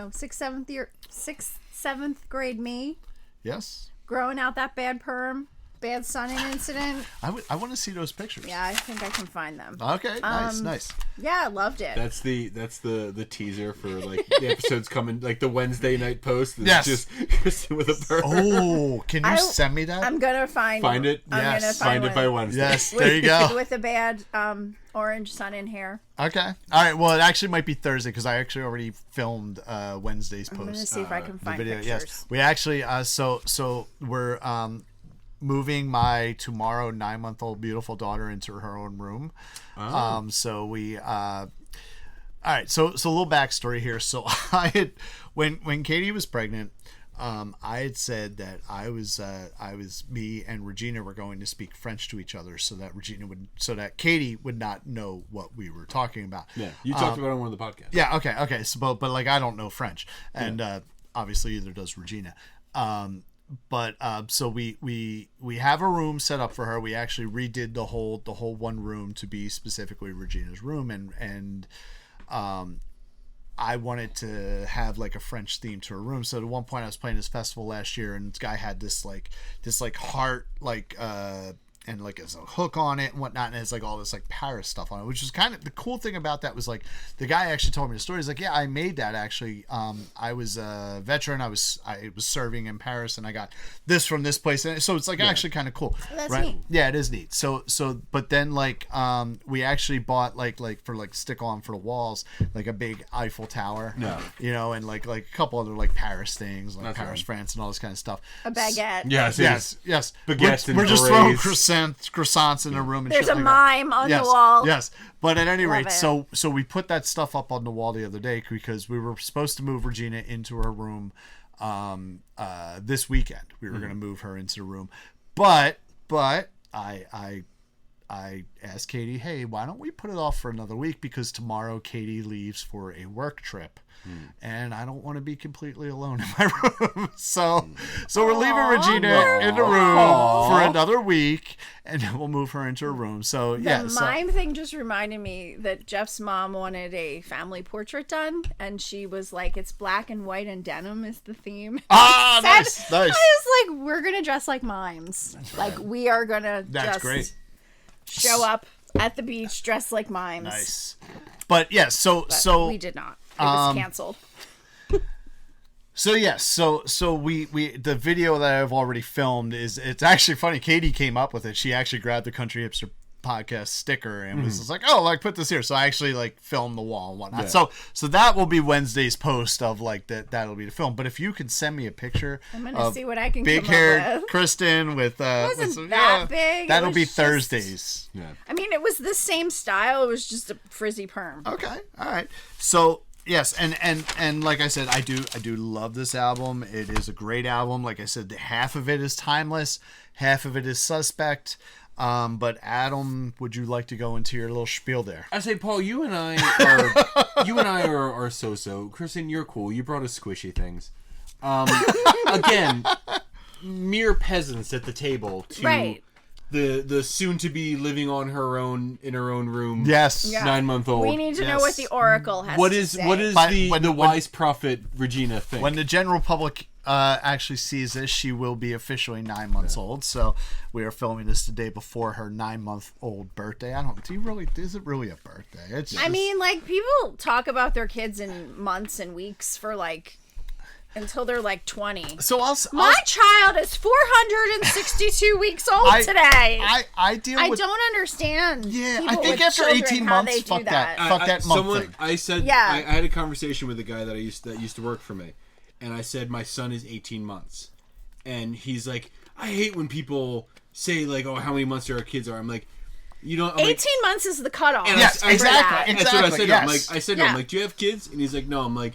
[SPEAKER 3] Sixth, 7th grade me,
[SPEAKER 1] Yes.
[SPEAKER 3] growing out that bad perm, bad sunning incident.
[SPEAKER 1] I want to see those pictures.
[SPEAKER 3] Yeah, I think I can find them.
[SPEAKER 1] Okay. Nice.
[SPEAKER 3] Yeah, I loved it.
[SPEAKER 2] That's the teaser for like the episodes coming, like the Wednesday night post. It's
[SPEAKER 1] Yes.
[SPEAKER 2] just Kristen with a perm.
[SPEAKER 1] Oh, can you send me that?
[SPEAKER 3] I'm gonna find
[SPEAKER 2] Find it.
[SPEAKER 3] I'm
[SPEAKER 1] Yes.
[SPEAKER 3] gonna
[SPEAKER 2] Find it by
[SPEAKER 3] one
[SPEAKER 2] Wednesday.
[SPEAKER 1] Yes. There you go.
[SPEAKER 3] with a bad orange sun in hair.
[SPEAKER 1] Okay. All right. Well, it actually might be Thursday because I actually already filmed Wednesday's post.
[SPEAKER 3] I'm gonna see if I can
[SPEAKER 1] The
[SPEAKER 3] video.
[SPEAKER 1] video.
[SPEAKER 3] Pictures.
[SPEAKER 1] Yes. We actually. So we're moving my tomorrow 9-month-old beautiful daughter into her own room. So we all right, so a little backstory here. So I had when Katie was pregnant, I had said that me and Regina were going to speak French to each other so that Katie would not know what we were talking about.
[SPEAKER 2] Yeah, you talked about it on one of the podcasts.
[SPEAKER 1] Yeah, okay. So, but like I don't know French, and obviously either does Regina. So we have a room set up for her. We actually redid the whole one room to be specifically Regina's room, and I wanted to have like a French theme to her room. So at one point I was playing this festival last year, and this guy had this heart and like there's a hook on it and whatnot, and it's like all this like Paris stuff on it, which is kind of the cool thing about that was like the guy actually told me the story. He's like, yeah, I made that actually. I was a veteran. I was serving in Paris, and I got this from this place, and so it's like actually kind of cool.
[SPEAKER 3] That's
[SPEAKER 1] right?
[SPEAKER 3] neat.
[SPEAKER 1] Yeah, it is neat. So but then like we actually bought like for like stick on for the walls like a big Eiffel Tower.
[SPEAKER 2] Yeah.
[SPEAKER 1] You know, and like a couple other like Paris things, like
[SPEAKER 2] That's
[SPEAKER 1] Paris,
[SPEAKER 2] right.
[SPEAKER 1] France, and all this kind of stuff.
[SPEAKER 3] A baguette.
[SPEAKER 2] Yes.
[SPEAKER 1] Yes.
[SPEAKER 2] Baguettes
[SPEAKER 1] We're
[SPEAKER 2] and
[SPEAKER 1] just throwing
[SPEAKER 2] berets.
[SPEAKER 1] croissants in a room and
[SPEAKER 3] There's
[SPEAKER 1] shit
[SPEAKER 3] a
[SPEAKER 1] like
[SPEAKER 3] mime
[SPEAKER 1] that.
[SPEAKER 3] on the wall.
[SPEAKER 1] Yes. But at any
[SPEAKER 3] Love
[SPEAKER 1] rate,
[SPEAKER 3] it.
[SPEAKER 1] so we put that stuff up on the wall the other day because we were supposed to move Regina into her room this weekend. We were going to move her into the room. But I asked Katie, hey, why don't we put it off for another week, because tomorrow Katie leaves for a work trip. And I don't want to be completely alone in my room. So we're leaving Regina in the room for another week, and then we'll move her into her room. So
[SPEAKER 3] The mime thing just reminded me that Jeff's mom wanted a family portrait done, and she was like, it's black and white and denim is the theme.
[SPEAKER 1] Nice.
[SPEAKER 3] I was like, we're gonna dress like mimes. Like we are gonna
[SPEAKER 1] That's
[SPEAKER 3] just
[SPEAKER 1] great.
[SPEAKER 3] show up at the beach dressed like mimes.
[SPEAKER 1] Nice. But yes,
[SPEAKER 3] But we did not. It was canceled.
[SPEAKER 1] So yes, so we the video that I've already filmed it's actually funny. Katie came up with it. She actually grabbed the Country Hipster Podcast sticker and was just like, oh, like put this here. So I actually like filmed the wall and whatnot.
[SPEAKER 2] Yeah.
[SPEAKER 1] So that will be Wednesday's post of like that'll be the film. But if you can send me a picture,
[SPEAKER 3] I'm gonna see what I can
[SPEAKER 1] big
[SPEAKER 3] come up
[SPEAKER 1] haired
[SPEAKER 3] with.
[SPEAKER 1] Kristen with
[SPEAKER 3] It wasn't
[SPEAKER 1] some-
[SPEAKER 3] that big. It
[SPEAKER 1] That'll
[SPEAKER 3] was
[SPEAKER 1] be
[SPEAKER 3] just-
[SPEAKER 1] Thursdays.
[SPEAKER 2] Yeah.
[SPEAKER 3] I mean, it was the same style. It was just a frizzy perm.
[SPEAKER 1] Okay. All right. So yes, and like I said, I do love this album. It is a great album. Like I said, half of it is timeless, half of it is suspect. But Adam, would you like to go into your little spiel there?
[SPEAKER 2] I say, Paul, you and I are so. Kristen, you're cool. You brought us squishy things. Again, mere peasants at the table to
[SPEAKER 3] Right.
[SPEAKER 2] the soon to be living on her own in her own room.
[SPEAKER 1] Yes.
[SPEAKER 3] Yeah.
[SPEAKER 2] 9-month-old.
[SPEAKER 3] We need to know what the Oracle has
[SPEAKER 2] What
[SPEAKER 3] to
[SPEAKER 2] is
[SPEAKER 3] say.
[SPEAKER 2] what is
[SPEAKER 1] But
[SPEAKER 2] the
[SPEAKER 1] when-
[SPEAKER 2] wise prophet Regina think?
[SPEAKER 1] When the general public actually sees this, she will be officially 9 months old. So we are filming this the day before her 9-month-old birthday. Is it really a birthday? It's
[SPEAKER 3] I
[SPEAKER 1] just-
[SPEAKER 3] mean, like, people talk about their kids in months and weeks for, like, until they're, like, 20.
[SPEAKER 1] So
[SPEAKER 3] My child is 462 weeks old today.
[SPEAKER 1] I deal
[SPEAKER 3] I
[SPEAKER 1] with.
[SPEAKER 3] don't understand.
[SPEAKER 1] Yeah, I
[SPEAKER 3] people
[SPEAKER 1] think
[SPEAKER 3] with
[SPEAKER 1] after
[SPEAKER 3] children,
[SPEAKER 1] 18
[SPEAKER 3] how
[SPEAKER 1] months,
[SPEAKER 3] they do
[SPEAKER 1] fuck that. Fuck that month thing.
[SPEAKER 2] I said
[SPEAKER 3] Yeah.
[SPEAKER 2] I had a conversation with a guy that used to work for me, and I said my son is 18 months, and he's like, I hate when people say like, oh, how many months our kids are. I'm like, you know,
[SPEAKER 3] 18 months is the cutoff.
[SPEAKER 2] And
[SPEAKER 1] Yes,
[SPEAKER 2] I-
[SPEAKER 1] exactly.
[SPEAKER 2] That's what I said. To him.
[SPEAKER 1] Yes.
[SPEAKER 2] I said to him,
[SPEAKER 3] Yeah.
[SPEAKER 2] like, do you have kids? And he's like, no. I'm like,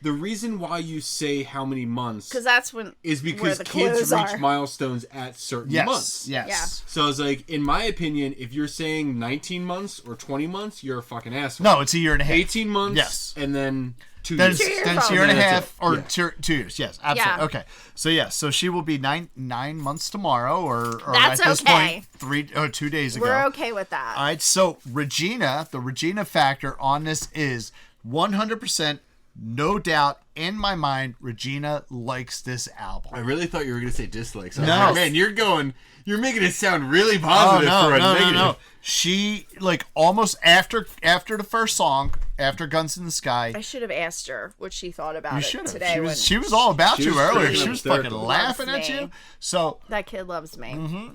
[SPEAKER 2] the reason why you say how many months
[SPEAKER 3] Because that's when
[SPEAKER 2] is
[SPEAKER 3] where
[SPEAKER 2] because
[SPEAKER 3] the
[SPEAKER 2] kids
[SPEAKER 3] clues
[SPEAKER 2] reach
[SPEAKER 3] are.
[SPEAKER 2] milestones at certain
[SPEAKER 1] Yes.
[SPEAKER 2] months.
[SPEAKER 1] Yes.
[SPEAKER 2] So I was like, in my opinion, if you're saying 19 months or 20 months, you're a fucking asshole.
[SPEAKER 1] No, it's a year and a half.
[SPEAKER 2] 18 months.
[SPEAKER 1] Yes.
[SPEAKER 2] And then 2
[SPEAKER 1] Then
[SPEAKER 2] years.
[SPEAKER 1] it's,
[SPEAKER 3] 2 years
[SPEAKER 1] then it's a
[SPEAKER 3] old.
[SPEAKER 1] year and a
[SPEAKER 2] That's
[SPEAKER 1] half,
[SPEAKER 2] it.
[SPEAKER 1] or
[SPEAKER 2] Yeah.
[SPEAKER 1] 2 years. Yes, absolutely.
[SPEAKER 3] Yeah.
[SPEAKER 1] Okay. So yes, so she will be nine months tomorrow, or
[SPEAKER 3] That's
[SPEAKER 1] at this
[SPEAKER 3] okay.
[SPEAKER 1] point 2 days ago.
[SPEAKER 3] We're okay with that.
[SPEAKER 1] All right. So Regina, the Regina factor on this is 100%, no doubt in my mind. Regina likes this album.
[SPEAKER 2] I really thought you were going to say dislikes. I was
[SPEAKER 1] No.
[SPEAKER 2] like, man, you're making it sound really positive for a negative.
[SPEAKER 1] No. She like almost after the first song, after Guns in the Sky.
[SPEAKER 3] I should have asked her what she thought about
[SPEAKER 1] You
[SPEAKER 3] it
[SPEAKER 1] should have.
[SPEAKER 3] today.
[SPEAKER 1] She was all about
[SPEAKER 2] She
[SPEAKER 1] you
[SPEAKER 2] was
[SPEAKER 1] earlier.
[SPEAKER 2] freaking
[SPEAKER 1] She was fucking
[SPEAKER 2] hysterical.
[SPEAKER 1] laughing
[SPEAKER 3] Loves
[SPEAKER 1] at
[SPEAKER 3] me.
[SPEAKER 1] you. So
[SPEAKER 3] That kid loves me.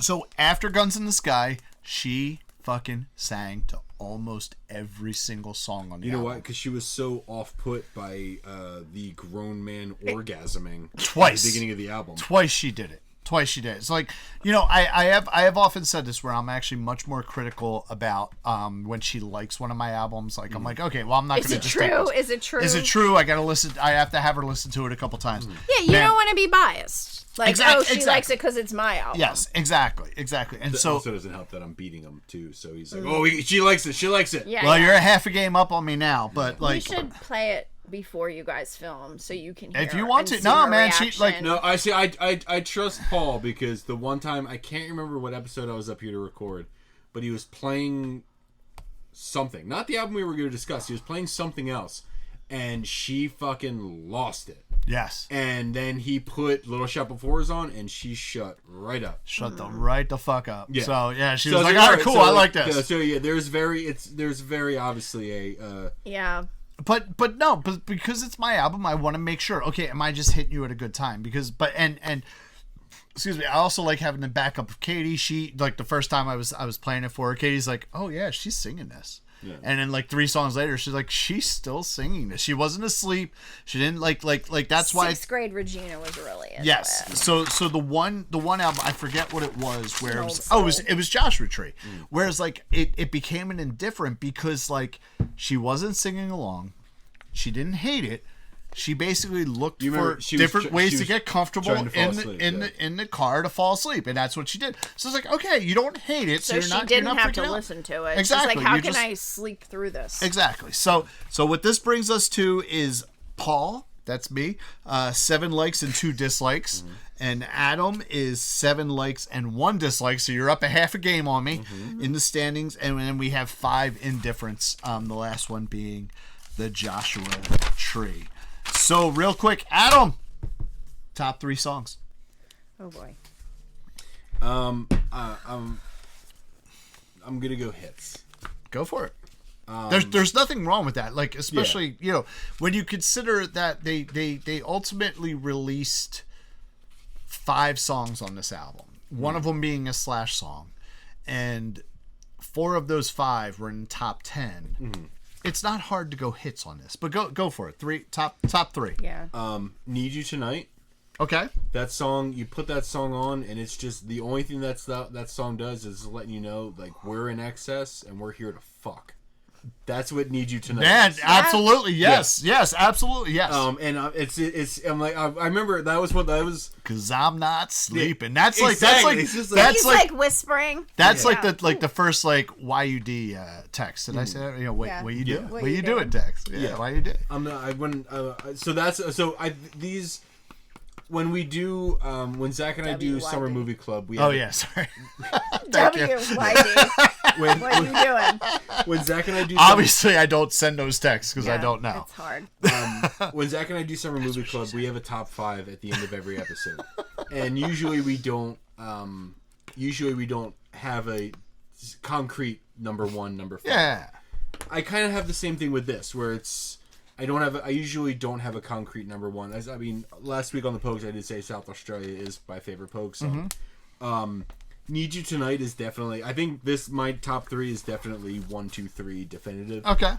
[SPEAKER 1] So after Guns in the Sky, she fucking sang to almost every single song on the
[SPEAKER 2] You know
[SPEAKER 1] album.
[SPEAKER 2] why? Because she was so off-put by the grown man orgasming
[SPEAKER 1] Twice.
[SPEAKER 2] at the beginning of the album.
[SPEAKER 1] Twice she did it. Twice she did. It's like, you know, I have often said this where I'm actually much more critical about when she likes one of my albums. Like I'm like, okay, well I'm not going to just take this.
[SPEAKER 3] Is it true?
[SPEAKER 1] Is it true? I got to listen. I have to have her listen to it a couple times.
[SPEAKER 3] Yeah, you don't want to be biased. Like, she likes it because it's my album.
[SPEAKER 1] Yes, exactly. And
[SPEAKER 2] It
[SPEAKER 1] so
[SPEAKER 2] also doesn't help that I'm beating him too. So he's like, she likes it.
[SPEAKER 3] Yeah,
[SPEAKER 1] well, you're a half a game up on me now, but like,
[SPEAKER 3] we should play it before you guys film so you can hear
[SPEAKER 1] if you want
[SPEAKER 3] and
[SPEAKER 1] to.
[SPEAKER 3] see
[SPEAKER 1] No,
[SPEAKER 3] her
[SPEAKER 1] man,
[SPEAKER 3] reaction.
[SPEAKER 1] she like
[SPEAKER 2] No, I see. I trust Paul because the one time I can't remember what episode I was up here to record, but he was playing something, not the album we were going to discuss. He was playing something else, and she fucking lost it.
[SPEAKER 1] yes.
[SPEAKER 2] And then he put Little Shop of Horrors on, and she shut right up.
[SPEAKER 1] Shut the fuck up.
[SPEAKER 2] Yeah.
[SPEAKER 1] So yeah, she
[SPEAKER 2] So
[SPEAKER 1] was like,
[SPEAKER 2] all
[SPEAKER 1] all
[SPEAKER 2] right,
[SPEAKER 1] right, cool,
[SPEAKER 2] so
[SPEAKER 1] I like this.
[SPEAKER 2] Yeah, so yeah, there's very obviously a
[SPEAKER 3] Yeah.
[SPEAKER 1] But because it's my album, I want to make sure. Okay, am I just hitting you at a good time? Because and excuse me, I also like having the backup of Katie. She like the first time I was playing it for her, Katie's like, oh yeah, she's singing this. Yeah. And then like 3 songs later, she's like, she's still singing this. She wasn't asleep. She didn't like that's why.
[SPEAKER 3] 6th grade Regina was really into
[SPEAKER 1] Yes.
[SPEAKER 3] it.
[SPEAKER 1] So the one album, I forget what it was, where
[SPEAKER 3] It's an old
[SPEAKER 1] it was Joshua Tree. Whereas like it became an indifferent because like she wasn't singing along. She didn't hate it. She basically looked for different ways to get comfortable in the car to fall asleep, and that's what she did. So it's like, okay, you don't hate it, so you're
[SPEAKER 3] she
[SPEAKER 1] not.
[SPEAKER 3] didn't
[SPEAKER 1] you're not
[SPEAKER 3] have to
[SPEAKER 1] freaking out.
[SPEAKER 3] listen to it.
[SPEAKER 1] Exactly.
[SPEAKER 3] She's like, how
[SPEAKER 1] You
[SPEAKER 3] can
[SPEAKER 1] just-
[SPEAKER 3] I sleep through this?
[SPEAKER 1] Exactly. So what this brings us to is Paul. That's me. 7 likes and 2 dislikes. And Adam is 7 likes and 1 dislike. So you're up a half a game on me in the standings. And then we have 5 indifferents. The last one being the Joshua Tree. So real quick, Adam, top 3 songs.
[SPEAKER 3] Oh boy.
[SPEAKER 2] I'm gonna go hits.
[SPEAKER 1] Go for it. There's nothing wrong with that. Like, especially, you know, when you consider that they ultimately released 5 songs on this album. One of them being a Slash song, and 4 of those 5 were in top 10. It's not hard to go hits on this, but go for it. Top 3.
[SPEAKER 3] Yeah.
[SPEAKER 2] Need You Tonight.
[SPEAKER 1] Okay.
[SPEAKER 2] That song, you put that song on, and it's just the only thing that song does is letting you know, like, we're in excess and we're here to fuck. That's what Need You Tonight.
[SPEAKER 1] Man,
[SPEAKER 2] is.
[SPEAKER 1] absolutely, yes, absolutely, yes.
[SPEAKER 2] And it's I'm like I remember that was
[SPEAKER 1] Cause I'm not sleeping. That's like
[SPEAKER 2] Exactly. It's just like-
[SPEAKER 1] that's
[SPEAKER 3] He's
[SPEAKER 1] like
[SPEAKER 3] whispering.
[SPEAKER 1] that's
[SPEAKER 3] Yeah.
[SPEAKER 1] like the first like YUD text. Did I say that? You know,
[SPEAKER 3] Yeah.
[SPEAKER 1] what you do?
[SPEAKER 3] Yeah.
[SPEAKER 1] What you doing text? Yeah, why you did?
[SPEAKER 2] I'm not. I wouldn't. These when we do when Zach and I do
[SPEAKER 3] WYD.
[SPEAKER 2] Summer Movie Club. We
[SPEAKER 1] Oh
[SPEAKER 2] have,
[SPEAKER 1] yeah, sorry. Thank you.
[SPEAKER 3] WYD.
[SPEAKER 2] When,
[SPEAKER 3] What are you doing?
[SPEAKER 2] when Zach and I do
[SPEAKER 1] Obviously, I don't send those texts because I
[SPEAKER 3] Yeah,
[SPEAKER 1] don't know.
[SPEAKER 3] It's hard.
[SPEAKER 2] when Zach and I do Summer Movie Club, we have a top 5 at the end of every episode, and usually we don't have a concrete number 1, number 5.
[SPEAKER 1] Yeah.
[SPEAKER 2] I kind of have the same thing with this, where it's I usually don't have a concrete number 1. I mean, last week on the Pogues, I did say South Australia is my favorite Pogue song. Need You Tonight is definitely. I think my top 3 is definitely 1, 2, 3 definitive.
[SPEAKER 1] Okay.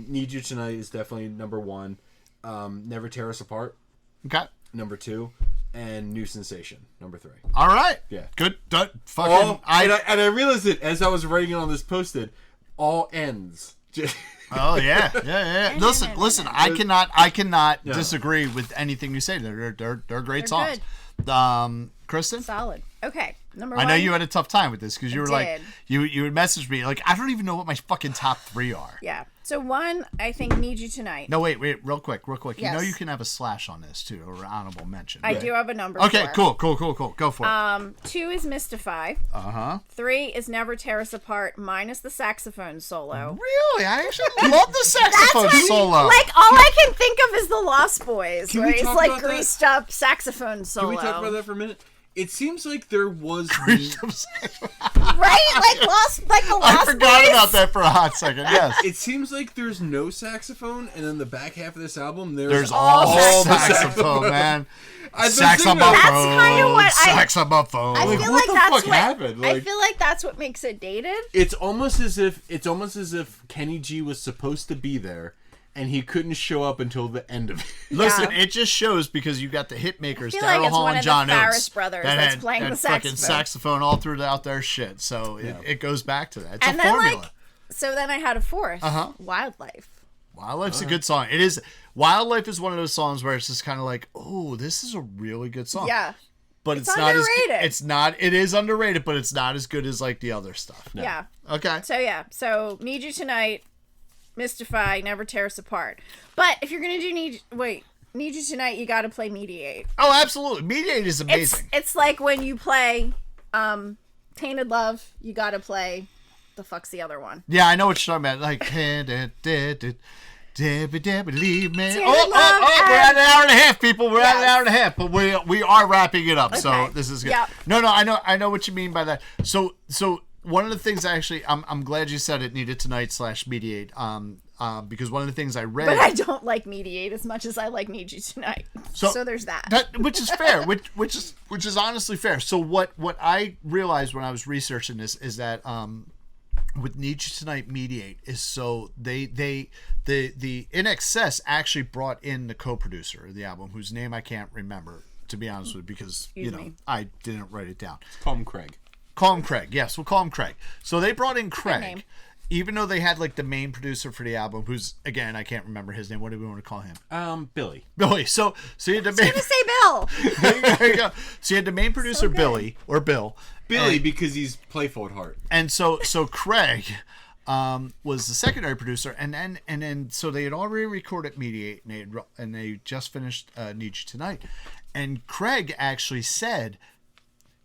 [SPEAKER 2] Need You Tonight is definitely number 1. Never Tear Us Apart,
[SPEAKER 1] Okay.
[SPEAKER 2] number 2, and New Sensation, number 3.
[SPEAKER 1] All right.
[SPEAKER 2] Yeah.
[SPEAKER 1] Good. Fucking.
[SPEAKER 2] And I realized it as I was writing it on this post-it. All ends.
[SPEAKER 1] Oh yeah. Listen. I cannot disagree with anything you say. They're great songs. Kristen,
[SPEAKER 3] Solid. Okay. Number 1.
[SPEAKER 1] I know you had a tough time with this because you were like,
[SPEAKER 3] did.
[SPEAKER 1] you would message me like, I don't even know what my fucking top 3 are.
[SPEAKER 3] Yeah. So 1, I think Need You Tonight.
[SPEAKER 1] No, wait, real quick. You know
[SPEAKER 3] Yes.
[SPEAKER 1] you can have a slash on this too, or honorable mention.
[SPEAKER 3] I do have a number.
[SPEAKER 1] Okay,
[SPEAKER 3] 4.
[SPEAKER 1] cool. Go for it.
[SPEAKER 3] 2 is Mystify. 3 is Never Tear Us Apart, minus the saxophone solo.
[SPEAKER 1] Really? I actually love the saxophone solo.
[SPEAKER 3] Like, all I can think of is the Lost Boys,
[SPEAKER 2] Can
[SPEAKER 3] where
[SPEAKER 2] we
[SPEAKER 3] he's
[SPEAKER 2] talk
[SPEAKER 3] like
[SPEAKER 2] about that?
[SPEAKER 3] greased up saxophone solo.
[SPEAKER 2] Can we talk about that for a minute? It seems like there was.
[SPEAKER 3] Right? Like the Lost
[SPEAKER 1] I forgot
[SPEAKER 3] Boys.
[SPEAKER 1] about that for a hot second. Yes.
[SPEAKER 2] It seems like there's no saxophone, and then the back half of this album,
[SPEAKER 1] There's
[SPEAKER 2] all
[SPEAKER 1] all
[SPEAKER 2] the
[SPEAKER 1] saxophone, man.
[SPEAKER 2] That's
[SPEAKER 1] Saxophone.
[SPEAKER 3] kinda what
[SPEAKER 1] Saxophone.
[SPEAKER 3] I
[SPEAKER 2] Like,
[SPEAKER 3] feel
[SPEAKER 2] what
[SPEAKER 3] like
[SPEAKER 2] the
[SPEAKER 3] that's
[SPEAKER 2] fuck
[SPEAKER 3] what
[SPEAKER 2] happened?
[SPEAKER 3] I
[SPEAKER 2] Like-
[SPEAKER 3] feel like that's what makes it dated.
[SPEAKER 2] It's almost as if Kenny G was supposed to be there, and he couldn't show up until the end of it.
[SPEAKER 1] Listen, it just shows because you got the hit makers,
[SPEAKER 3] I feel
[SPEAKER 1] Daryl
[SPEAKER 3] like it's
[SPEAKER 1] Hall
[SPEAKER 3] one
[SPEAKER 1] and
[SPEAKER 3] of
[SPEAKER 1] John
[SPEAKER 3] the
[SPEAKER 1] Oates,
[SPEAKER 3] Farris brothers that's playing the
[SPEAKER 1] fucking
[SPEAKER 3] saxophone.
[SPEAKER 1] saxophone all throughout their shit. So it goes back to that. It's
[SPEAKER 3] And
[SPEAKER 1] a
[SPEAKER 3] then,
[SPEAKER 1] formula.
[SPEAKER 3] so then I had a fourth. Wildlife.
[SPEAKER 1] Wildlife's a good song. It is. Wildlife is one of those songs where it's just kind of like, oh, this is a really good song.
[SPEAKER 3] Yeah.
[SPEAKER 1] But it's not
[SPEAKER 3] underrated.
[SPEAKER 1] it's not. It is underrated, but it's not as good as like the other stuff.
[SPEAKER 2] No.
[SPEAKER 3] Yeah.
[SPEAKER 1] Okay.
[SPEAKER 3] So Need You Tonight, Mystify, Never Tear Us Apart. But if you're gonna do Need You Tonight, you got to play Mediate.
[SPEAKER 1] Oh, absolutely. Mediate is amazing.
[SPEAKER 3] It's like when you play Tainted Love, you got to play. The fuck's the other one?
[SPEAKER 1] Yeah, I know what you're talking about. Like, leave me.
[SPEAKER 3] Tainted
[SPEAKER 1] Oh,
[SPEAKER 3] Love
[SPEAKER 1] we're at an hour and a half, people. We're at an
[SPEAKER 3] Yes.
[SPEAKER 1] hour and a half, but we are wrapping it up. So
[SPEAKER 3] Okay.
[SPEAKER 1] this is good.
[SPEAKER 3] Yep.
[SPEAKER 1] No, I know what you mean by that. So one of the things I'm glad you said it, Needed Tonight / Mediate. Because one of the things I read,
[SPEAKER 3] But I don't like Mediate as much as I like Need You Tonight. So there's that.
[SPEAKER 1] which is fair, which is honestly fair. So what I realized when I was researching this is that with Need You Tonight, Mediate is so the INXS actually brought in the co-producer of the album, whose name I can't remember, to be honest with you, because
[SPEAKER 3] Excuse me.
[SPEAKER 1] I didn't write it down.
[SPEAKER 2] Call him Craig.
[SPEAKER 1] Call him Craig. Yes, we'll call him Craig. So they brought in
[SPEAKER 3] name.
[SPEAKER 1] Craig, even though they had like the main producer for the album, who's again I can't remember his name. What do we want to call him?
[SPEAKER 2] Billy.
[SPEAKER 1] Billy. So you had the main.
[SPEAKER 3] I'm gonna say Bill.
[SPEAKER 1] There you go. So you had the main producer
[SPEAKER 3] good.
[SPEAKER 1] Billy or Bill.
[SPEAKER 2] Billy,
[SPEAKER 1] And-
[SPEAKER 2] because he's playful at heart.
[SPEAKER 1] And so Craig was the secondary producer, and then so they had already recorded Mediate, and they just finished Need You Tonight, and Craig actually said,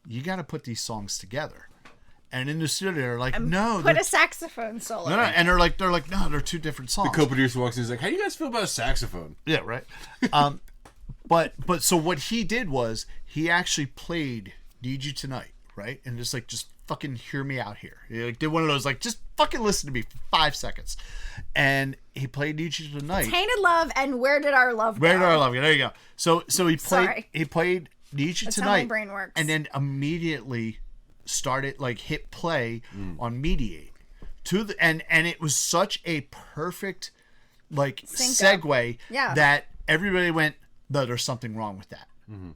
[SPEAKER 1] "You got to put these songs together." And in the studio, they're like, "No,
[SPEAKER 3] Put
[SPEAKER 1] they're-
[SPEAKER 3] a saxophone solo.
[SPEAKER 1] no," and they're like, "No, they're two different songs."
[SPEAKER 2] The co-producer walks in and is like, how do you guys feel about a saxophone?
[SPEAKER 1] Yeah, right. But so what he did was he actually played Need You Tonight, right? And just fucking hear me out here. He like did one of those like just fucking listen to me for 5 seconds. And he played Need You Tonight.
[SPEAKER 3] Tainted Love and Where Did Our Love Go?
[SPEAKER 1] Where Did Our Love Go? There you go. So he
[SPEAKER 3] Sorry.
[SPEAKER 1] played Need You
[SPEAKER 3] That's how
[SPEAKER 1] Tonight.
[SPEAKER 3] my brain works.
[SPEAKER 1] And then immediately started like hit play on Mediate. And it was such a perfect like
[SPEAKER 3] Sync up.
[SPEAKER 1] segue
[SPEAKER 3] Yeah.
[SPEAKER 1] that everybody went, no, there's something wrong with that. And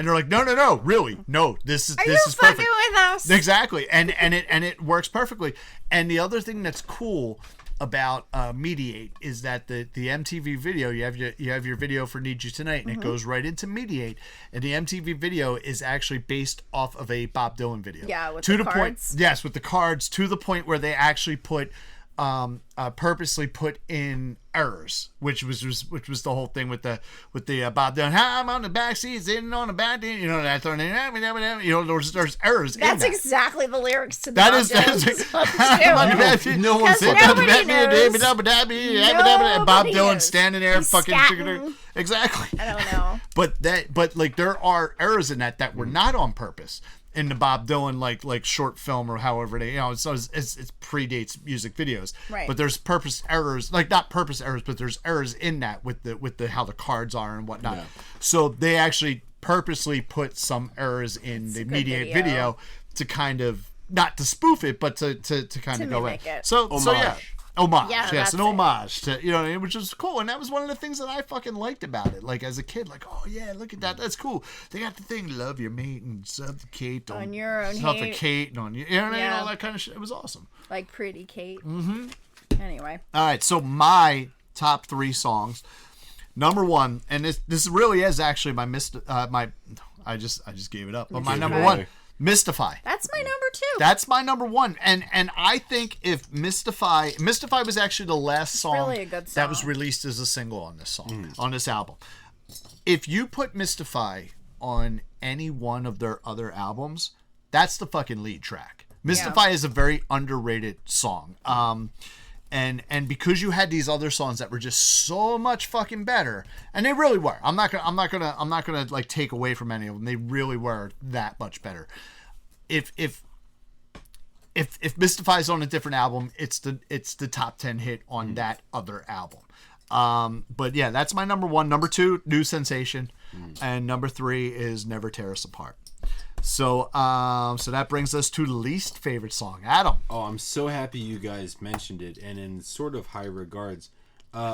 [SPEAKER 1] they're like, no, really, no, this is
[SPEAKER 3] Are you
[SPEAKER 1] this is
[SPEAKER 3] fucking
[SPEAKER 1] perfect.
[SPEAKER 3] with us?
[SPEAKER 1] Exactly, and it works perfectly. And the other thing that's cool about Mediate is that the MTV video, you have your video for Need You Tonight, and it goes right into Mediate, and the MTV video is actually based off of a Bob Dylan video.
[SPEAKER 3] Yeah, with
[SPEAKER 1] to
[SPEAKER 3] the
[SPEAKER 1] point,
[SPEAKER 3] cards.
[SPEAKER 1] yes, with the cards, to the point where they actually put purposely put in errors, which was the whole thing with the Bob Dylan. I'm on the back seat, sitting on the back, you know that sort of, you know, there's errors.
[SPEAKER 3] That's
[SPEAKER 1] in that.
[SPEAKER 3] exactly the lyrics to the
[SPEAKER 1] That
[SPEAKER 3] Bob
[SPEAKER 1] is
[SPEAKER 3] Dylan song, too.
[SPEAKER 2] No one said
[SPEAKER 3] Because nobody knows.
[SPEAKER 1] Bob
[SPEAKER 3] Nobody
[SPEAKER 1] Dylan
[SPEAKER 3] knows.
[SPEAKER 1] standing there
[SPEAKER 3] He's
[SPEAKER 1] fucking
[SPEAKER 3] scatting.
[SPEAKER 1] exactly.
[SPEAKER 3] I don't know.
[SPEAKER 1] But like there are errors in that were not on purpose in the Bob Dylan like short film or however they, you know, it's predates music videos.
[SPEAKER 3] Right.
[SPEAKER 1] But there's purpose errors, like not purpose errors, but there's errors in that with the how the cards are and whatnot.
[SPEAKER 2] Yeah.
[SPEAKER 1] So they actually purposely put some errors in the
[SPEAKER 3] a good
[SPEAKER 1] Mediate
[SPEAKER 3] video.
[SPEAKER 1] video to kind of not to spoof it, but to kind
[SPEAKER 3] To
[SPEAKER 1] of go in.
[SPEAKER 3] mimic it.
[SPEAKER 1] So yeah. Homage,
[SPEAKER 3] Yeah,
[SPEAKER 1] yes,
[SPEAKER 3] that's
[SPEAKER 1] an
[SPEAKER 3] it.
[SPEAKER 1] homage to, you know what I mean, which was cool, and that was one of the things that I fucking liked about it. Like as a kid, like, oh yeah, look at that, that's cool. They got the thing, love your mate and suffocate
[SPEAKER 3] On your own
[SPEAKER 1] suffocate and on you, you know what I mean,
[SPEAKER 3] Yeah.
[SPEAKER 1] all that kind of shit. It was awesome.
[SPEAKER 3] Like Pretty Kate. Anyway.
[SPEAKER 1] All right, so my top 3 songs. Number 1, and this really is actually my I just gave it up, but my number
[SPEAKER 2] Mystify.
[SPEAKER 1] 1, Mystify.
[SPEAKER 3] That's my number 2.
[SPEAKER 1] That's my number 1, and I think if Mystify was actually the last song
[SPEAKER 3] really a good
[SPEAKER 1] that was
[SPEAKER 3] song.
[SPEAKER 1] released as a single on this song, on this album. If you put Mystify on any one of their other albums, that's the fucking lead track. Mystify is a very underrated song. And because you had these other songs that were just so much fucking better, and they really were. I'm not gonna like take away from any of them. They really were that much better. If Mystify is on a different album, it's the top 10 hit on that other album. But yeah, that's my number 1. Number 2, New Sensation, and number 3 is Never Tear Us Apart. So that brings us to least favorite song. Adam.
[SPEAKER 2] Oh, I'm so happy you guys mentioned it, and in sort of high regards,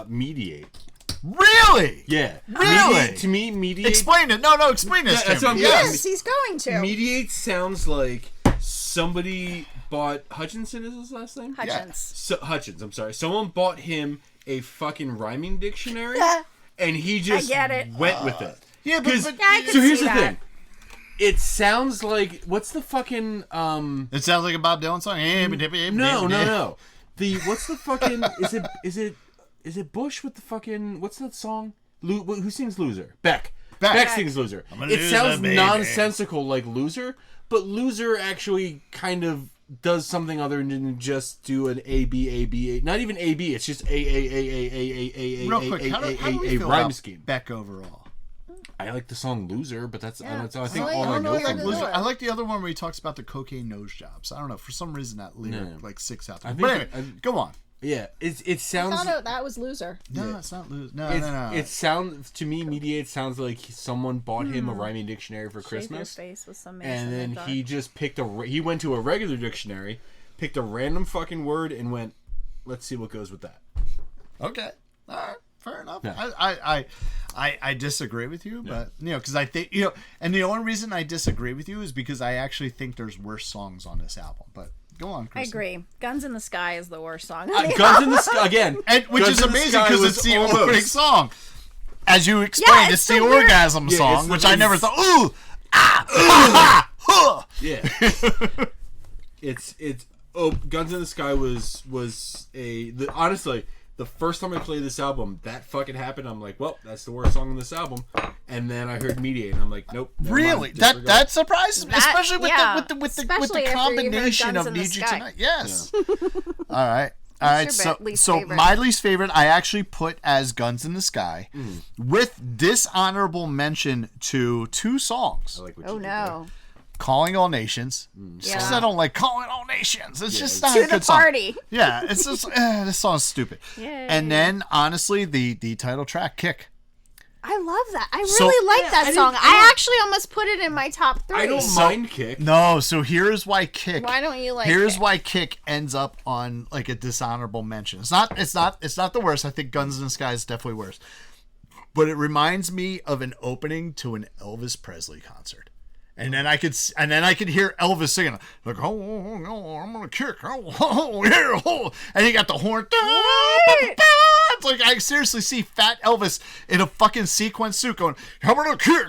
[SPEAKER 2] Mediate.
[SPEAKER 1] Really?
[SPEAKER 2] Yeah.
[SPEAKER 1] Really?
[SPEAKER 2] To me, Mediate...
[SPEAKER 1] Explain it. No, explain this to
[SPEAKER 2] that's
[SPEAKER 1] me.
[SPEAKER 2] what I'm
[SPEAKER 3] Yes, he's going to.
[SPEAKER 2] Mediate sounds like somebody bought... Hutchinson is his last name?
[SPEAKER 3] Hutchins.
[SPEAKER 2] Hutchins, I'm sorry. Someone bought him a fucking rhyming dictionary, and he just went with it.
[SPEAKER 1] Yeah, but
[SPEAKER 2] so
[SPEAKER 3] can
[SPEAKER 2] here's
[SPEAKER 3] see
[SPEAKER 2] the
[SPEAKER 3] that.
[SPEAKER 2] thing. It sounds like... What's the fucking...
[SPEAKER 1] It sounds like a Bob Dylan song.
[SPEAKER 2] No. What's the fucking... Is it Bush with the fucking... What's that song? Who sings Loser? Beck sings Loser. It sounds nonsensical like Loser, but Loser actually kind of does something other than just do an A. Not even A-B, it's just A.
[SPEAKER 1] Real quick, how do we feel
[SPEAKER 2] rhyme
[SPEAKER 1] about
[SPEAKER 2] scheme.
[SPEAKER 1] Beck overall?
[SPEAKER 2] I like the song Loser, but that's I think
[SPEAKER 3] I
[SPEAKER 2] all I
[SPEAKER 3] don't
[SPEAKER 2] know
[SPEAKER 3] know
[SPEAKER 2] from
[SPEAKER 3] that
[SPEAKER 2] Loser.
[SPEAKER 3] Loser.
[SPEAKER 1] I like the other one where he talks about the cocaine nose jobs. I don't know. For some reason, that lyric like sticks out.
[SPEAKER 2] I
[SPEAKER 1] But
[SPEAKER 2] think
[SPEAKER 1] anyway, go on.
[SPEAKER 2] Yeah, it
[SPEAKER 3] I
[SPEAKER 2] sounds...
[SPEAKER 3] thought that was Loser.
[SPEAKER 1] No, it's not lose. No.
[SPEAKER 2] It sounds to me. Mediate sounds like someone bought him a rhyming dictionary for
[SPEAKER 3] Shave your
[SPEAKER 2] Christmas,
[SPEAKER 3] face with some
[SPEAKER 2] and
[SPEAKER 3] mason
[SPEAKER 2] then he just picked he went to a regular dictionary, picked a random fucking word, and went, "Let's see what goes with that."
[SPEAKER 1] Okay. All right. Fair enough.
[SPEAKER 2] Yeah.
[SPEAKER 1] I disagree with you, but because I think and the only reason I disagree with you is because I actually think there's worse songs on this album. But go on,
[SPEAKER 3] I
[SPEAKER 1] Kristen.
[SPEAKER 3] agree. Guns in the Sky is the worst song.
[SPEAKER 2] Guns in the Sky again,
[SPEAKER 1] Which
[SPEAKER 2] Guns
[SPEAKER 1] is
[SPEAKER 2] in the
[SPEAKER 1] amazing
[SPEAKER 2] Sky
[SPEAKER 1] because
[SPEAKER 2] was
[SPEAKER 1] it's the
[SPEAKER 2] almost-
[SPEAKER 1] opening song. As you explained,
[SPEAKER 3] it's
[SPEAKER 1] it's the
[SPEAKER 3] so weird.
[SPEAKER 1] orgasm
[SPEAKER 2] Yeah,
[SPEAKER 1] song,
[SPEAKER 2] it's
[SPEAKER 1] which
[SPEAKER 2] the-
[SPEAKER 1] I never thought. Ooh, ah, huh.
[SPEAKER 2] Yeah, it's Guns in the Sky was honestly. The first time I played this album, that fucking happened. I'm like, well, that's the worst song on this album. And then I heard Mediate, and I'm like, nope. never mind,
[SPEAKER 1] Really?
[SPEAKER 2] disregard.
[SPEAKER 1] That surprises me,
[SPEAKER 3] That-
[SPEAKER 1] especially with
[SPEAKER 3] yeah.
[SPEAKER 1] the
[SPEAKER 3] Especially after you heard
[SPEAKER 1] combination
[SPEAKER 3] Guns
[SPEAKER 1] of
[SPEAKER 3] in the
[SPEAKER 1] Need You
[SPEAKER 3] Sky.
[SPEAKER 1] Tonight. Yes. All right. All right.
[SPEAKER 3] What's your
[SPEAKER 1] So
[SPEAKER 3] least favorite?
[SPEAKER 1] my least favorite, I actually put as Guns in the Sky, with dishonorable mention to two songs.
[SPEAKER 2] I like what
[SPEAKER 3] Oh
[SPEAKER 2] you did
[SPEAKER 3] no.
[SPEAKER 1] Calling All Nations. Just 'cause I don't like Calling All Nations. It's just not
[SPEAKER 3] To
[SPEAKER 1] a
[SPEAKER 3] the
[SPEAKER 1] good song.
[SPEAKER 3] party.
[SPEAKER 1] Yeah, it's just this song's stupid.
[SPEAKER 3] Yay.
[SPEAKER 1] And then honestly, the title track, Kick.
[SPEAKER 3] I love that. I
[SPEAKER 1] So-
[SPEAKER 3] really like that
[SPEAKER 2] I
[SPEAKER 3] song.
[SPEAKER 2] didn't-
[SPEAKER 3] I actually almost put it in my top 3.
[SPEAKER 2] I don't mind Kick.
[SPEAKER 1] No, so here's why Kick.
[SPEAKER 3] Why don't you like
[SPEAKER 1] Here's
[SPEAKER 3] it?
[SPEAKER 1] why Kick ends up on like a dishonorable mention. It's not the worst. I think Guns in the Sky is definitely worse. But it reminds me of an opening to an Elvis Presley concert. And then I could hear Elvis singing like, oh no, I'm gonna kick, yeah, and he got the horn. It's like I seriously see Fat Elvis in a fucking sequin suit going, I'm gonna kick.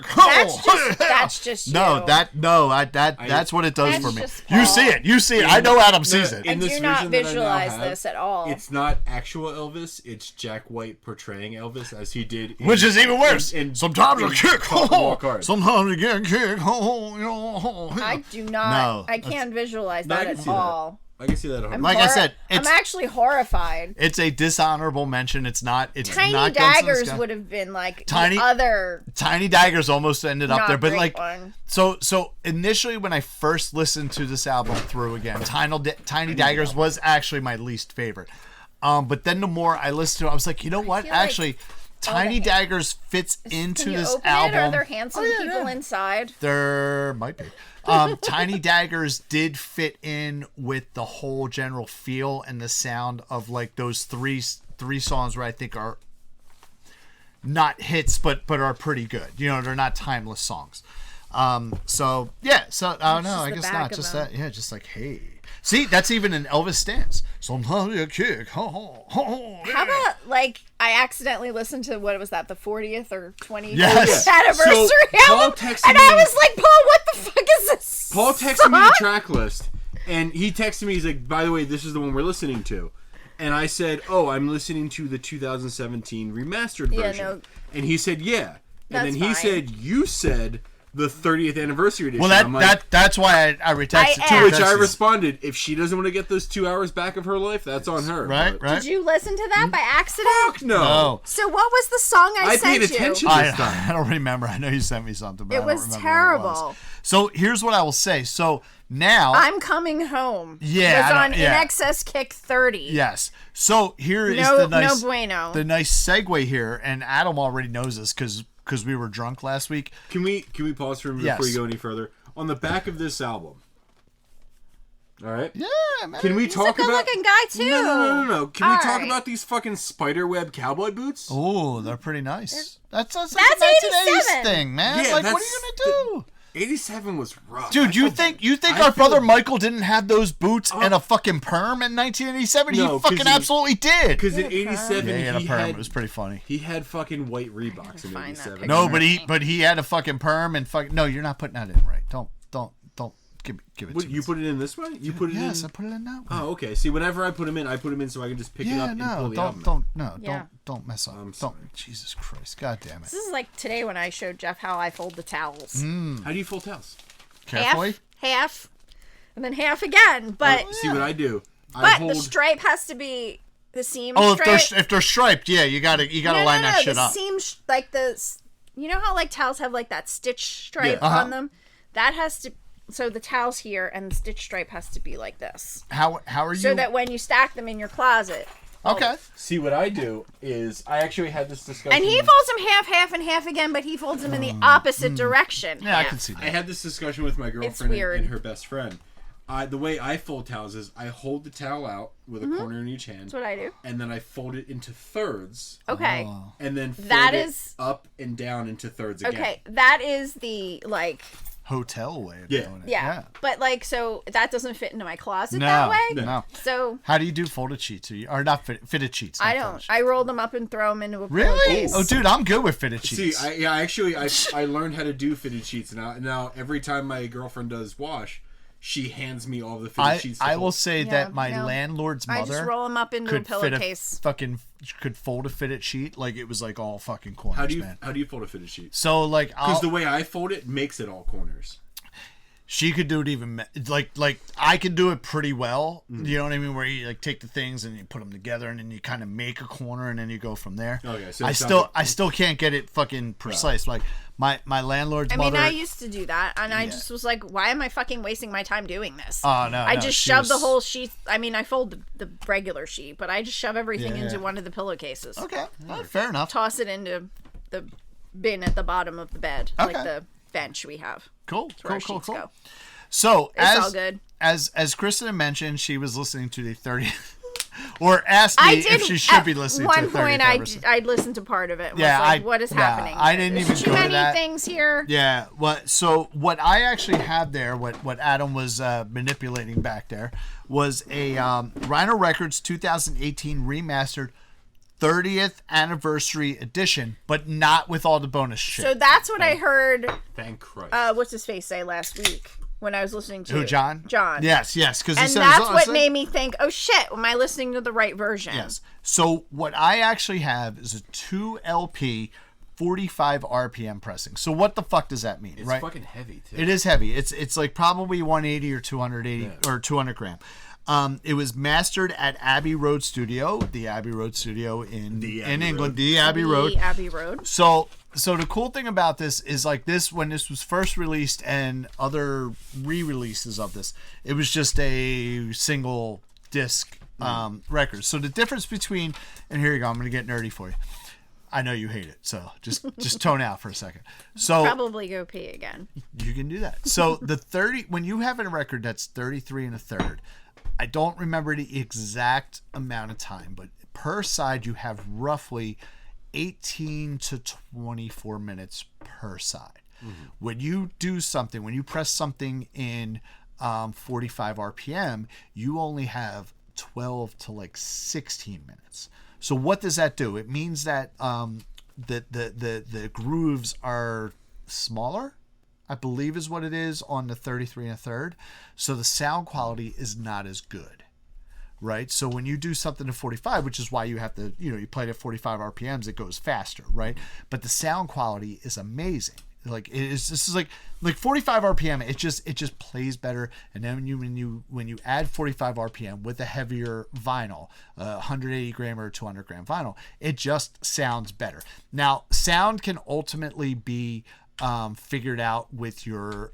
[SPEAKER 3] That's just
[SPEAKER 1] no,
[SPEAKER 3] you.
[SPEAKER 1] that's what it does
[SPEAKER 3] That's
[SPEAKER 1] for me.
[SPEAKER 3] just
[SPEAKER 1] You see it, I know Adam sees it.
[SPEAKER 3] I
[SPEAKER 2] In this
[SPEAKER 3] do not
[SPEAKER 2] version that I now
[SPEAKER 3] visualize
[SPEAKER 2] have,
[SPEAKER 3] this at all.
[SPEAKER 2] It's not actual Elvis. It's Jack White portraying Elvis as he did.
[SPEAKER 1] Which is even worse. Sometimes I kick,
[SPEAKER 2] Talk and Walk Hard.
[SPEAKER 1] sometimes I get kicked.
[SPEAKER 3] I do not.
[SPEAKER 1] No,
[SPEAKER 3] I can't visualize
[SPEAKER 2] No, I
[SPEAKER 3] that
[SPEAKER 2] can
[SPEAKER 3] at
[SPEAKER 2] see that.
[SPEAKER 3] all.
[SPEAKER 2] I can see that. 100%.
[SPEAKER 1] Like I said,
[SPEAKER 3] I'm
[SPEAKER 1] it's
[SPEAKER 3] actually horrified.
[SPEAKER 1] it's a dishonorable mention. It's not. It's
[SPEAKER 3] Tiny
[SPEAKER 1] not Guns N'
[SPEAKER 3] Daggers
[SPEAKER 1] Sky.
[SPEAKER 3] would have been like
[SPEAKER 1] Tiny-
[SPEAKER 3] the other
[SPEAKER 1] Tiny Daggers almost ended up
[SPEAKER 3] not
[SPEAKER 1] there, but
[SPEAKER 3] great
[SPEAKER 1] like
[SPEAKER 3] one.
[SPEAKER 1] so initially when I first listened to this album through again, Tiny Daggers was actually my least favorite. But then the more I listened to it, I was like, you know what?
[SPEAKER 3] feel like-
[SPEAKER 1] Actually, Tiny Daggers fits into
[SPEAKER 3] Can you
[SPEAKER 1] this
[SPEAKER 3] open
[SPEAKER 1] album.
[SPEAKER 3] it? Are there handsome people inside?
[SPEAKER 1] There might be. Tiny Daggers did fit in with the whole general feel and the sound of like those three songs where I think are not hits but are pretty good. You know, they're not timeless songs. So yeah, so I don't know.
[SPEAKER 3] just
[SPEAKER 1] I
[SPEAKER 3] the
[SPEAKER 1] guess
[SPEAKER 3] back
[SPEAKER 1] not
[SPEAKER 3] of
[SPEAKER 1] just
[SPEAKER 3] them.
[SPEAKER 1] that. Yeah, just like hey. See, that's even an Elvis stance. Sometimes you kick.
[SPEAKER 3] How about like I accidentally listened to what was that, the 40th or 20th
[SPEAKER 1] Yes.
[SPEAKER 3] anniversary
[SPEAKER 2] So, Paul
[SPEAKER 3] album,
[SPEAKER 2] texted
[SPEAKER 3] and I
[SPEAKER 2] me-
[SPEAKER 3] was like, Paul, what the fuck is this?
[SPEAKER 2] Paul texted me the track list, and he texted me. He's like, "By the way, this is the one we're listening to." And I said, "Oh, I'm listening to the 2017 remastered
[SPEAKER 3] Yeah,
[SPEAKER 2] version."
[SPEAKER 3] no.
[SPEAKER 2] And he said, "Yeah." And
[SPEAKER 3] That's
[SPEAKER 2] then he
[SPEAKER 3] fine.
[SPEAKER 2] said, "You said the 30th anniversary edition."
[SPEAKER 1] Well,
[SPEAKER 2] I'm like,
[SPEAKER 1] that's why I retexted
[SPEAKER 3] I
[SPEAKER 1] to
[SPEAKER 3] am.
[SPEAKER 1] her.
[SPEAKER 2] which I
[SPEAKER 1] That's-
[SPEAKER 2] responded, if she doesn't want to get those 2 hours back of her life, that's on her.
[SPEAKER 1] Right,
[SPEAKER 2] But-
[SPEAKER 1] right.
[SPEAKER 3] Did you listen to that by accident?
[SPEAKER 2] Fuck no.
[SPEAKER 1] No.
[SPEAKER 3] So what was the song I
[SPEAKER 2] I
[SPEAKER 3] sent
[SPEAKER 2] paid
[SPEAKER 3] you?
[SPEAKER 2] attention this time.
[SPEAKER 1] I don't remember. I know you sent me something, but I
[SPEAKER 3] It
[SPEAKER 1] don't
[SPEAKER 3] was
[SPEAKER 1] remember what
[SPEAKER 3] terrible.
[SPEAKER 1] it was. So here's what I will say. So now,
[SPEAKER 3] I'm Coming Home.
[SPEAKER 1] Yeah,
[SPEAKER 3] was
[SPEAKER 1] I
[SPEAKER 3] on
[SPEAKER 1] know, yeah.
[SPEAKER 3] INXS Kick 30.
[SPEAKER 1] yes. So here is
[SPEAKER 3] No,
[SPEAKER 1] the nice,
[SPEAKER 3] no bueno.
[SPEAKER 1] the nice segue here, and Adam already knows this because we were drunk last week.
[SPEAKER 2] Can we pause for a minute
[SPEAKER 1] Yes.
[SPEAKER 2] before you go any further? On the back of this album, All right.
[SPEAKER 1] Yeah, man.
[SPEAKER 2] Can we
[SPEAKER 3] He's a
[SPEAKER 2] talk about?
[SPEAKER 3] good-looking guy too.
[SPEAKER 2] No. Can we
[SPEAKER 3] All
[SPEAKER 2] talk
[SPEAKER 3] right.
[SPEAKER 2] about these fucking spiderweb cowboy boots?
[SPEAKER 1] Oh, they're pretty nice. That's a
[SPEAKER 3] 87.
[SPEAKER 1] thing, man.
[SPEAKER 2] Yeah,
[SPEAKER 1] like, what are
[SPEAKER 2] that's
[SPEAKER 1] you gonna do?
[SPEAKER 2] 87 was rough.
[SPEAKER 1] Dude, you think
[SPEAKER 2] I
[SPEAKER 1] our brother
[SPEAKER 2] feel-
[SPEAKER 1] Michael didn't have those boots and a fucking perm in 1987?
[SPEAKER 2] No,
[SPEAKER 1] he
[SPEAKER 2] 'cause
[SPEAKER 1] fucking
[SPEAKER 2] he-
[SPEAKER 1] absolutely did.
[SPEAKER 2] Because in 87
[SPEAKER 1] Yeah, he had a
[SPEAKER 2] he
[SPEAKER 1] perm.
[SPEAKER 2] had
[SPEAKER 1] It was pretty funny.
[SPEAKER 2] he had fucking white Reeboks in
[SPEAKER 3] find that
[SPEAKER 2] 87.
[SPEAKER 3] picture.
[SPEAKER 1] No, but he had a fucking perm and fucking. No, you're not putting that in right. Don't give it
[SPEAKER 2] What,
[SPEAKER 1] to
[SPEAKER 2] you
[SPEAKER 1] me.
[SPEAKER 2] put it in this way? You put it in?
[SPEAKER 1] Yes, I put it in that way.
[SPEAKER 2] Oh, okay. See, whenever I put them in, so I can just pick it up
[SPEAKER 1] Yeah,
[SPEAKER 2] and
[SPEAKER 1] no,
[SPEAKER 2] pull the album.
[SPEAKER 3] Yeah.
[SPEAKER 1] don't mess up.
[SPEAKER 2] I'm sorry.
[SPEAKER 1] Don't, Jesus Christ, God damn it.
[SPEAKER 3] This is like today when I showed Jeff how I fold the towels.
[SPEAKER 2] How do you fold towels?
[SPEAKER 1] Carefully.
[SPEAKER 3] half, and then half again. But
[SPEAKER 2] See what I do? I
[SPEAKER 3] but
[SPEAKER 2] hold.
[SPEAKER 3] the stripe has to be the seam.
[SPEAKER 1] Oh,
[SPEAKER 3] stripe.
[SPEAKER 1] if they're striped, yeah, you gotta line that shit
[SPEAKER 3] the
[SPEAKER 1] up.
[SPEAKER 3] seam like you know how like towels have like that stitch stripe
[SPEAKER 1] Yeah.
[SPEAKER 3] on them. That has to. So the towels here and the stitch stripe has to be like this,
[SPEAKER 1] How are you?
[SPEAKER 3] so that when you stack them in your closet.
[SPEAKER 1] Okay.
[SPEAKER 2] See what I do is I actually had this discussion.
[SPEAKER 3] And he folds them half, and half again, but he folds them in the opposite direction.
[SPEAKER 1] Yeah, I
[SPEAKER 3] half.
[SPEAKER 1] can see that.
[SPEAKER 2] I had this discussion with my girlfriend
[SPEAKER 3] weird.
[SPEAKER 2] and her best friend. The way I fold towels is I hold the towel out with a corner in each hand,
[SPEAKER 3] That's what I do.
[SPEAKER 2] and then I fold it into thirds,
[SPEAKER 3] Okay.
[SPEAKER 1] Oh.
[SPEAKER 2] and then fold
[SPEAKER 3] That
[SPEAKER 2] it
[SPEAKER 3] is-
[SPEAKER 2] up and down into thirds again.
[SPEAKER 3] Okay, that is the like
[SPEAKER 1] Hotel way of
[SPEAKER 2] Yeah.
[SPEAKER 1] doing it.
[SPEAKER 3] yeah. But like so that doesn't fit into my closet
[SPEAKER 1] No,
[SPEAKER 3] that way.
[SPEAKER 1] no.
[SPEAKER 3] So
[SPEAKER 1] How do you do folded sheets? Or not fitted sheets?
[SPEAKER 3] I
[SPEAKER 1] not
[SPEAKER 3] don't.
[SPEAKER 1] folded sheets.
[SPEAKER 3] I roll them up and throw them into a
[SPEAKER 1] Really?
[SPEAKER 3] pillowcase.
[SPEAKER 1] Oh, dude, I'm good with fitted
[SPEAKER 2] See,
[SPEAKER 1] sheets.
[SPEAKER 2] I learned how to do fitted sheets now every time my girlfriend does wash, she hands me all the fitted sheets.
[SPEAKER 1] I will say
[SPEAKER 3] Yeah,
[SPEAKER 1] that my
[SPEAKER 3] no.
[SPEAKER 1] landlord's
[SPEAKER 3] I
[SPEAKER 1] mother
[SPEAKER 3] just roll them up into a
[SPEAKER 1] could fit a
[SPEAKER 3] pillowcase.
[SPEAKER 1] could fold a fitted sheet like it was like all fucking corners, man.
[SPEAKER 2] How do you fold a fitted sheet?
[SPEAKER 1] So like,
[SPEAKER 2] Because the way I fold it makes it all corners.
[SPEAKER 1] she could do it even like I can do it pretty well. You know what I mean? Where you like take the things and you put them together and then you kind of make a corner and then you go from there.
[SPEAKER 2] Okay, so
[SPEAKER 1] I
[SPEAKER 2] it sounds
[SPEAKER 1] still
[SPEAKER 2] like-
[SPEAKER 1] I still can't get it fucking precise. Like my landlord's
[SPEAKER 3] I mean,
[SPEAKER 1] mother.
[SPEAKER 3] I used to do that, and I just was like, "Why am I fucking wasting my time doing this?"
[SPEAKER 1] Oh no!
[SPEAKER 3] I
[SPEAKER 1] no,
[SPEAKER 3] just
[SPEAKER 1] she
[SPEAKER 3] shove the
[SPEAKER 1] was-
[SPEAKER 3] whole sheet. I mean, I fold the regular sheet, but I just shove everything
[SPEAKER 1] Yeah.
[SPEAKER 3] into one of the pillowcases.
[SPEAKER 1] Okay, all right, fair enough.
[SPEAKER 3] Toss it into the bin at the bottom of the bed,
[SPEAKER 1] Okay.
[SPEAKER 3] like the bench we have.
[SPEAKER 1] Cool,
[SPEAKER 3] Where our
[SPEAKER 1] cool.
[SPEAKER 3] sheets go.
[SPEAKER 1] So
[SPEAKER 3] It's all good.
[SPEAKER 1] as Kristen mentioned, she was listening to the 30th, or asked
[SPEAKER 3] I
[SPEAKER 1] me
[SPEAKER 3] did.
[SPEAKER 1] if she should
[SPEAKER 3] at
[SPEAKER 1] be listening
[SPEAKER 3] one
[SPEAKER 1] to the 30th
[SPEAKER 3] point,
[SPEAKER 1] episode.
[SPEAKER 3] I listened to part of it. And
[SPEAKER 1] Yeah,
[SPEAKER 3] was like, what is happening?
[SPEAKER 1] I didn't
[SPEAKER 3] There's
[SPEAKER 1] even
[SPEAKER 3] too
[SPEAKER 1] go to
[SPEAKER 3] many
[SPEAKER 1] that.
[SPEAKER 3] things here.
[SPEAKER 1] Yeah. What I actually had there, what Adam was manipulating back there, was a Rhino Records 2018 remastered 30th anniversary edition, but not with all the bonus shit.
[SPEAKER 3] So that's what I heard.
[SPEAKER 2] Thank Christ.
[SPEAKER 3] What's his face say last week when I was listening to
[SPEAKER 1] Who, John?
[SPEAKER 3] John.
[SPEAKER 1] Yes, because
[SPEAKER 3] And that's what made me think, oh shit, am I listening to the right version?
[SPEAKER 1] Yes. So what I actually have is a 2 LP 45 RPM pressing. So what the fuck does that mean,
[SPEAKER 2] it's
[SPEAKER 1] right?
[SPEAKER 2] fucking heavy too.
[SPEAKER 1] It is heavy. It's like probably 180 or 280 or 200 gram. It was mastered at Abbey Road Studio, the Abbey Road Studio in England, the Abbey Road.
[SPEAKER 3] The Abbey Road.
[SPEAKER 1] So the cool thing about this is like this, when this was first released and other re-releases of this, it was just a single disc record. So the difference between, and here you go, I'm going to get nerdy for you. I know you hate it, so just tone out for a second. So
[SPEAKER 3] Probably go pee again.
[SPEAKER 1] you can do that. So the 30, when you have a record that's 33 and a third, I don't remember the exact amount of time, but per side you have roughly 18 to 24 minutes per side. When you do something, when you press something in 45 RPM, you only have 12 to like 16 minutes. So what does that do? It means that the grooves are smaller, I believe is what it is on the 33 and a third. So the sound quality is not as good, right? So when you do something to 45, which is why you have to, you play it at 45 RPMs, it goes faster, right? But the sound quality is amazing. Like this is like 45 RPM. It just plays better. And then when you add 45 RPM with a heavier vinyl, 180 gram or 200 gram vinyl, it just sounds better. Now, sound can ultimately be figured out with your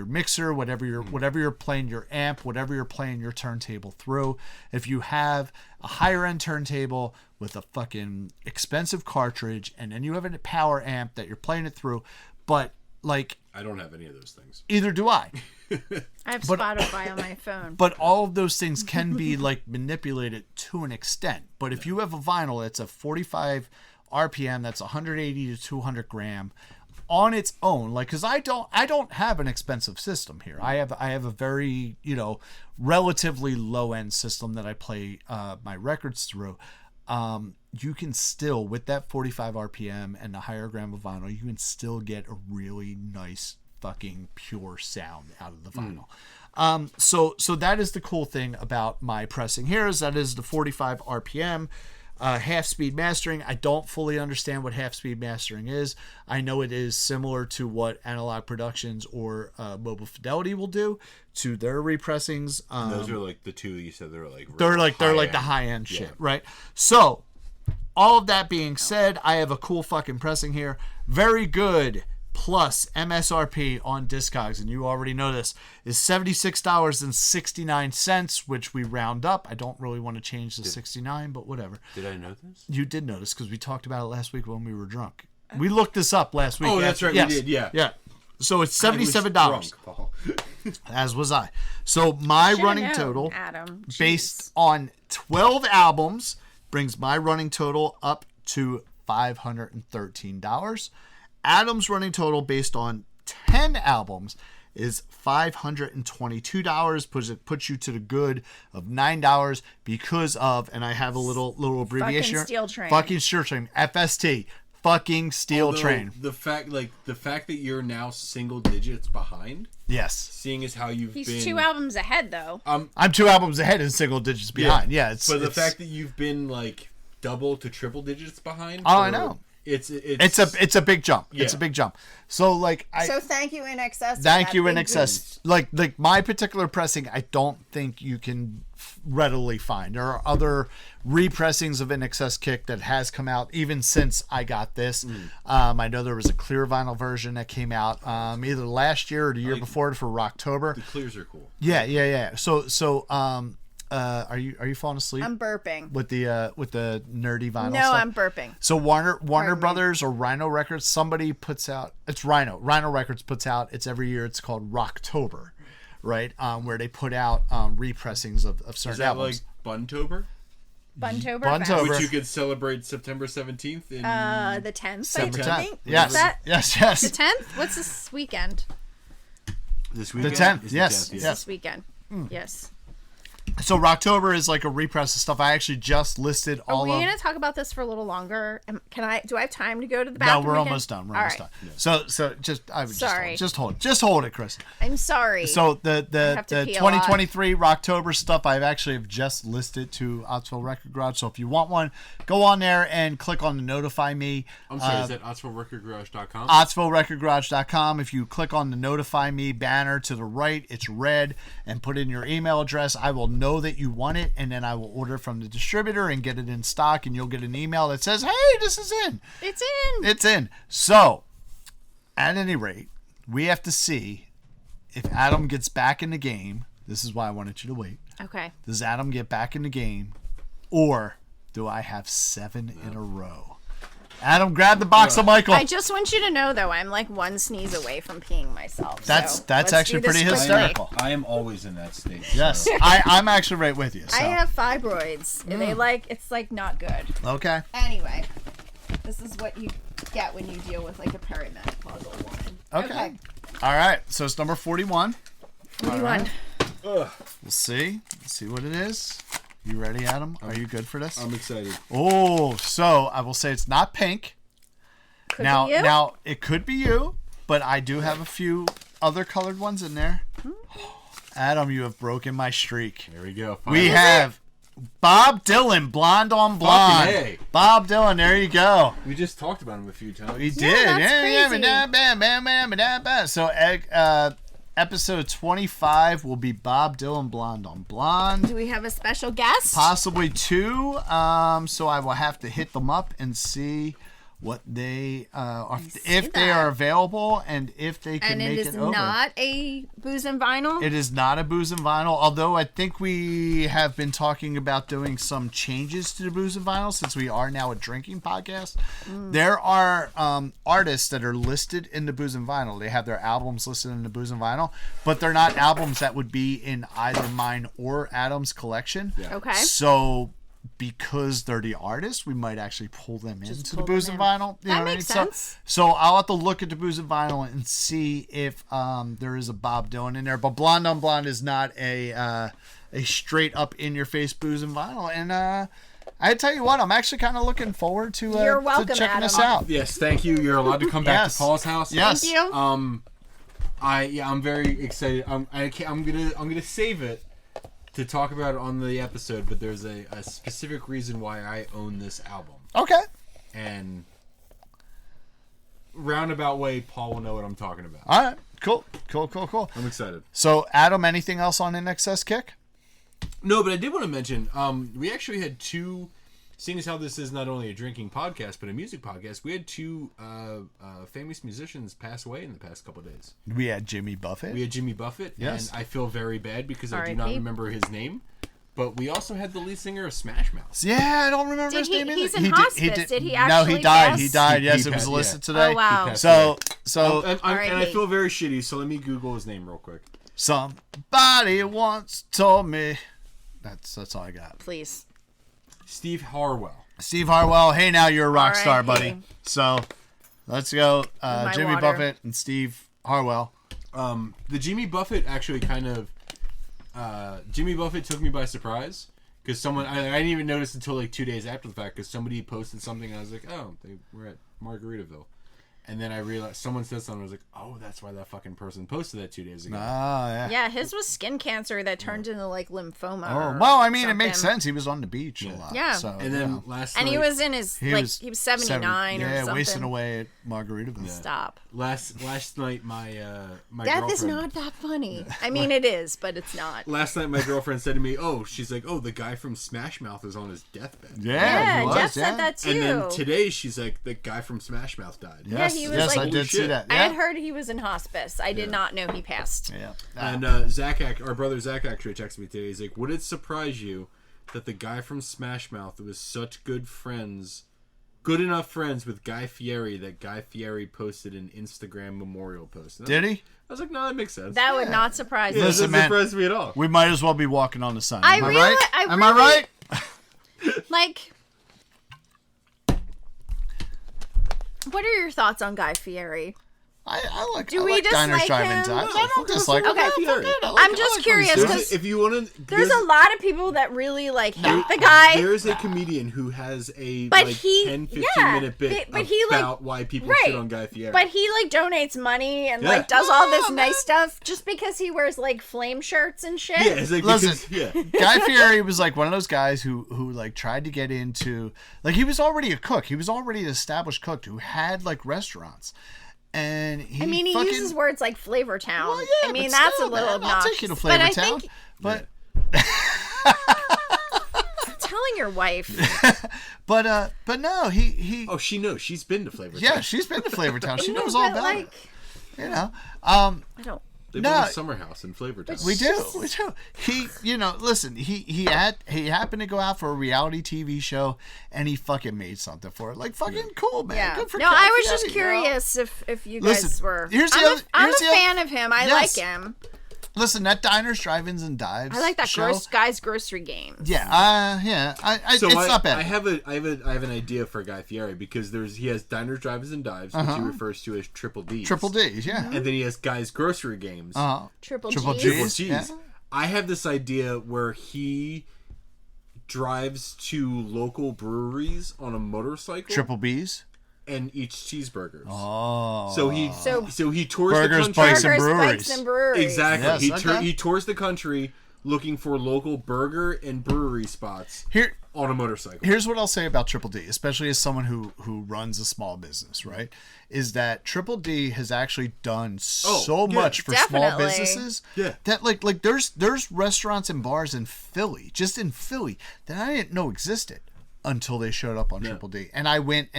[SPEAKER 1] mixer, whatever you're playing your amp, whatever you're playing your turntable through. If you have a higher end turntable with a fucking expensive cartridge, and then you have a power amp that you're playing it through, but like
[SPEAKER 2] I don't have any of those things.
[SPEAKER 1] Either do I.
[SPEAKER 3] I have Spotify on my phone.
[SPEAKER 1] But all of those things can be like manipulated to an extent. But if you have a vinyl that's a 45 RPM, that's 180 to 200 gram on its own, like, because I don't have an expensive system here. I have a very, relatively low end system that I play my records through. You can still, with that 45 RPM and the higher gram of vinyl, you can still get a really nice fucking pure sound out of the vinyl. So that is the cool thing about my pressing here, is that is the 45 RPM. Half speed mastering. I don't fully understand what half speed mastering is. I know it is similar to what Analog Productions or Mobile Fidelity will do to their repressings.
[SPEAKER 2] Those are like the two you said they're like
[SPEAKER 1] they're like the high end shit, right? So all of that being said, I have a cool fucking pressing here. Very good. Plus MSRP on Discogs, and you already know this, is $76.69, which we round up. I don't really want to change the 69, but whatever.
[SPEAKER 2] Did I know this?
[SPEAKER 1] You did notice because we talked about it last week when we were drunk. We looked this up last week.
[SPEAKER 2] Oh, that's right,
[SPEAKER 1] yes.
[SPEAKER 2] we did, yeah.
[SPEAKER 1] Yeah. So it's $77.
[SPEAKER 2] Drunk, Paul.
[SPEAKER 1] As was I. So my
[SPEAKER 3] Should've
[SPEAKER 1] running
[SPEAKER 3] known,
[SPEAKER 1] total,
[SPEAKER 3] Adam. Jeez.
[SPEAKER 1] based on 12 albums, brings my running total up to $513. Adam's running total based on 10 albums is $522, puts you to the good of $9 because of, and I have a little abbreviation.
[SPEAKER 3] Fucking Steel Train.
[SPEAKER 1] Fucking Steel Train. FST. Fucking Steel Train.
[SPEAKER 2] The fact that you're now single digits behind,
[SPEAKER 1] Yes.
[SPEAKER 2] seeing as how you've
[SPEAKER 3] He's
[SPEAKER 2] been
[SPEAKER 3] 2 albums ahead, though.
[SPEAKER 1] I'm 2 albums ahead and single digits behind. Yeah.
[SPEAKER 2] But the fact that you've been like double to triple digits behind.
[SPEAKER 1] Oh, I know.
[SPEAKER 2] It's
[SPEAKER 1] a big jump.
[SPEAKER 2] Yeah.
[SPEAKER 1] It's a big jump. So like
[SPEAKER 3] So thank you INXS.
[SPEAKER 1] Thank you INXS. Like my particular pressing, I don't think you can readily find. There are other repressings of INXS Kick that has come out even since I got this. I know there was a clear vinyl version that came out either last year or the year before for Rocktober.
[SPEAKER 2] The clears are cool.
[SPEAKER 1] Yeah. So are you falling asleep?
[SPEAKER 3] I'm burping.
[SPEAKER 1] with the nerdy vinyl
[SPEAKER 3] No,
[SPEAKER 1] stuff?
[SPEAKER 3] I'm burping.
[SPEAKER 1] So Warner
[SPEAKER 3] Pardon me.
[SPEAKER 1] Brothers or Rhino Records, somebody puts out, it's Rhino Records puts out, it's every year, it's called Rocktober, right? Where they put out repressings of certain
[SPEAKER 2] Is that
[SPEAKER 1] albums.
[SPEAKER 2] like Buntober?
[SPEAKER 3] Buntober.
[SPEAKER 1] Buntober.
[SPEAKER 2] Which you could celebrate September 17th in
[SPEAKER 3] The 10th,
[SPEAKER 1] September
[SPEAKER 3] I
[SPEAKER 1] 10th.
[SPEAKER 3] think.
[SPEAKER 1] Yes.
[SPEAKER 3] Is that
[SPEAKER 1] Yes.
[SPEAKER 3] the 10th? What's this weekend?
[SPEAKER 2] this
[SPEAKER 1] The
[SPEAKER 2] weekend.
[SPEAKER 1] 10th,
[SPEAKER 2] Is
[SPEAKER 1] yes.
[SPEAKER 2] yeah.
[SPEAKER 3] This weekend. Yes.
[SPEAKER 1] So Rocktober is like a repress of stuff. I actually just listed
[SPEAKER 3] Are
[SPEAKER 1] all
[SPEAKER 3] we
[SPEAKER 1] of.
[SPEAKER 3] going to talk about this for a little longer? Do I have time to go to the
[SPEAKER 1] No,
[SPEAKER 3] bathroom?
[SPEAKER 1] we're
[SPEAKER 3] again?
[SPEAKER 1] almost done. We're
[SPEAKER 3] All
[SPEAKER 1] almost
[SPEAKER 3] right.
[SPEAKER 1] done. So I would
[SPEAKER 3] Sorry.
[SPEAKER 1] just hold it, Chris.
[SPEAKER 3] I'm sorry.
[SPEAKER 1] So the
[SPEAKER 3] have to pee a lot.
[SPEAKER 1] 2023 Rocktober stuff I've actually have just listed to Ottsville Record Garage. So if you want one, go on there and click on the notify me.
[SPEAKER 2] I'm sorry, is that OttsvilleRecordGarage.com?
[SPEAKER 1] OttsvilleRecordGarage.com. If you click on the notify me banner to the right, it's red, and put in your email address, I will know that you want it, and then I will order from the distributor and get it in stock, and you'll get an email that says, hey, this is in.
[SPEAKER 3] it's in.
[SPEAKER 1] So at any rate, we have to see if Adam gets back in the game. This is why I wanted you to wait.
[SPEAKER 3] Okay.
[SPEAKER 1] Does Adam get back in the game, or do I have 7 in a row? Adam, grab the box of Michael.
[SPEAKER 3] I just want you to know, though, I'm like one sneeze away from peeing myself.
[SPEAKER 1] That's
[SPEAKER 3] so let's
[SPEAKER 1] actually
[SPEAKER 3] do this
[SPEAKER 1] pretty
[SPEAKER 3] quickly.
[SPEAKER 1] hysterical.
[SPEAKER 2] I am always in that state.
[SPEAKER 1] Yes, I'm actually right with you. So.
[SPEAKER 3] I have fibroids. It's like not good.
[SPEAKER 1] Okay.
[SPEAKER 3] Anyway, this is what you get when you deal with like a perimenopausal woman.
[SPEAKER 1] Okay. All right. So it's number 41.
[SPEAKER 3] 41.
[SPEAKER 1] We'll see. Let's see what it is. You ready, Adam? Are you good for this?
[SPEAKER 2] I'm excited.
[SPEAKER 1] Oh, so I will say it's not pink.
[SPEAKER 3] Could
[SPEAKER 1] Now,
[SPEAKER 3] be you.
[SPEAKER 1] now it could be you, but I do have a few other colored ones in there. Adam, you have broken my streak.
[SPEAKER 2] There we go.
[SPEAKER 1] We have Bob Dylan, Blonde on Blonde.
[SPEAKER 2] Fucking A.
[SPEAKER 1] Bob Dylan, there you go.
[SPEAKER 2] We just talked about him a few times.
[SPEAKER 1] We did.
[SPEAKER 3] that's
[SPEAKER 1] Yeah,
[SPEAKER 3] crazy.
[SPEAKER 1] bam. So episode 25 will be Bob Dylan, Blonde on Blonde.
[SPEAKER 3] Do we have a special guest?
[SPEAKER 1] Possibly 2. So I will have to hit them up and see what they
[SPEAKER 3] see
[SPEAKER 1] if they
[SPEAKER 3] that.
[SPEAKER 1] are available and if they can
[SPEAKER 3] And
[SPEAKER 1] make
[SPEAKER 3] it is
[SPEAKER 1] it over.
[SPEAKER 3] not a booze and vinyl.
[SPEAKER 1] It is not a booze and vinyl, although I think we have been talking about doing some changes to the booze and vinyl since we are now a drinking podcast. There are artists that are listed in the booze and vinyl. They have their albums listed in the booze and vinyl, but they're not albums that would be in either mine or Adam's collection.
[SPEAKER 2] Yeah.
[SPEAKER 3] Okay.
[SPEAKER 1] So because they're the artists, we might actually pull them into the
[SPEAKER 3] pull
[SPEAKER 1] booze
[SPEAKER 3] them
[SPEAKER 1] and vinyl. You
[SPEAKER 3] That
[SPEAKER 1] know what I
[SPEAKER 3] makes
[SPEAKER 1] mean?
[SPEAKER 3] sense.
[SPEAKER 1] So I'll have to look at the booze and vinyl and see if there is a Bob Dylan in there. But Blonde on Blonde is not a straight up in your face booze and vinyl. And I tell you what, I'm actually kind of looking forward to
[SPEAKER 3] You're welcome,
[SPEAKER 1] to checking this
[SPEAKER 3] Adam.
[SPEAKER 1] out.
[SPEAKER 2] Yes, thank you. You're allowed to come back
[SPEAKER 1] Yes.
[SPEAKER 2] to Paul's house.
[SPEAKER 1] Yes.
[SPEAKER 3] Thank you.
[SPEAKER 2] I'm very excited. I'm gonna save it to talk about it on the episode, but there's a specific reason why I own this album.
[SPEAKER 1] Okay.
[SPEAKER 2] And roundabout way, Paul will know what I'm talking about.
[SPEAKER 1] All right. Cool.
[SPEAKER 2] I'm excited.
[SPEAKER 1] So, Adam, anything else on INXS Kick?
[SPEAKER 2] No, but I did want to mention, we actually had two, seeing as how this is not only a drinking podcast, but a music podcast, we had two famous musicians pass away in the past couple of days.
[SPEAKER 1] We had Jimmy Buffett.
[SPEAKER 2] We had Jimmy Buffett,
[SPEAKER 1] Yes.
[SPEAKER 2] and I feel very bad because I do
[SPEAKER 3] R.I.P.
[SPEAKER 2] not remember his name. But we also had the lead singer of Smash Mouth.
[SPEAKER 1] Yeah, I don't remember his name either.
[SPEAKER 3] He's in hospice. Did he actually
[SPEAKER 1] No, he died.
[SPEAKER 3] pass?
[SPEAKER 1] He died.
[SPEAKER 2] He
[SPEAKER 1] Yes, it was
[SPEAKER 2] passed,
[SPEAKER 1] listed
[SPEAKER 2] yeah.
[SPEAKER 1] today.
[SPEAKER 3] Oh, wow.
[SPEAKER 2] He passed
[SPEAKER 1] So
[SPEAKER 2] and I
[SPEAKER 3] R.I.P.
[SPEAKER 2] feel very shitty, so let me Google his name real quick.
[SPEAKER 1] somebody once told me. That's all I got.
[SPEAKER 3] Please.
[SPEAKER 2] Steve Harwell.
[SPEAKER 1] Steve Harwell. Hey, now you're a rock
[SPEAKER 3] R.I.P.
[SPEAKER 1] star, buddy. So let's go.
[SPEAKER 3] my
[SPEAKER 1] Jimmy
[SPEAKER 3] water.
[SPEAKER 1] Buffett and Steve Harwell.
[SPEAKER 2] The Jimmy Buffett actually kind of... Jimmy Buffett took me by surprise. Because someone... I didn't even notice until like 2 days after the fact. Because somebody posted something and I was like, oh, they were at Margaritaville. And then I realized... Someone said something. I was like, oh, that's why that fucking person posted that 2 days ago.
[SPEAKER 1] Oh, yeah.
[SPEAKER 3] Yeah, his was skin cancer that turned into like lymphoma.
[SPEAKER 1] Oh,
[SPEAKER 3] or
[SPEAKER 1] well, I mean, it makes
[SPEAKER 3] something.
[SPEAKER 1] sense. He was on the beach a lot.
[SPEAKER 3] Yeah.
[SPEAKER 1] So,
[SPEAKER 2] And then last
[SPEAKER 3] And
[SPEAKER 2] night...
[SPEAKER 3] he was in his he was 79 or something.
[SPEAKER 1] wasting away at Margaritaville.
[SPEAKER 3] Stop.
[SPEAKER 2] Last night, my
[SPEAKER 3] Death
[SPEAKER 2] girlfriend...
[SPEAKER 3] is not that funny. I mean, it is, but it's not.
[SPEAKER 2] Last night, my girlfriend said to me, she's like, the guy from Smash Mouth is on his deathbed.
[SPEAKER 1] Yeah, he was,
[SPEAKER 3] Jeff said that too.
[SPEAKER 2] And then today, she's like, the guy from Smash Mouth died.
[SPEAKER 1] Yes,
[SPEAKER 3] he was
[SPEAKER 1] yes,
[SPEAKER 3] like-
[SPEAKER 1] I did see
[SPEAKER 2] Holy
[SPEAKER 1] that.
[SPEAKER 3] I
[SPEAKER 1] Yeah.
[SPEAKER 3] had heard he was in hospice. I did not know he passed.
[SPEAKER 1] Yeah.
[SPEAKER 2] And our brother Zach actually texted me today. He's like, would it surprise you that the guy from Smash Mouth was such good enough friends with Guy Fieri that Guy Fieri posted an Instagram memorial post?
[SPEAKER 1] Did he?
[SPEAKER 2] I was like, no, that makes sense.
[SPEAKER 3] That would not surprise
[SPEAKER 2] yeah,
[SPEAKER 3] me.
[SPEAKER 2] it
[SPEAKER 1] Listen,
[SPEAKER 2] doesn't
[SPEAKER 1] man.
[SPEAKER 2] surprise me at all.
[SPEAKER 1] We might as well be walking on the sun.
[SPEAKER 3] I
[SPEAKER 1] Am I
[SPEAKER 3] really-
[SPEAKER 1] right?
[SPEAKER 3] I
[SPEAKER 1] Am I
[SPEAKER 3] really-
[SPEAKER 1] right?
[SPEAKER 3] Like, what are your thoughts on Guy Fieri?
[SPEAKER 1] I like.
[SPEAKER 3] Do
[SPEAKER 1] I
[SPEAKER 3] we
[SPEAKER 1] like diners,
[SPEAKER 3] dislike
[SPEAKER 1] drive-in
[SPEAKER 3] him?
[SPEAKER 1] times.
[SPEAKER 2] No,
[SPEAKER 1] I don't
[SPEAKER 2] fuck
[SPEAKER 1] dislike.
[SPEAKER 2] him.
[SPEAKER 1] him.
[SPEAKER 3] Okay.
[SPEAKER 1] I fuck it. I like-
[SPEAKER 3] I'm
[SPEAKER 1] I
[SPEAKER 3] just
[SPEAKER 1] like
[SPEAKER 3] curious,
[SPEAKER 1] what he's doing.
[SPEAKER 3] 'cause
[SPEAKER 2] If you want to,
[SPEAKER 3] There's a lot of people that really like hate the guy.
[SPEAKER 2] There's a comedian who has a
[SPEAKER 3] But
[SPEAKER 2] like
[SPEAKER 3] he-
[SPEAKER 2] 10-15
[SPEAKER 3] yeah,
[SPEAKER 2] minute bit
[SPEAKER 3] but he, like-
[SPEAKER 2] about why people
[SPEAKER 3] right.
[SPEAKER 2] shit on Guy Fieri.
[SPEAKER 3] But he like donates money and
[SPEAKER 2] Yeah.
[SPEAKER 3] like does all this
[SPEAKER 1] Yeah,
[SPEAKER 3] nice
[SPEAKER 1] man.
[SPEAKER 3] stuff just because he wears like flame shirts and shit.
[SPEAKER 2] yeah, it's like
[SPEAKER 1] Listen.
[SPEAKER 2] because, yeah.
[SPEAKER 1] Guy Fieri was like one of those guys who like tried to get into, like, he was already a cook. He was already an established cook who had like restaurants. And he
[SPEAKER 3] I mean, he
[SPEAKER 1] fucking,
[SPEAKER 3] uses words like Flavor Town.
[SPEAKER 1] Well, yeah,
[SPEAKER 3] I mean,
[SPEAKER 1] but
[SPEAKER 3] that's
[SPEAKER 1] still,
[SPEAKER 3] a little
[SPEAKER 1] man, I'll
[SPEAKER 3] obnoxious.
[SPEAKER 1] take you to
[SPEAKER 3] but
[SPEAKER 1] Flavor
[SPEAKER 3] I
[SPEAKER 1] Town.
[SPEAKER 3] think
[SPEAKER 1] But
[SPEAKER 3] telling your wife,
[SPEAKER 1] but no, he
[SPEAKER 2] Oh, she knows. She's been to Flavor
[SPEAKER 1] yeah,
[SPEAKER 2] Town.
[SPEAKER 1] she's been to Flavor Town. She
[SPEAKER 3] No,
[SPEAKER 1] knows all
[SPEAKER 3] but,
[SPEAKER 1] about
[SPEAKER 3] like,
[SPEAKER 1] it. You know,
[SPEAKER 3] I don't.
[SPEAKER 2] They
[SPEAKER 1] No.
[SPEAKER 2] bought a summer house in Flavor Town.
[SPEAKER 1] we do. He, listen, he happened to go out for a reality TV show, and he fucking made something for it. Like, fucking cool, man.
[SPEAKER 3] Yeah.
[SPEAKER 1] Good for
[SPEAKER 3] No,
[SPEAKER 1] Guy
[SPEAKER 3] I was
[SPEAKER 1] Fieri,
[SPEAKER 3] just
[SPEAKER 1] you know?
[SPEAKER 3] curious if you
[SPEAKER 1] Listen,
[SPEAKER 3] guys were.
[SPEAKER 1] here's the
[SPEAKER 3] I'm
[SPEAKER 1] other-
[SPEAKER 3] I'm
[SPEAKER 1] here's
[SPEAKER 3] a
[SPEAKER 1] the other-
[SPEAKER 3] fan of him. I
[SPEAKER 1] Yes.
[SPEAKER 3] like him.
[SPEAKER 1] Listen, that diners, drive-ins, and dives.
[SPEAKER 3] I like that
[SPEAKER 1] show.
[SPEAKER 3] guy's grocery games.
[SPEAKER 1] Yeah,
[SPEAKER 2] So
[SPEAKER 1] it's
[SPEAKER 2] I,
[SPEAKER 1] not bad.
[SPEAKER 2] I have an idea for Guy Fieri because he has diners, drive-ins, and dives, which he refers to as triple D's.
[SPEAKER 1] Triple D's, yeah.
[SPEAKER 2] And then he has Guy's grocery games.
[SPEAKER 3] Triple
[SPEAKER 1] Triple
[SPEAKER 3] G's.
[SPEAKER 1] G's.
[SPEAKER 2] Triple G's.
[SPEAKER 1] Yeah.
[SPEAKER 2] I have this idea where he drives to local breweries on a motorcycle
[SPEAKER 1] Triple B's.
[SPEAKER 2] and eats cheeseburgers.
[SPEAKER 1] Oh.
[SPEAKER 2] So he tours
[SPEAKER 1] Burgers,
[SPEAKER 2] the
[SPEAKER 1] bikes,
[SPEAKER 2] country.
[SPEAKER 1] and
[SPEAKER 3] Burgers,
[SPEAKER 1] breweries.
[SPEAKER 3] bikes, and breweries.
[SPEAKER 2] Exactly.
[SPEAKER 1] Yes, okay.
[SPEAKER 2] He tours the country looking for local burger and brewery spots
[SPEAKER 1] Here,
[SPEAKER 2] on a motorcycle.
[SPEAKER 1] here's what I'll say about Triple D, especially as someone who runs a small business, right? Is that Triple D has actually done so
[SPEAKER 2] yeah,
[SPEAKER 1] much for small
[SPEAKER 3] definitely.
[SPEAKER 1] businesses
[SPEAKER 2] Yeah.
[SPEAKER 1] that like there's restaurants and bars in Philly, just in Philly, that I didn't know existed. until they showed up on Triple D. And I went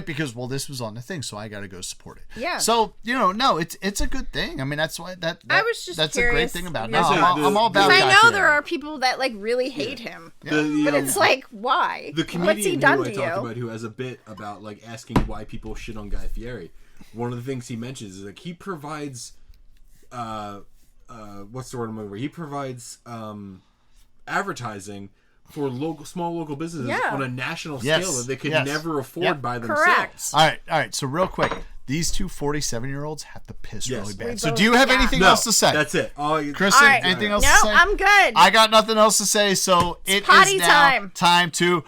[SPEAKER 1] because, well, this was on the thing, so I got to go support it.
[SPEAKER 3] Yeah.
[SPEAKER 1] So, no, it's a good thing. I mean, that's why
[SPEAKER 3] I was just
[SPEAKER 1] that's
[SPEAKER 3] curious.
[SPEAKER 1] a great thing about it. No,
[SPEAKER 2] Yeah.
[SPEAKER 1] I'm all about
[SPEAKER 3] Because I
[SPEAKER 1] Guy
[SPEAKER 3] know
[SPEAKER 1] Fieri.
[SPEAKER 3] there are people that like really hate him.
[SPEAKER 2] But
[SPEAKER 3] It's like, why?
[SPEAKER 2] the comedian
[SPEAKER 3] What's he done
[SPEAKER 2] who
[SPEAKER 3] to
[SPEAKER 2] I talked
[SPEAKER 3] you?
[SPEAKER 2] about who has a bit about like asking why people shit on Guy Fieri. One of the things he mentions is like he provides what's the word I'm looking for? He provides advertising for small local businesses on a national scale that they could never afford by themselves.
[SPEAKER 3] Correct.
[SPEAKER 1] All right. So real quick, these two 47-year-olds have to piss
[SPEAKER 2] Yes.
[SPEAKER 1] really bad.
[SPEAKER 3] We
[SPEAKER 1] So
[SPEAKER 3] both-
[SPEAKER 1] do you have
[SPEAKER 3] yeah.
[SPEAKER 1] anything
[SPEAKER 2] No,
[SPEAKER 1] else to say?
[SPEAKER 2] that's it.
[SPEAKER 1] Kristen,
[SPEAKER 3] All right.
[SPEAKER 1] anything else
[SPEAKER 3] No,
[SPEAKER 1] to say?
[SPEAKER 3] I'm good.
[SPEAKER 1] I got nothing else to say, so it's
[SPEAKER 3] potty
[SPEAKER 1] now
[SPEAKER 3] time.
[SPEAKER 1] time to